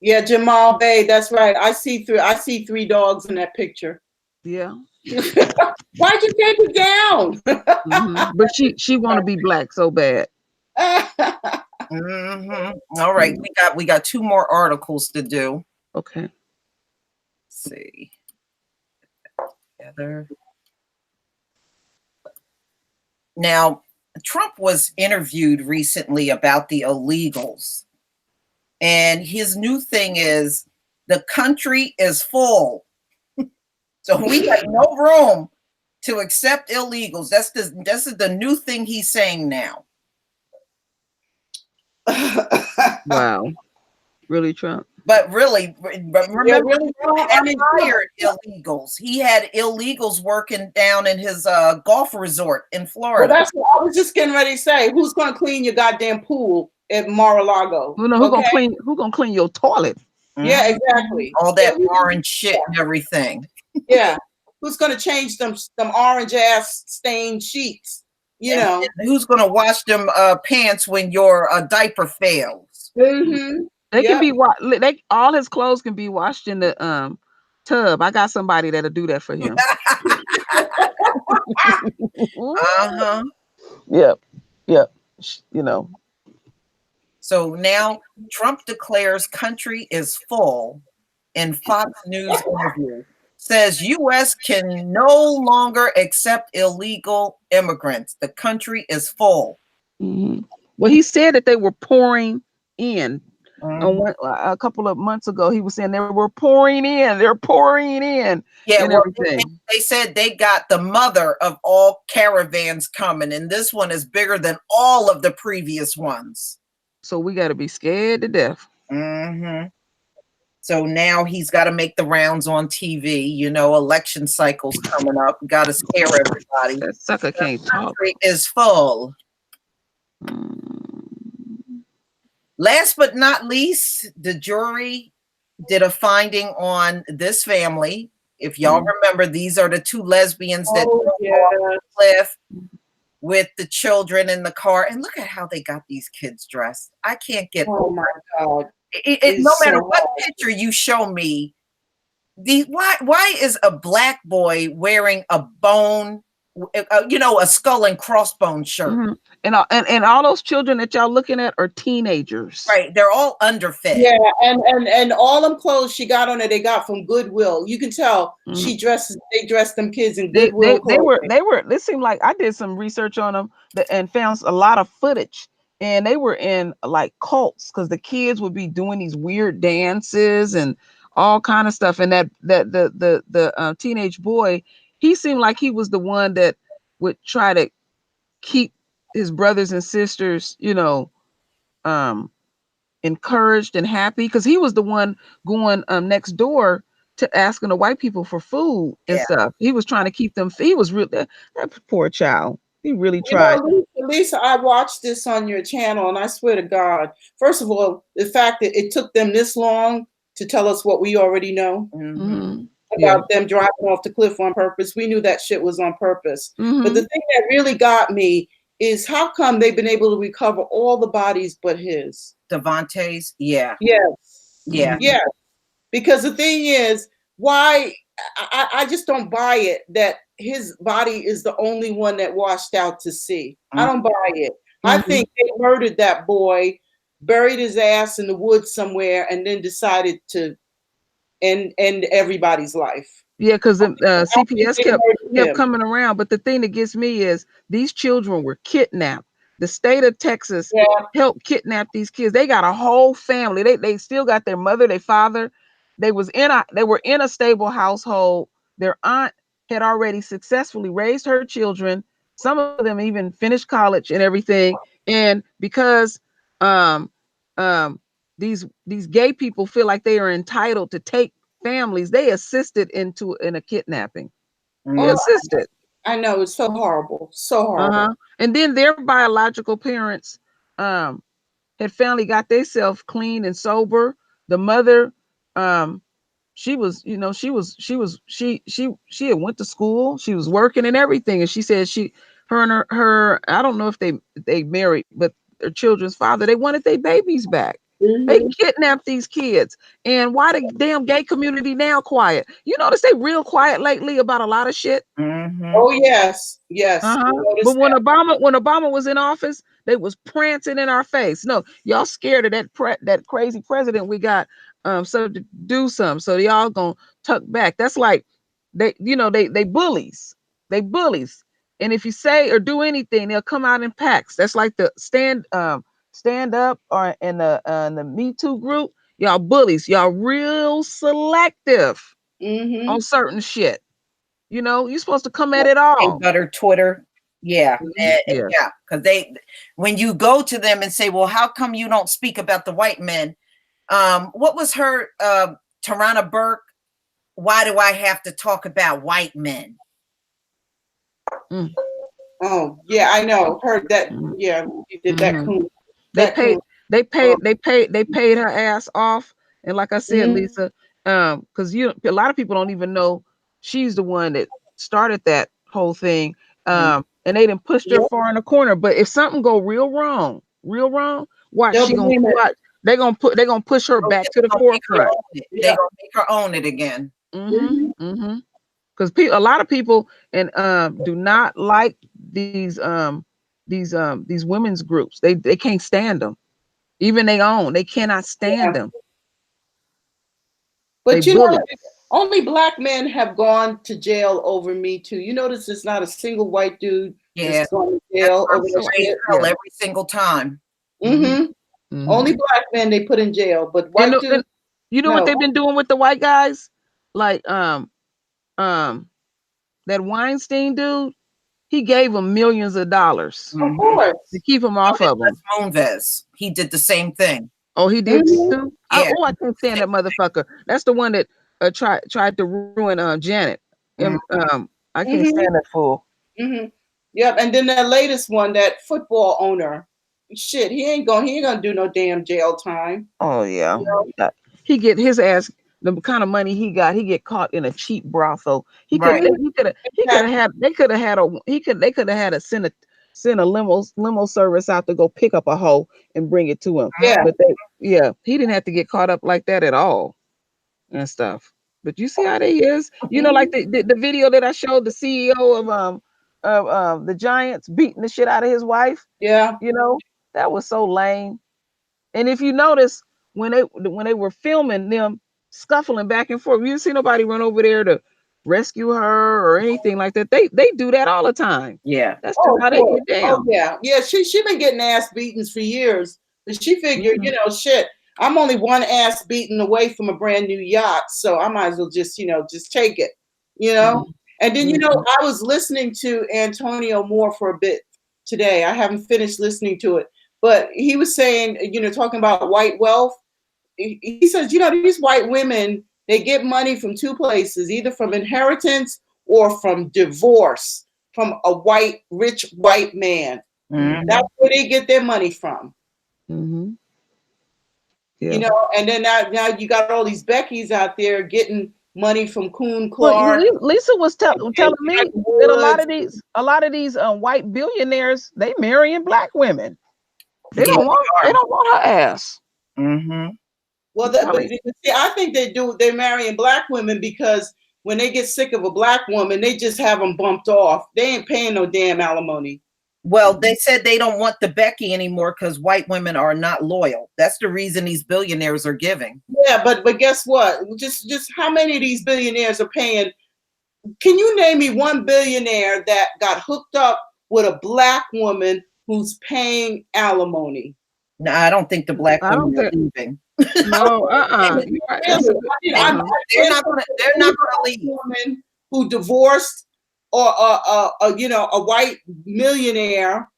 [SPEAKER 5] Yeah, Jamal Bay. That's right. I see three dogs in that picture.
[SPEAKER 6] Yeah.
[SPEAKER 5] Why'd you take it down?
[SPEAKER 6] But she want to be black so bad.
[SPEAKER 1] All right, we got two more articles to do.
[SPEAKER 6] Okay.
[SPEAKER 1] Let's see. Together. Now, Trump was interviewed recently about the illegals. And his new thing is the country is full. So we got no room to accept illegals. This is the new thing he's saying now.
[SPEAKER 6] Wow. Really, Trump?
[SPEAKER 1] But remember,
[SPEAKER 5] really,
[SPEAKER 1] he hired illegals. He had illegals working down in his golf resort in Florida.
[SPEAKER 5] Well, that's what I was just getting ready to say. Who's going to clean your goddamn pool at Mar-a-Lago?
[SPEAKER 6] Well, no, who gonna clean your toilet?
[SPEAKER 5] Yeah, exactly.
[SPEAKER 1] All that orange shit and everything.
[SPEAKER 5] Yeah. Who's going to change them orange ass stained sheets? You know.
[SPEAKER 1] And who's going to wash them pants when your diaper fails?
[SPEAKER 6] They can be all his clothes can be washed in the tub. I got somebody that'll do that for him. Yep. You know.
[SPEAKER 1] So now Trump declares country is full in Fox News interview. Says U.S. can no longer accept illegal immigrants. The country is full.
[SPEAKER 6] Well, he said that they were pouring in. A couple of months ago, he was saying they were pouring in. They're pouring in.
[SPEAKER 1] Yeah,
[SPEAKER 6] and everything.
[SPEAKER 1] They said they got the mother of all caravans coming, and this one is bigger than all of the previous ones.
[SPEAKER 6] So we got to be scared to death.
[SPEAKER 1] So now he's got to make the rounds on TV. You know, election cycles coming up. Got to scare everybody.
[SPEAKER 6] That sucker can't talk.
[SPEAKER 1] The country is full. Last but not least, the jury did a finding on this family. If y'all remember, these are the two lesbians that off the cliff with the children in the car. And look at how they got these kids dressed. I can't get
[SPEAKER 5] Oh my God.
[SPEAKER 1] No matter what picture you show me, why is a black boy wearing a bone, a skull and crossbones shirt?
[SPEAKER 6] And all those children that y'all looking at are teenagers.
[SPEAKER 1] Right. They're all underfed.
[SPEAKER 5] Yeah, and all them clothes she got on her, they got from Goodwill. You can tell they dressed them kids in Goodwill.
[SPEAKER 6] They were, it seemed like I did some research on them and found a lot of footage. And they were in like cults because the kids would be doing these weird dances and all kind of stuff. And the teenage boy, he seemed like he was the one that would try to keep his brothers and sisters, encouraged and happy, because he was the one going next door to asking the white people for food and stuff. He was trying to keep them. He was really that poor child. He really tried.
[SPEAKER 5] Lisa, I watched this on your channel, and I swear to God, first of all, the fact that it took them this long to tell us what we already know about them driving off the cliff on purpose. We knew that shit was on purpose. But the thing that really got me is how come they've been able to recover all the bodies but his?
[SPEAKER 1] Devontae's? Yeah.
[SPEAKER 5] Yes.
[SPEAKER 1] Yeah.
[SPEAKER 5] Yeah. Because the thing is, why I just don't buy it that his body is the only one that washed out to sea. I don't buy it. I think they murdered that boy, buried his ass in the woods somewhere, and then decided to end everybody's life.
[SPEAKER 6] Yeah, because the CPS
[SPEAKER 5] they
[SPEAKER 6] kept
[SPEAKER 5] murdered him.
[SPEAKER 6] coming around. But the thing that gets me is these children were kidnapped. The state of Texas
[SPEAKER 5] Yeah.
[SPEAKER 6] helped kidnap these kids. They got a whole family. They still got their mother, their father. They were in a stable household. Their aunt had already successfully raised her children. Some of them even finished college and everything. And because these gay people feel like they are entitled to take families, they assisted in a kidnapping. They assisted.
[SPEAKER 5] I know, it's so horrible. So horrible.
[SPEAKER 6] And then their biological parents had finally got themselves clean and sober. The mother, she was, she had went to school, she was working and everything. And she said her I don't know if they married, but their children's father, they wanted their babies back. They kidnapped these kids. And why the damn gay community now quiet? You notice they real quiet lately about a lot of shit.
[SPEAKER 5] Oh yes, yes.
[SPEAKER 6] But when Obama was in office, they was prancing in our face. No, y'all scared of that crazy president we got, so to do something. So y'all gonna tuck back. That's like they bullies. They bullies. And if you say or do anything, they'll come out in packs. That's like the stand up or in the Me Too group. Y'all bullies. Y'all real selective on certain shit. You're supposed to come at it all.
[SPEAKER 1] Butter Twitter. Yeah. Yeah. Because when you go to them and say, well, how come you don't speak about the white men? What was her, Tarana Burke? Why do I have to talk about white men?
[SPEAKER 5] Oh, yeah, I know. Heard that. Yeah, you did that.
[SPEAKER 6] They paid her ass off. And like I said, Lisa, because a lot of people don't even know she's the one that started that whole thing. And they didn't push her far in the corner. But if something go real wrong, watch they're gonna push her back to the forefront.
[SPEAKER 1] They're gonna make her own it again.
[SPEAKER 6] Because a lot of people do not like these women's groups. They can't stand them. Even they cannot stand them.
[SPEAKER 5] But only black men have gone to jail over Me Too. You notice it's not a single white dude that's gone to jail over this shit.
[SPEAKER 1] Every single time.
[SPEAKER 5] Only black men they put in jail, but white dudes.
[SPEAKER 6] You know what they've been doing with the white guys? Like that Weinstein dude, he gave them millions of dollars to keep him off of them.
[SPEAKER 1] Moonves, he did the same thing.
[SPEAKER 6] Oh, he did too? Yeah. I can't stand that motherfucker. That's the one that tried to ruin Janet. I can't stand that fool.
[SPEAKER 5] Yep, and then that latest one, that football owner, shit, he ain't gonna do no damn jail time.
[SPEAKER 6] Oh yeah, he get his ass. The kind of money he got, he get caught in a cheap brothel. They could have had send a limo service out to go pick up a hoe and bring it to him. But he didn't have to get caught up like that at all and stuff. But you see how they is, like the video that I showed the CEO of the Giants beating the shit out of his wife.
[SPEAKER 5] Yeah,
[SPEAKER 6] that was so lame. And if you notice when they were filming them scuffling back and forth, you didn't see nobody run over there to rescue her or anything like that. They do that all the time.
[SPEAKER 1] Yeah,
[SPEAKER 6] that's how they get down.
[SPEAKER 5] Yeah. She been getting ass beatings for years, but she figured, shit, I'm only one ass beating away from a brand new yacht, so I might as well just take it, And then I was listening to Antonio Moore for a bit today. I haven't finished listening to it, but he was saying, talking about white wealth. He says, these white women, they get money from two places, either from inheritance or from divorce from a rich white man. That's where they get their money from.
[SPEAKER 6] Yeah.
[SPEAKER 5] And then now you got all these Beckys out there getting money from Coon Clark.
[SPEAKER 6] Well, Lisa was telling me that a lot of these white billionaires, they marrying black women. They don't want her ass.
[SPEAKER 5] Well, see, I think they're marrying black women because when they get sick of a black woman, they just have them bumped off. They ain't paying no damn alimony.
[SPEAKER 1] Well, they said they don't want the Becky anymore because white women are not loyal. That's the reason these billionaires are giving.
[SPEAKER 5] Yeah, but guess what? Just how many of these billionaires are paying? Can you name me one billionaire that got hooked up with a black woman who's paying alimony?
[SPEAKER 1] No, I don't think the black women are leaving.
[SPEAKER 6] No,
[SPEAKER 1] they're not gonna leave.
[SPEAKER 5] Woman who divorced or a white millionaire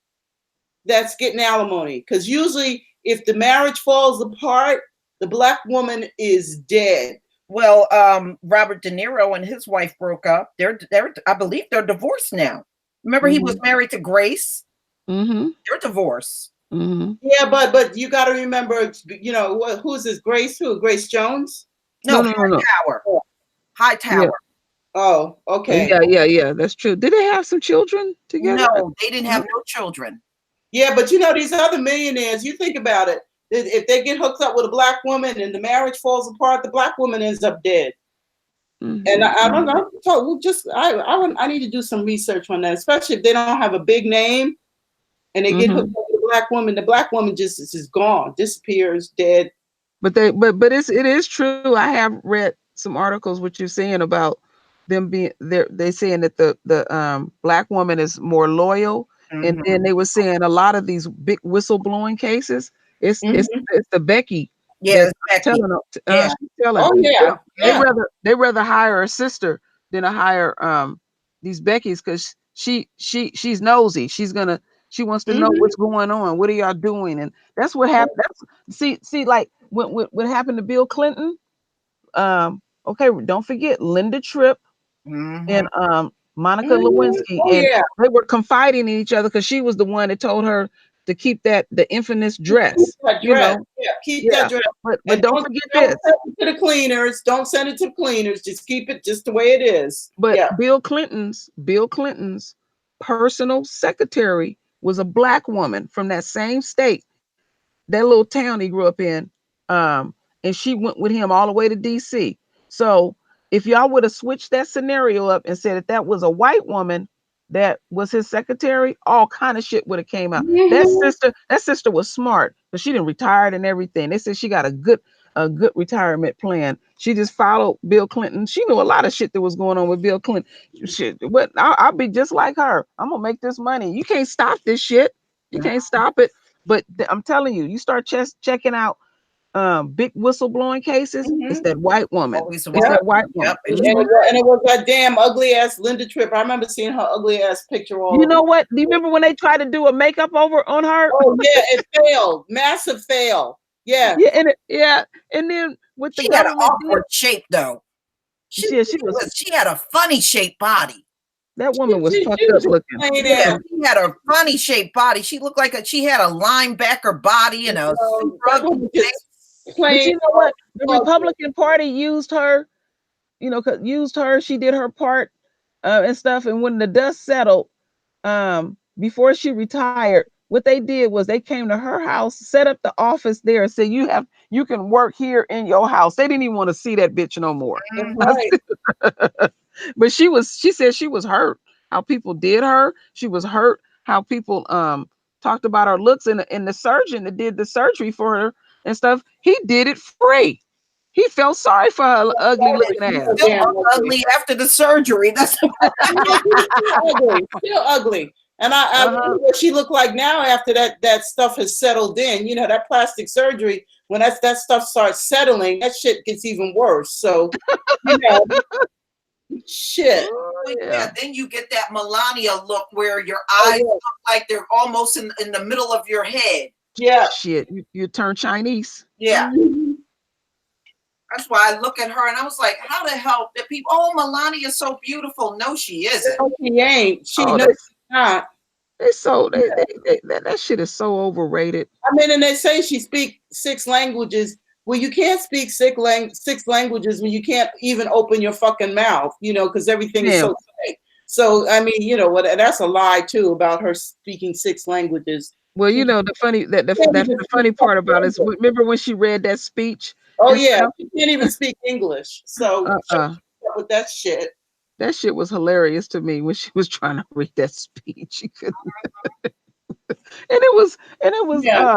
[SPEAKER 5] that's getting alimony, because usually if the marriage falls apart, the black woman is dead.
[SPEAKER 1] Well, Robert De Niro and his wife broke up. They're I believe they're divorced now. Remember, he was married to Grace. They're divorced.
[SPEAKER 5] Yeah, but you got to remember, who's this Grace? Who? Grace Jones?
[SPEAKER 1] No. Hightower. Hightower.
[SPEAKER 5] Yeah. Oh, okay.
[SPEAKER 6] Yeah. That's true. Did they have some children together?
[SPEAKER 1] No, they didn't have no children.
[SPEAKER 5] Yeah, but these other millionaires, you think about it. If they get hooked up with a black woman and the marriage falls apart, the black woman ends up dead. And I don't know. So I need to do some research on that, especially if they don't have a big name and they get hooked up with a black woman. The black woman just is gone, disappears, dead.
[SPEAKER 6] But it is true. I have read some articles what you're saying about them being there. They saying that the black woman is more loyal, and then they were saying a lot of these big whistleblowing cases. It's the Becky.
[SPEAKER 1] Yeah, Becky.
[SPEAKER 6] Telling them. She's telling
[SPEAKER 5] oh
[SPEAKER 6] them.
[SPEAKER 5] yeah.
[SPEAKER 6] They rather hire a sister than to hire these Beckys, because she's nosy. She wants to know what's going on. What are y'all doing? And that's what happened. See, like what happened to Bill Clinton. Okay, don't forget Linda Tripp and Monica Lewinsky, and they were confiding in each other because she was the one that told her to keep the infamous dress.
[SPEAKER 5] That dress.
[SPEAKER 6] But don't forget this.
[SPEAKER 5] Don't send it to the cleaners. Don't send it to the cleaners. Just keep it just the way it is.
[SPEAKER 6] But Bill Clinton's personal secretary was a black woman from that same state, that little town he grew up in. And she went with him all the way to DC. So if y'all would have switched that scenario up and said that was a white woman that was his secretary, all kind of shit would have came out. That sister was smart, but she didn't retire and everything. They said she got a good retirement plan. She just followed Bill Clinton. She knew a lot of shit that was going on with Bill Clinton. Shit, but I'll be just like her. I'm gonna make this money. You can't stop this shit. You can't stop it. But I'm telling you, you start checking out big whistleblowing cases. It's that white woman. It's that white woman.
[SPEAKER 5] And it was that damn ugly ass Linda Tripp. I remember seeing her ugly ass picture.
[SPEAKER 6] You know what? Do you remember when they tried to do a makeup over on her?
[SPEAKER 5] Oh yeah, it failed. Massive fail. Yeah.
[SPEAKER 6] And then with the
[SPEAKER 1] she had an awkward shape though. She had a funny shaped body.
[SPEAKER 6] That woman was fucked up looking.
[SPEAKER 1] Yeah, she had a funny shaped body. She looked like she had a linebacker body and a super
[SPEAKER 6] but you know what? The Republican Party used her. She did her part and stuff. And when the dust settled, before she retired, what they did was they came to her house, set up the office there, and said, you can work here in your house. They didn't even want to see that bitch no more.
[SPEAKER 5] Right.
[SPEAKER 6] But she said she was hurt how people did her. She was hurt how people talked about her looks, and the surgeon that did the surgery for her and stuff, he did it free. He felt sorry for her ugly looking ass.
[SPEAKER 1] Still ugly after the surgery. That's
[SPEAKER 5] still ugly. And I wonder what she looked like now after that stuff has settled in. That plastic surgery, when that stuff starts settling, that shit gets even worse. So, shit.
[SPEAKER 1] Yeah. Then you get that Melania look where your eyes look like they're almost in the middle of your head.
[SPEAKER 5] Yeah.
[SPEAKER 6] Shit, you turn Chinese.
[SPEAKER 1] Yeah. That's why I look at her and I was like, how the hell did people? Oh, Melania's so beautiful. No, she isn't.
[SPEAKER 5] No, she ain't. She knows she's not.
[SPEAKER 6] That shit is so overrated.
[SPEAKER 5] I mean, and they say she speaks 6 languages. Well, you can't speak 6 languages when you can't even open your fucking mouth, because everything is so fake. So, I mean, that's a lie too about her speaking 6 languages.
[SPEAKER 6] Well, the funny part about it is, remember when she read that speech
[SPEAKER 5] Oh
[SPEAKER 6] and
[SPEAKER 5] yeah,
[SPEAKER 6] stuff.
[SPEAKER 5] she can't even speak English. So shut
[SPEAKER 6] Uh-uh.
[SPEAKER 5] up with that shit.
[SPEAKER 6] That shit was hilarious to me when she was trying to read that speech. She couldn't, and it was
[SPEAKER 5] Yeah,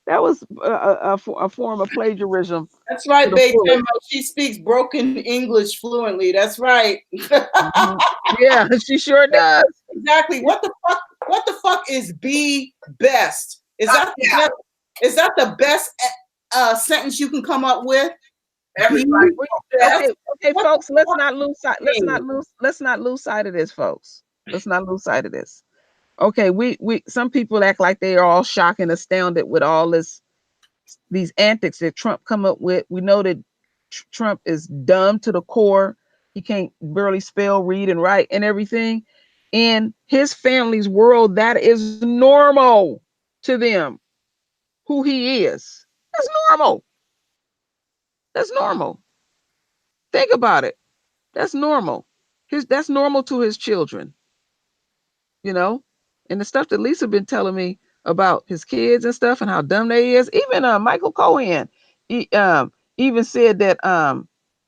[SPEAKER 6] that was a form of plagiarism
[SPEAKER 5] that's
[SPEAKER 6] to
[SPEAKER 5] right,
[SPEAKER 6] the fullest.
[SPEAKER 5] Baytemo. She speaks broken English fluently. That's right.
[SPEAKER 6] Mhm. Yeah, she sure does.
[SPEAKER 5] Exactly. What the fuck? What the fuck is be best? Is that the
[SPEAKER 1] Yeah,
[SPEAKER 5] best? Is that the best sentence you can come up with? Be
[SPEAKER 1] everybody.
[SPEAKER 5] best.
[SPEAKER 6] Okay,
[SPEAKER 5] What
[SPEAKER 6] folks,
[SPEAKER 5] the
[SPEAKER 6] let's
[SPEAKER 5] fuck
[SPEAKER 6] not lose sight.
[SPEAKER 5] mean?
[SPEAKER 6] Let's not lose sight of this, folks. Let's not lose sight of this. Okay, we some people act like they are all shocked and astounded with all these antics that Trump come up with. We know that Trump is dumb to the core. He can't barely spell, read, and write and everything. In his family's world, that is normal to them. Who he is. That's normal. That's normal. Think about it. That's normal. That's normal to his children, you know? And the stuff that Lisa been telling me about his kids and stuff and how dumb they is. Even Michael Cohen, he even said that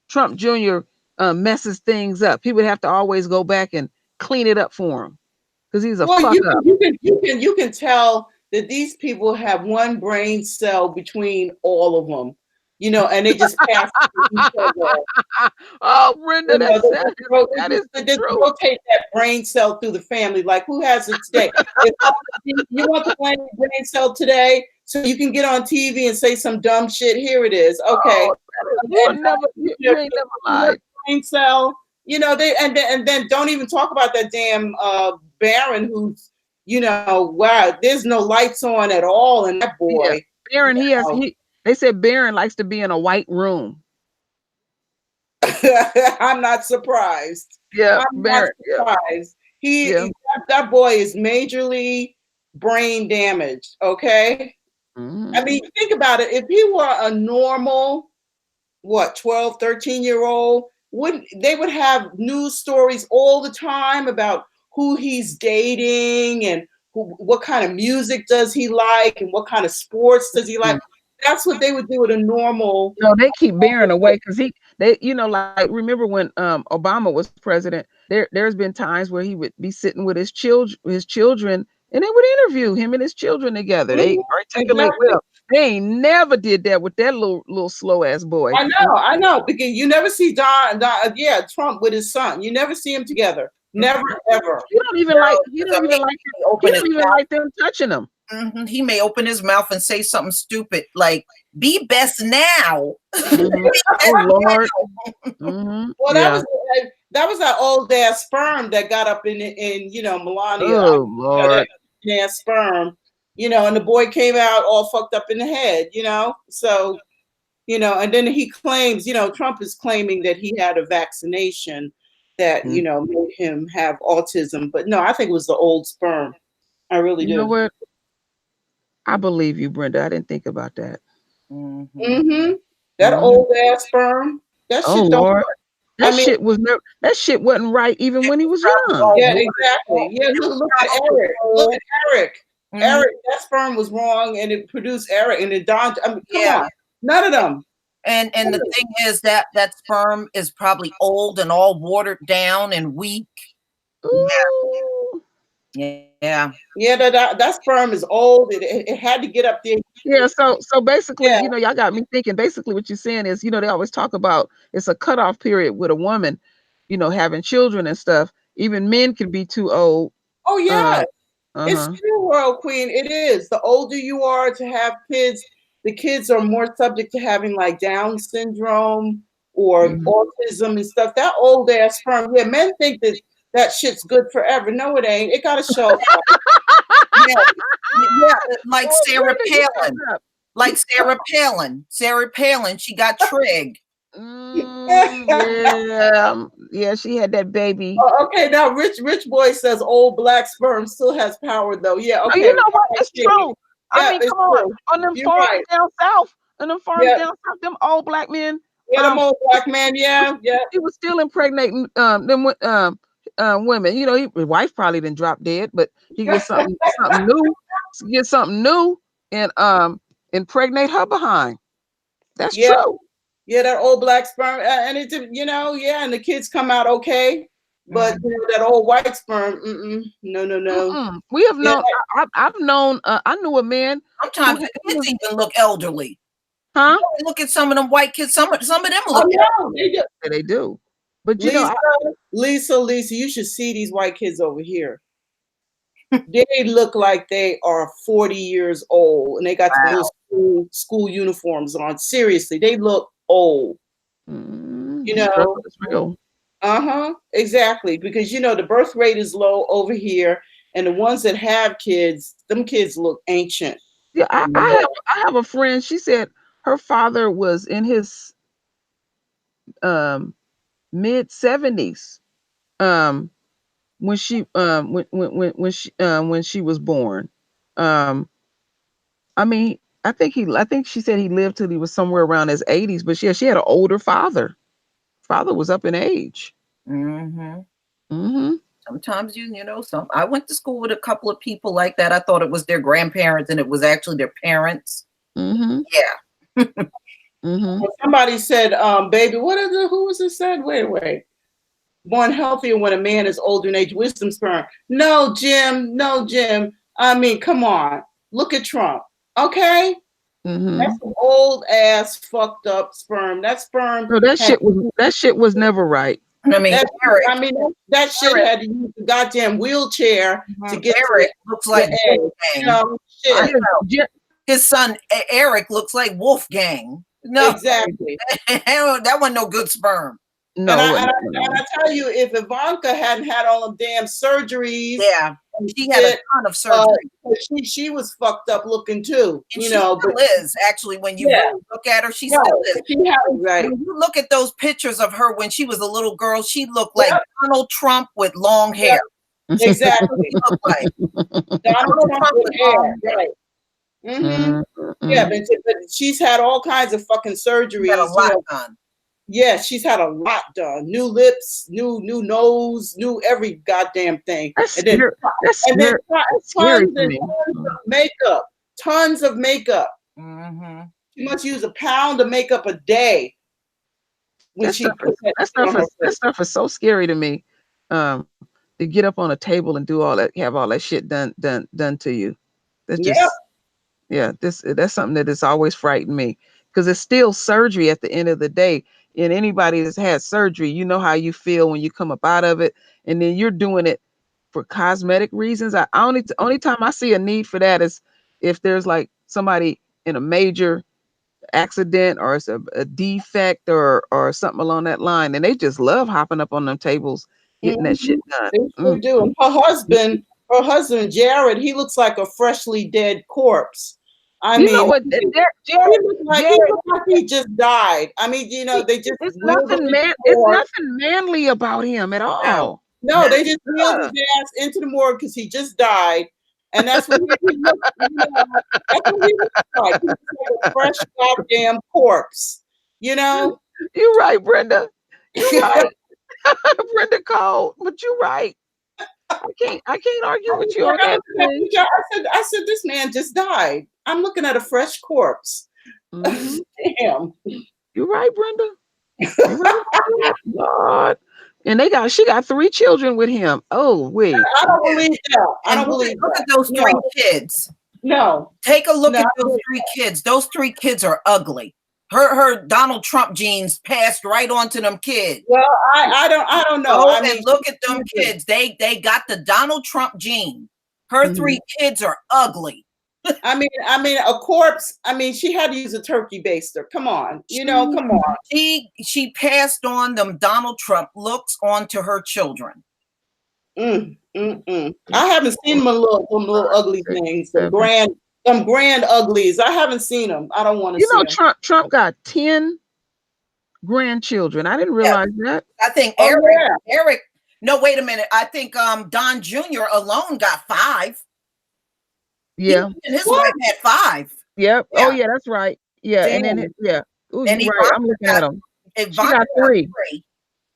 [SPEAKER 6] Trump Jr. Messes things up. He would have to always go back and clean it up for him because he's a
[SPEAKER 5] Well,
[SPEAKER 6] fuck up.
[SPEAKER 5] you can tell that these people have one brain cell between all of them, and they just pass it to each other.
[SPEAKER 6] Oh, Brenda,
[SPEAKER 5] They
[SPEAKER 6] that is the
[SPEAKER 5] just
[SPEAKER 6] truth.
[SPEAKER 5] rotate that brain cell through the family. Like, who has it today? You want the brain cell today, so you can get on TV and say some dumb shit. Here it is. Okay,
[SPEAKER 6] Oh, you ain't never lied.
[SPEAKER 5] brain cell. And then don't even talk about that damn Baron who's, wow, there's no lights on at all in that boy.
[SPEAKER 6] Yeah. Barron, they said Barron likes to be in a white room.
[SPEAKER 5] I'm not surprised.
[SPEAKER 6] Yeah,
[SPEAKER 5] I'm
[SPEAKER 6] Barron.
[SPEAKER 5] not surprised.
[SPEAKER 6] Yeah.
[SPEAKER 5] That boy is majorly brain damaged. Okay.
[SPEAKER 6] Mm-hmm.
[SPEAKER 5] I mean, think about it. If he were a normal, 12, 13-year-old, they would have news stories all the time about who he's dating and what kind of music does he like and what kind of sports does he like. That's what they would do with a normal.
[SPEAKER 6] No, they keep Barron away because like remember when Obama was president, there's been times where he would be sitting with his children and they would interview him and his children together. They articulate
[SPEAKER 5] Exactly.
[SPEAKER 6] well. They ain't never did that with that little slow ass boy.
[SPEAKER 5] I know, because you never see Trump with his son. You never see him together. Never, ever.
[SPEAKER 6] He don't even like them touching him.
[SPEAKER 1] Mm-hmm. He may open his mouth and say something stupid like "be best now."
[SPEAKER 6] Mm-hmm. Oh Lord. Mm-hmm.
[SPEAKER 5] Well, that was that old ass sperm that got up in Melania.
[SPEAKER 6] Oh Lord.
[SPEAKER 5] That sperm, and the boy came out all fucked up in the head. So. And then he claims, Trump is claiming that he had a vaccination that, made him have autism. But no, I think it was the old sperm. I really do.
[SPEAKER 6] You know what? I believe you, Brenda. I didn't think about that.
[SPEAKER 5] Mm-hmm. That old ass sperm. That shit don't
[SPEAKER 6] Lord.
[SPEAKER 5] work.
[SPEAKER 6] That shit wasn't right even when he was young.
[SPEAKER 5] Yeah, exactly. Yeah, look at Eric. Look at Eric.
[SPEAKER 1] Mm-hmm.
[SPEAKER 5] Eric, that sperm was wrong and it produced Eric and it died. I mean, come on. None of them.
[SPEAKER 1] And the thing is that sperm is probably old and all watered down and weak.
[SPEAKER 6] Ooh.
[SPEAKER 1] Yeah.
[SPEAKER 5] That sperm is old. It had to get up there.
[SPEAKER 6] Yeah, so basically, y'all got me thinking. Basically, what you're saying is, they always talk about it's a cutoff period with a woman, having children and stuff. Even men can be too old.
[SPEAKER 5] Oh yeah, it's true, Royal Queen. It is. The older you are to have kids, the kids are more subject to having like Down syndrome or autism and stuff. That old ass sperm. Yeah, men think that shit's good forever. No, it ain't. It gotta show up.
[SPEAKER 1] Yeah, like Sarah Palin. Like Sarah Palin. Sarah Palin, she got trig.
[SPEAKER 6] Yeah, she had that baby.
[SPEAKER 5] Oh, okay, now Rich Boy says old black sperm still has power though. Yeah, okay.
[SPEAKER 6] You know what? It's true. I mean, come on. On them farms down south, them old black men.
[SPEAKER 5] Yeah, them old black men. Yeah.
[SPEAKER 6] He was still impregnating them women. His wife probably didn't drop dead, but he gets something new, and impregnate her behind. That's true.
[SPEAKER 5] Yeah, that old black sperm, and it, you know, yeah, and the kids come out okay, but you know, that old white sperm, no.
[SPEAKER 6] We have known. I've known. I knew a man.
[SPEAKER 1] Sometimes the kids even look elderly.
[SPEAKER 6] Huh?
[SPEAKER 1] Look at some of them white kids. Some of them look.
[SPEAKER 5] No, they do.
[SPEAKER 6] Yeah, they do. But you know,
[SPEAKER 5] Lisa, you should see these white kids over here. They look like they are 40 years old, and they got the school uniforms on. Seriously, they look old. You know, exactly, because you know the birth rate is low over here, and the ones that have kids, them kids look ancient.
[SPEAKER 6] Yeah, I have a friend. She said her father was in his mid-70s when she when she was born. I mean, I think she said he lived till he was somewhere around his 80s, but she had an older father. Father was up in age.
[SPEAKER 1] Sometimes you know, I went to school with a couple of people like that. I thought it was their grandparents, and it was actually their parents. Yeah.
[SPEAKER 5] Somebody said, baby, who was it said? Wait. Born healthier when a man is older in age, wisdom sperm. No, Jim. I mean, come on. Look at Trump. Okay? That's an old ass fucked up sperm. That sperm.
[SPEAKER 6] No, that shit was never right.
[SPEAKER 1] I mean,
[SPEAKER 5] that shit had to use the goddamn wheelchair to get
[SPEAKER 1] Eric looks like Wolfgang. His son Eric looks like Wolfgang. No,
[SPEAKER 5] exactly.
[SPEAKER 1] That wasn't no good sperm.
[SPEAKER 6] No,
[SPEAKER 5] and I tell you, if Ivanka hadn't had all them damn surgeries,
[SPEAKER 1] she had a ton of surgery.
[SPEAKER 5] She was fucked up looking too.
[SPEAKER 1] And she still is, actually, when you really look at her, she still is.
[SPEAKER 5] Right.
[SPEAKER 1] When you look at those pictures of her when she was a little girl, she looked like Donald Trump with long hair.
[SPEAKER 5] Exactly.
[SPEAKER 1] She looked like
[SPEAKER 5] Donald Trump with hair. Right. Yeah, but she's had all kinds of fucking surgeries.
[SPEAKER 1] She had a lot done.
[SPEAKER 5] Yeah, she's had a lot done. New lips, new nose, new every goddamn thing.
[SPEAKER 6] And then
[SPEAKER 5] tons of makeup. She must use a pound of makeup a day.
[SPEAKER 6] That stuff is so scary to me. To get up on a table and do all that, have all that shit done to you. That's just that's something that has always frightened me, because it's still surgery at the end of the day. And anybody that's had surgery, you know how you feel when you come up out of it, and then you're doing it for cosmetic reasons. Only time I see a need for that is if there's like somebody in a major accident or it's a defect or something along that line, and they just love hopping up on them tables getting that shit done.
[SPEAKER 5] They sure do. And her husband Jared, he looks like a freshly dead corpse.
[SPEAKER 6] You know what?
[SPEAKER 5] Jared looks like he just died. I mean, you know, they just
[SPEAKER 6] it's nothing manly about him at all.
[SPEAKER 5] No, they just wheeled his ass into the morgue because he just died. And that's what he looks like. He looks like a fresh goddamn corpse. You know?
[SPEAKER 6] You're right, Brenda. You're right. Brenda called, but you're right. I can't argue with you on that.
[SPEAKER 5] I said this man just died. I'm looking at a fresh corpse. Damn.
[SPEAKER 6] You're right, Brenda. You're right. God. And she got 3 children with him. Oh, wait.
[SPEAKER 5] I don't believe that. I don't believe that.
[SPEAKER 1] Look at those 3 kids.
[SPEAKER 5] No.
[SPEAKER 1] Take a look at those 3 kids. Those 3 kids are ugly. Her Donald Trump genes passed right on to them kids.
[SPEAKER 5] Well, I don't know.
[SPEAKER 1] I mean, look at them kids. They got the Donald Trump gene. Her 3 kids are ugly.
[SPEAKER 5] I mean, a corpse. I mean, she had to use a turkey baster. Come on, come on.
[SPEAKER 1] She passed on them Donald Trump looks onto her children.
[SPEAKER 5] I haven't seen them little ugly things. Some grand uglies. I haven't seen them. I don't want to.
[SPEAKER 6] You know, Trump got 10 grandchildren. I didn't realize that.
[SPEAKER 1] I think Eric. No, wait a minute. I think Don Jr. alone got 5.
[SPEAKER 6] Yeah,
[SPEAKER 1] and his wife had 5.
[SPEAKER 6] Yep. Yeah. Oh yeah, that's right. Yeah, damn. And then Ooh, and you're right. I'm looking at him. She got 3.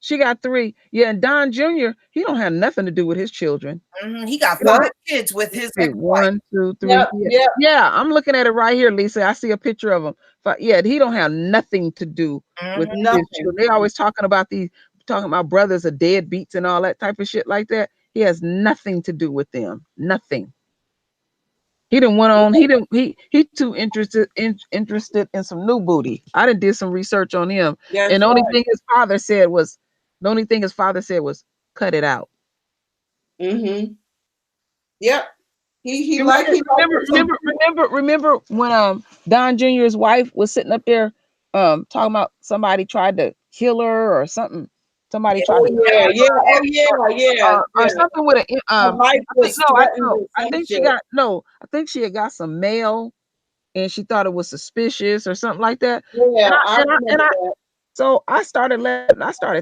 [SPEAKER 6] She got 3. Yeah, and Don Jr. He don't have nothing to do with his children.
[SPEAKER 1] He got 5 kids with his
[SPEAKER 6] 1, 2, 3. Yeah, I'm looking at it right here, Lisa. I see a picture of him. Yeah, he don't have nothing to do with
[SPEAKER 1] Mhm.
[SPEAKER 6] his
[SPEAKER 5] Nothing.
[SPEAKER 6] children. They always talking about brothers are deadbeats and all that type of shit like that. He has nothing to do with them. Nothing. He didn't went on. He too interested in some new booty. I done did some research on him,
[SPEAKER 5] That's
[SPEAKER 6] and the only
[SPEAKER 5] right.
[SPEAKER 6] thing his father said was cut it out.
[SPEAKER 5] Mm-hmm. Yep. He
[SPEAKER 6] You
[SPEAKER 5] like he like
[SPEAKER 6] remember when Don Jr.'s wife was sitting up there talking about somebody tried to kill her or something. Somebody tried to kill
[SPEAKER 5] yeah,
[SPEAKER 6] her
[SPEAKER 5] yeah, oh yeah.
[SPEAKER 6] or something with a
[SPEAKER 5] Her life was threatened
[SPEAKER 6] no,
[SPEAKER 5] or
[SPEAKER 6] I
[SPEAKER 5] some
[SPEAKER 6] think
[SPEAKER 5] shit.
[SPEAKER 6] I think she had got some mail and she thought it was suspicious or something like that.
[SPEAKER 5] Yeah,
[SPEAKER 6] And
[SPEAKER 5] I remember that.
[SPEAKER 6] so I started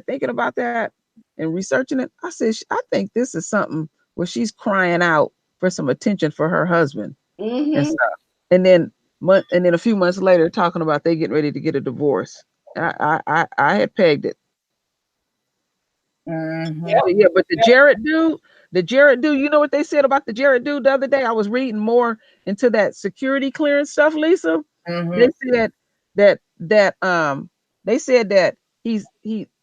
[SPEAKER 6] thinking about that and researching it. I said, I think this is something where she's crying out for some attention for her husband and
[SPEAKER 5] Mm-hmm.
[SPEAKER 6] stuff. And then a few months later, talking about they getting ready to get a divorce. I had pegged it.
[SPEAKER 1] Mhm.
[SPEAKER 6] Yeah, but the Jared dude, you know what they said about the Jared dude the other day? I was reading more into that security clearance stuff, Lisa. They
[SPEAKER 1] Mhm.
[SPEAKER 6] said they said that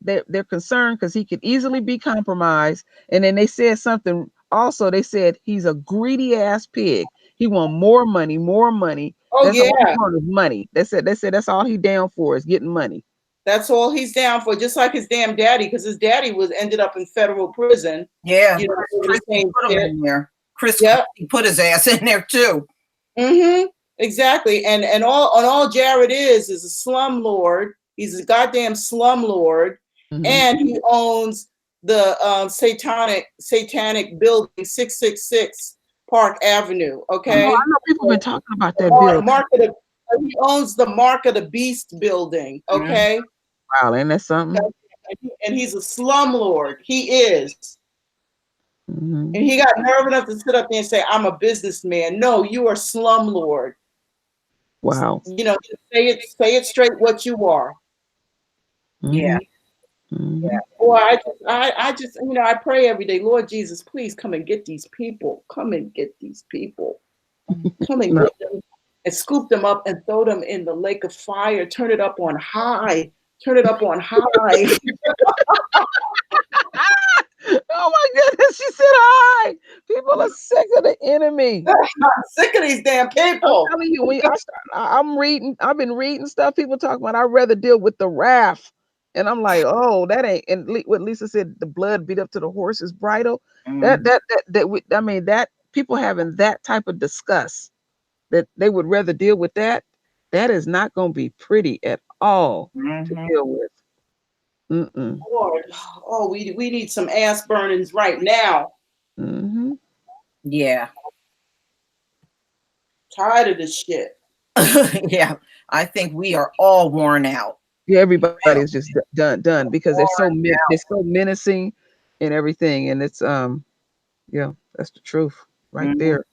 [SPEAKER 6] they're concerned because he could easily be compromised. And then they said something also, they said he's a greedy ass pig. He want more money, more money.
[SPEAKER 5] Oh
[SPEAKER 6] That's all he
[SPEAKER 5] yeah.
[SPEAKER 6] want is money. They said that's all he down for is getting money.
[SPEAKER 5] That's all he's down for, just like his damn daddy, because his daddy ended up in federal prison.
[SPEAKER 1] Yeah,
[SPEAKER 5] You know,
[SPEAKER 1] Chris
[SPEAKER 5] for the
[SPEAKER 1] Christie
[SPEAKER 5] same
[SPEAKER 1] put him
[SPEAKER 5] shit.
[SPEAKER 1] in there. Chris
[SPEAKER 5] Yep.
[SPEAKER 1] Christie put his ass in there too.
[SPEAKER 5] Mm-hmm. Exactly. And all Jared is a slumlord. He's a goddamn slumlord.
[SPEAKER 6] Mhm.
[SPEAKER 5] And he owns the satanic building 666 Park Avenue. Okay.
[SPEAKER 6] I know people been talking about that
[SPEAKER 5] building. He owns the Mark of the Beast building. Okay.
[SPEAKER 6] Wow, ain't that something?
[SPEAKER 5] And he's a slumlord. He is.
[SPEAKER 6] Mm-hmm.
[SPEAKER 5] And he got nerve enough to sit up there and say, I'm a businessman. No, you are slumlord.
[SPEAKER 6] Wow.
[SPEAKER 5] You know, say it straight what you are.
[SPEAKER 1] Yeah.
[SPEAKER 6] Mm-hmm.
[SPEAKER 1] Yeah.
[SPEAKER 5] Boy, I just, I pray every day, Lord Jesus, please come and get these people. Come and get these people. Come and get them and scoop them up and throw them in the lake of fire. Turn it up on high. Turn it up on high.
[SPEAKER 6] Oh my goodness, she said hi. People are sick of the enemy.
[SPEAKER 5] I'm sick of these damn people.
[SPEAKER 6] I'm telling you, I've been reading stuff people talk about. I'd rather deal with the wrath. And I'm like, oh, that ain't, and what Lisa said, the blood beat up to the horse's bridle.
[SPEAKER 1] Mhm.
[SPEAKER 6] That people having that type of disgust that they would rather deal with that is not going to be pretty at all to
[SPEAKER 1] Mhm.
[SPEAKER 6] deal with. Mm-mm.
[SPEAKER 5] Lord, oh, we need some ass burnings right now.
[SPEAKER 6] Mm-hmm.
[SPEAKER 1] Yeah.
[SPEAKER 5] Tired of this shit.
[SPEAKER 1] Yeah. I think we are all worn out.
[SPEAKER 6] Yeah, everybody's just done because they're so menacing and everything, and it's yeah, that's the truth right
[SPEAKER 1] Mhm.
[SPEAKER 6] there.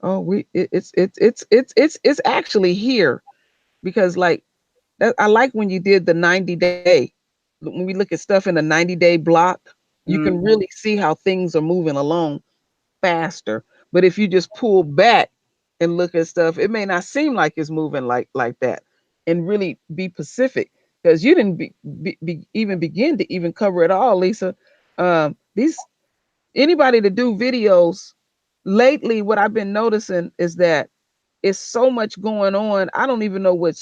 [SPEAKER 6] Oh, it's actually here because like that, I like when you did the 90-day. When we look at stuff in a 90-day block, you can
[SPEAKER 1] Mhm.
[SPEAKER 6] really see how things are moving along faster. But if you just pull back and look at stuff, it may not seem like it's moving like that, and really be Pacific because you didn't even begin to even cover it all, Lisa. These anybody to do videos lately, what I've been noticing is that it's so much going on. I don't even know what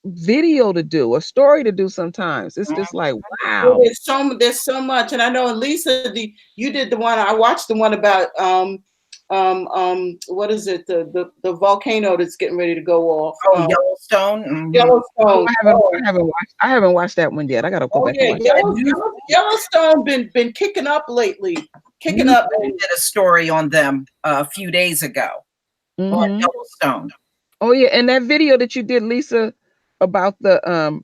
[SPEAKER 6] video to do or story to do. Sometimes it's just like,
[SPEAKER 5] Well,
[SPEAKER 6] wow.
[SPEAKER 5] there's so much, and I know Lisa, you did the one. I watched the one about what is it? The volcano that's getting ready to go off.
[SPEAKER 1] Oh, Yellowstone. Mhm.
[SPEAKER 5] Yellowstone.
[SPEAKER 6] I haven't watched that one yet. I gotta go back and watch that.
[SPEAKER 5] Yellowstone been kicking up lately. Kicking up.
[SPEAKER 1] We did a story on them a few days ago on Yellowstone.
[SPEAKER 6] Oh yeah, and that video that you did, Lisa, about the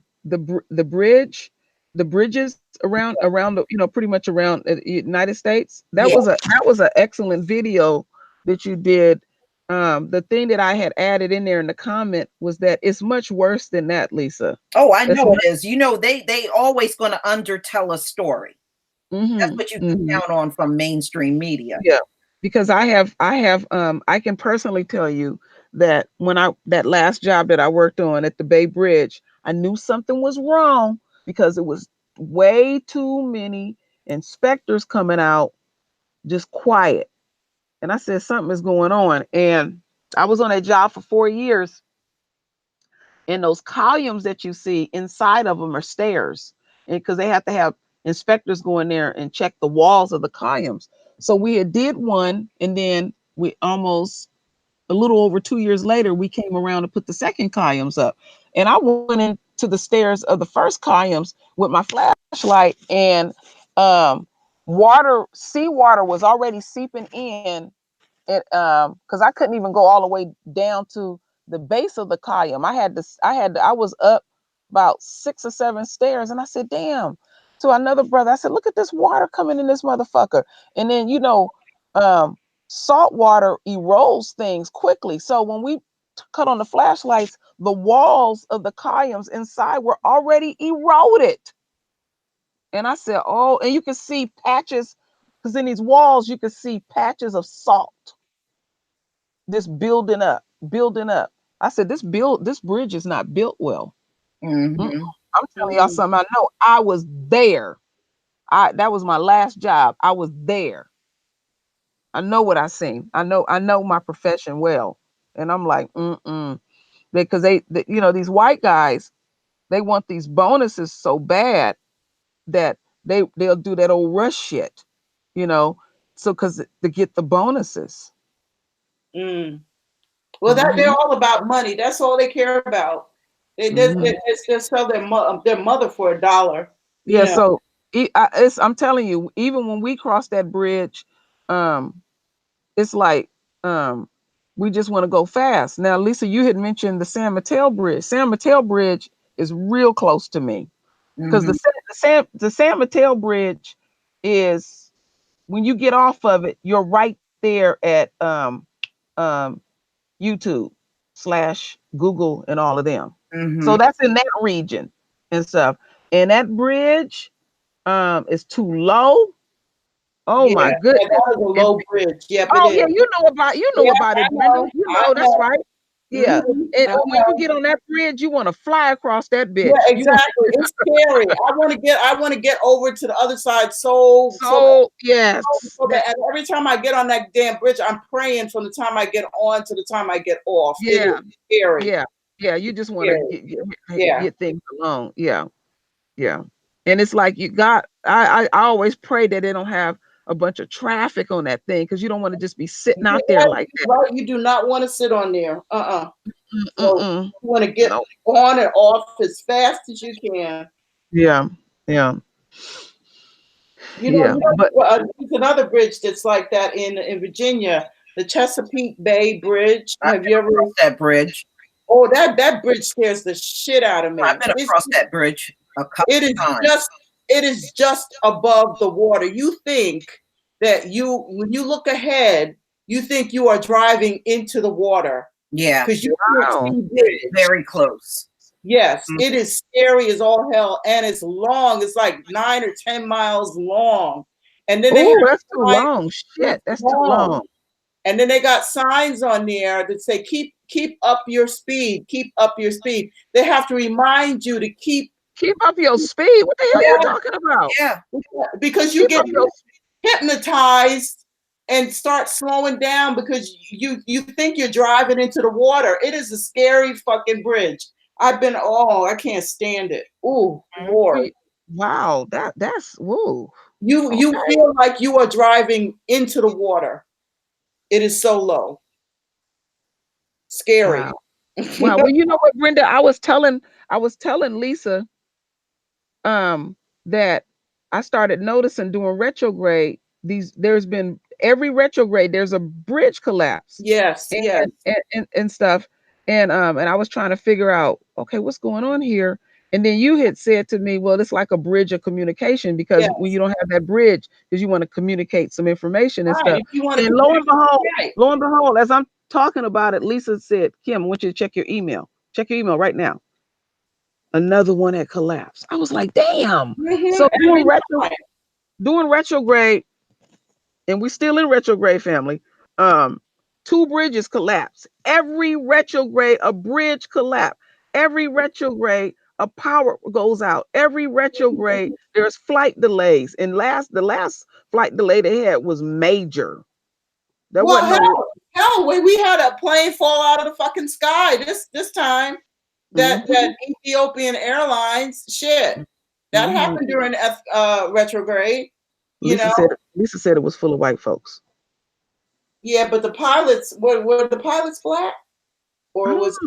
[SPEAKER 6] bridges around the pretty much around the United States. That
[SPEAKER 1] Yeah.
[SPEAKER 6] was an excellent video that you did. The thing that I had added in there in the comment was that it's much worse than that, Lisa.
[SPEAKER 1] Oh, I know it is. You know, they always going to undertell a story. That's what you can count on from mainstream media.
[SPEAKER 6] Yeah, because I can personally tell you that when that last job that I worked on at the Bay Bridge, I knew something was wrong because it was way too many inspectors coming out just quiet. And I said, something is going on. And I was on that job for 4 years. And those columns that you see inside of them are stairs. And because they have to have inspectors go in there and check the walls of the columns. So we had did one, and then we almost a little over 2 years later, we came around to put the second columns up. And I went into the stairs of the first columns with my flashlight, and seawater was already seeping in. It because I couldn't even go all the way down to the base of the column. I was up about 6 or 7 stairs, and I said, damn, to another brother, I said, look at this water coming in this motherfucker. And then salt water erodes things quickly. So when we cut on the flashlights, the walls of the columns inside were already eroded. And I said, oh, and you can see patches, because in these walls, you can see patches of salt. This building up. I said, this bridge is not built well.
[SPEAKER 1] Mm-hmm.
[SPEAKER 6] I'm telling y'all something. I know. I was there. That was my last job. I was there. I know what I seen. I know my profession well. And I'm like, because these white guys, they want these bonuses so bad that they'll do that old rush shit, so because to get the bonuses.
[SPEAKER 5] Well, they're all about money. That's all they care about. They just sell their mother for $1.
[SPEAKER 6] Yeah. So I'm telling you, even when we cross that bridge, it's like we just want to go fast. Now, Lisa, you had mentioned the San Mateo Bridge. San Mateo Bridge is real close to me because the San Mateo Bridge is, when you get off of it, you're right there at YouTube / Google and all of them. So that's in that region and stuff. And that bridge is too low. Oh my goodness.
[SPEAKER 5] Yeah, that was a low bridge. Yep,
[SPEAKER 6] oh yeah, you know about it, Brenda. That's right. Yeah. And when you get on that bridge, you want to fly across that bitch.
[SPEAKER 5] Yeah, exactly. It's scary. I want to get over to the other side so
[SPEAKER 6] yes.
[SPEAKER 5] So that every time I get on that damn bridge, I'm praying from the time I get on to the time I get off.
[SPEAKER 6] Yeah.
[SPEAKER 5] It is scary.
[SPEAKER 6] Yeah, you just want to get things along. Yeah. And it's like I always pray that they don't have a bunch of traffic on that thing, because you don't want to just be sitting out there like that.
[SPEAKER 5] Right, you do not want to sit on there. So you want to get on and off as fast as you can.
[SPEAKER 6] Yeah.
[SPEAKER 5] But there's another bridge that's like that in Virginia, the Chesapeake Bay Bridge. Have you ever
[SPEAKER 1] crossed that bridge?
[SPEAKER 5] Oh, that bridge scares the shit out of me.
[SPEAKER 1] I've been across that bridge a couple times.
[SPEAKER 5] It is just above the water. You think that when you look ahead, you think you are driving into the water.
[SPEAKER 1] Yeah.
[SPEAKER 5] Because you
[SPEAKER 1] very close.
[SPEAKER 5] Yes, it is scary as all hell, and it's long. It's like 9 or 10 miles long. And then
[SPEAKER 6] that's too long. Shit, that's too long.
[SPEAKER 5] And then they got signs on there that say keep up your speed, keep up your speed. They have to remind you to keep
[SPEAKER 6] up your speed. What the hell are you talking about?
[SPEAKER 5] Yeah, because you get hypnotized and start slowing down because you think you're driving into the water. It is a scary fucking bridge. I can't stand it. Ooh, Lord.
[SPEAKER 6] Wow, that's woo.
[SPEAKER 5] You feel like you are driving into the water. It is so low. Scary.
[SPEAKER 6] Wow. Well, you know what, Brenda? I was telling Lisa that I started noticing during retrograde, there's been every retrograde, there's a bridge collapse.
[SPEAKER 5] Yes.
[SPEAKER 6] And stuff. And I was trying to figure out, okay, what's going on here? And then you had said to me, well, it's like a bridge of communication, because when you don't have that bridge, because you want to communicate some information and stuff. And lo and behold, as I'm talking about it, Lisa said, Kim, I want you to check your email. Check your email right now. Another one had collapsed. I was like, damn. So doing retrograde, and we're still in retrograde, family. 2 bridges collapse. Every retrograde, a bridge collapse. Every retrograde, a power goes out. Every retrograde, there's flight delays. And the last flight delay they had was major. There
[SPEAKER 5] Well,
[SPEAKER 6] wasn't no.
[SPEAKER 5] hell, we had a plane fall out of the fucking sky this time. That Ethiopian Airlines shit that happened during retrograde.
[SPEAKER 6] Lisa said it was full of white folks.
[SPEAKER 5] Yeah, but the pilots were the pilots black, or was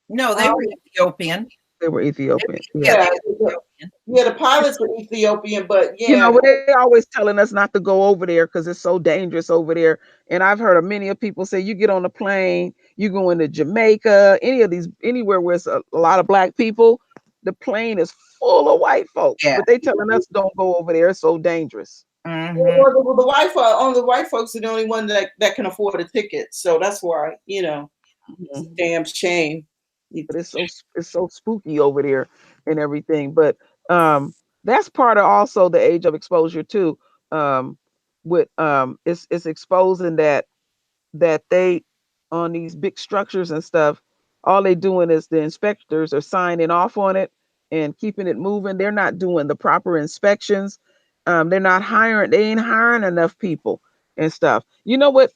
[SPEAKER 1] no? They were Ethiopian.
[SPEAKER 6] They were Ethiopian.
[SPEAKER 5] Yeah, the pilots were Ethiopian, but yeah.
[SPEAKER 6] You know, they're always telling us not to go over there because it's so dangerous over there. And I've heard of many of people say you get on a plane, you go into Jamaica, anywhere where it's a lot of black people, the plane is full of white folks.
[SPEAKER 1] Yeah.
[SPEAKER 6] But they telling us don't go over there. It's so dangerous.
[SPEAKER 5] Well, the white folks are the only one that can afford a ticket. So that's why, it's a damn shame.
[SPEAKER 6] But it's so spooky over there and everything. But that's part of also the age of exposure too. It's exposing that they on these big structures and stuff, all they doing is the inspectors are signing off on it and keeping it moving. They're not doing the proper inspections. They're not hiring. They ain't hiring enough people and stuff. You know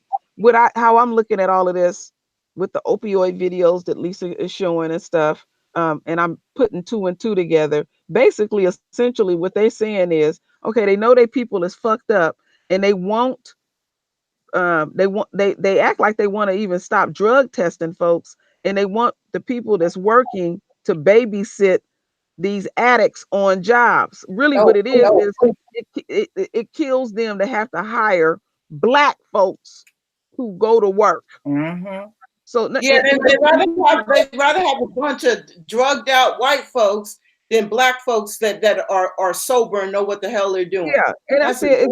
[SPEAKER 6] how I'm looking at all of this with the opioid videos that Lisa is showing and stuff. And I'm putting 2 and 2 together. Basically, essentially what they're saying is, okay, they know their people is fucked up and they won't, they act like they want to even stop drug testing folks. And they want the people that's working to babysit these addicts on jobs. Really what it is it kills them to have to hire black folks who go to work. So
[SPEAKER 5] yeah, they'd rather have a bunch of drugged out white folks than black folks that are sober and know what the hell they're doing.
[SPEAKER 6] Yeah, and I said,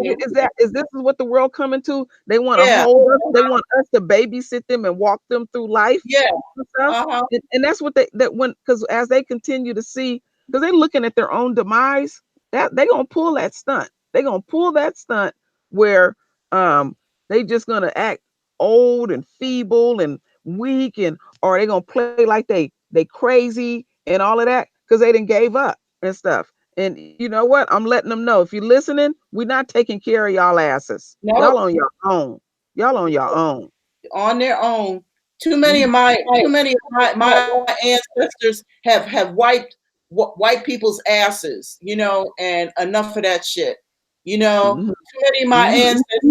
[SPEAKER 6] is this what the world coming to? They want to hold us. They want us to babysit them and walk them through life.
[SPEAKER 5] Yeah,
[SPEAKER 6] and stuff. And that's what because as they continue to see, because they're looking at their own demise, that they're gonna pull that stunt. They're gonna pull that stunt where they just gonna act old and feeble and weak, or they gonna play like they crazy and all of that because they didn't gave up and stuff. And you know what? I'm letting them know, if you're listening, we're not taking care of y'all asses. Nope. Y'all on your own. Y'all on your own.
[SPEAKER 5] On their own. Too many of my ancestors have wiped white people's asses, and enough of that shit. Too many of my ancestors.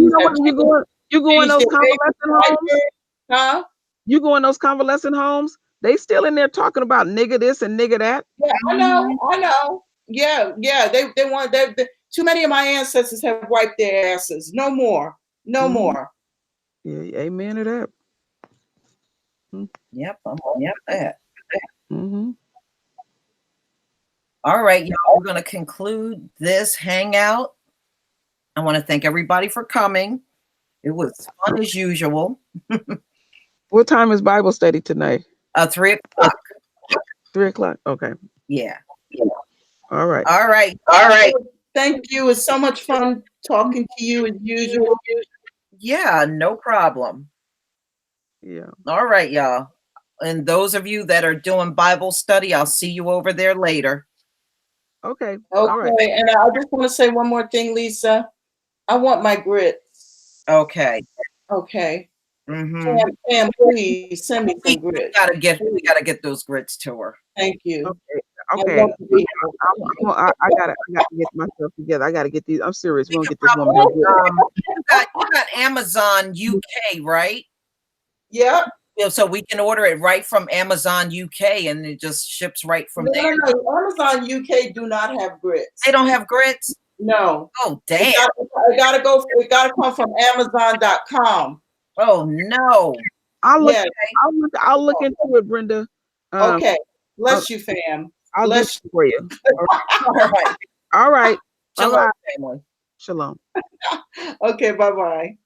[SPEAKER 6] You go in those convalescent homes?
[SPEAKER 5] Huh?
[SPEAKER 6] You go in those convalescent homes? They still in there talking about nigga this and nigga that.
[SPEAKER 5] Yeah, I know. Yeah. They want too many of my ancestors have wiped their asses. No more. No more.
[SPEAKER 6] Yeah, amen to that.
[SPEAKER 1] Yep, that. All right, y'all, we're going to conclude this hangout. I want to thank everybody for coming. It was fun as usual.
[SPEAKER 6] What time is Bible study tonight?
[SPEAKER 1] 3 o'clock.
[SPEAKER 6] 3 o'clock. Okay.
[SPEAKER 1] Yeah.
[SPEAKER 6] All right.
[SPEAKER 5] Thank you. It's so much fun talking to you as usual.
[SPEAKER 1] Yeah, no problem.
[SPEAKER 6] Yeah.
[SPEAKER 1] All right, y'all. And those of you that are doing Bible study, I'll see you over there later.
[SPEAKER 6] Okay.
[SPEAKER 5] All right. And I just want to say one more thing, Lisa. I want my grits.
[SPEAKER 1] Okay.
[SPEAKER 5] Sam, please send me some grits.
[SPEAKER 1] We gotta get those grits to her.
[SPEAKER 5] Thank you.
[SPEAKER 6] Okay. I gotta get myself together. I gotta get these. I'm serious. We're gonna get this woman.
[SPEAKER 1] You got Amazon UK, right?
[SPEAKER 5] Yeah.
[SPEAKER 1] So we can order it right from Amazon UK, and it just ships right from there.
[SPEAKER 5] No, Amazon UK do not have grits.
[SPEAKER 1] They don't have grits?
[SPEAKER 5] No.
[SPEAKER 1] Oh, damn.
[SPEAKER 5] It gotta come from Amazon.com.
[SPEAKER 1] Oh no.
[SPEAKER 6] I'll look into it, Brenda.
[SPEAKER 5] Okay. Bless you, fam.
[SPEAKER 6] I'll bless you for you. All right.
[SPEAKER 1] Shalom, family.
[SPEAKER 6] Shalom.
[SPEAKER 5] Okay, bye-bye.